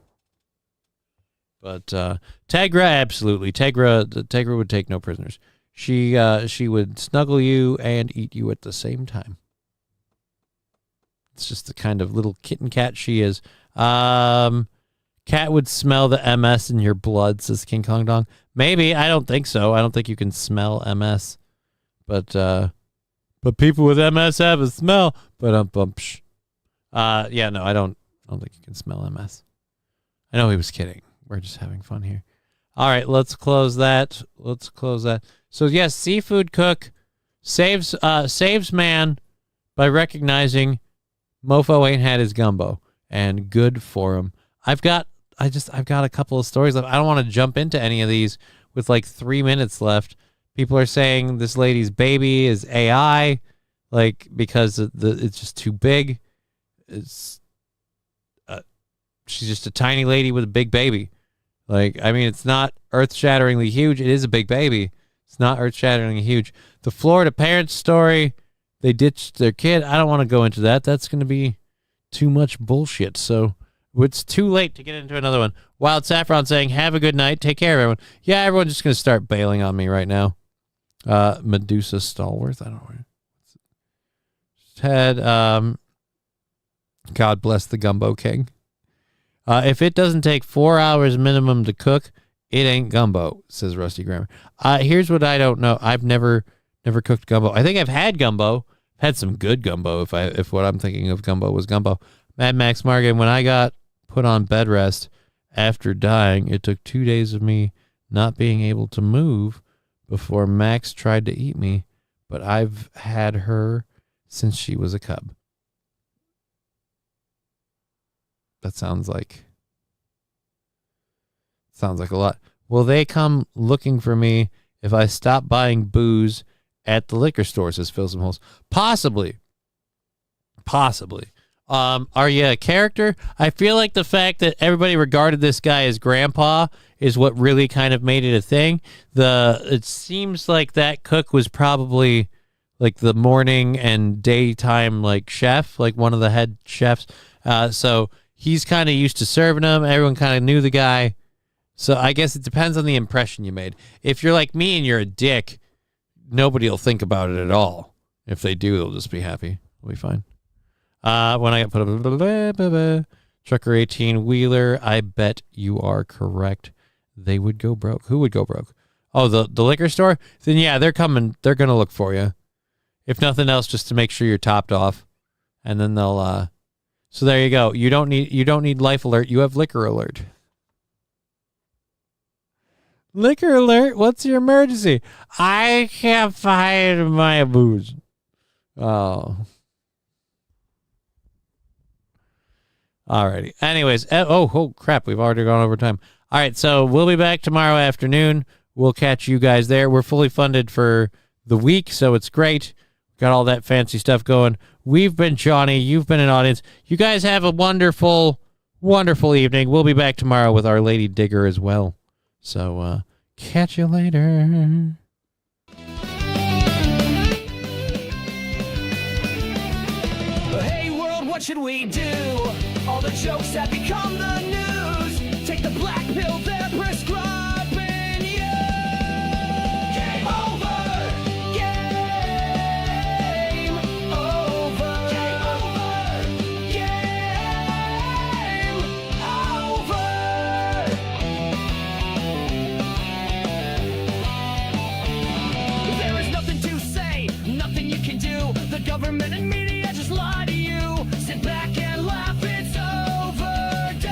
Speaker 1: But Tegra, absolutely. Tegra would take no prisoners. She would snuggle you and eat you at the same time. It's just the kind of little kitten cat she is. Cat would smell the MS in your blood, says King Kong Dong. Maybe. I don't think so. I don't think you can smell MS. But people with MS have a smell. But yeah, no, I don't think you can smell MS. I know he was kidding. We're just having fun here. All right, let's close that. So yes, seafood cook saves man by recognizing mofo ain't had his gumbo, and good for him. I've got a couple of stories left. I don't want to jump into any of these with like 3 minutes left. People are saying this lady's baby is AI, like because it's just too big. She's just a tiny lady with a big baby. Like, I mean, it's not earth-shatteringly huge. It is a big baby. It's not earth-shatteringly huge. The Florida parents story, they ditched their kid. I don't want to go into that. That's going to be too much bullshit. So it's too late to get into another one. Wild Saffron saying, have a good night. Take care, everyone. Yeah, everyone's just going to start bailing on me right now. Medusa Stallworth. I don't know. Ted, God bless the Gumbo King. If it doesn't take 4 hours minimum to cook, it ain't gumbo, says Rusty Grammar. Here's what I don't know. I've never cooked gumbo. I think I've had gumbo. I've had some good gumbo if what I'm thinking of gumbo was gumbo. Mad Max Morgan, when I got put on bed rest after dying, it took 2 days of me not being able to move before Max tried to eat me, but I've had her since she was a cub. That sounds like a lot. Will they come looking for me if I stop buying booze at the liquor store, says Phil Some Holes? Possibly. Are you a character? I feel like the fact that everybody regarded this guy as grandpa is what really kind of made it a thing. It seems like that cook was probably like the morning and daytime like chef, like one of the head chefs. So he's kind of used to serving them. Everyone kind of knew the guy. So I guess it depends on the impression you made. If you're like me and you're a dick, nobody will think about it at all. If they do, they'll just be happy. It'll be fine. When I got put up, Trucker 18 Wheeler, I bet you are correct. They would go broke. Who would go broke? Oh, the liquor store? Then yeah, they're coming. They're going to look for you. If nothing else, just to make sure you're topped off. And then they'll, so there you go. You don't need life alert. You have liquor alert. Liquor alert. What's your emergency? I can't find my booze. Oh. Alrighty. Anyways. Oh crap. We've already gone over time. All right. So we'll be back tomorrow afternoon. We'll catch you guys there. We're fully funded for the week, so it's great. Got all that fancy stuff going. We've been Johnny. You've been an audience. You guys have a wonderful, wonderful evening. We'll be back tomorrow with Our Lady Digger as well. So, catch you later.
Speaker 18: Hey world, what should we do? All the jokes have become the news. Take the black pill they're prescribing you. Game over. Game over. Game over. Game over. There is nothing to say, nothing you can do. The government and media just lie to you. Sit back and laugh, it's overdone.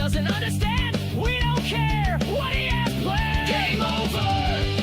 Speaker 18: doesn't understand. We don't care what he has planned. Game over.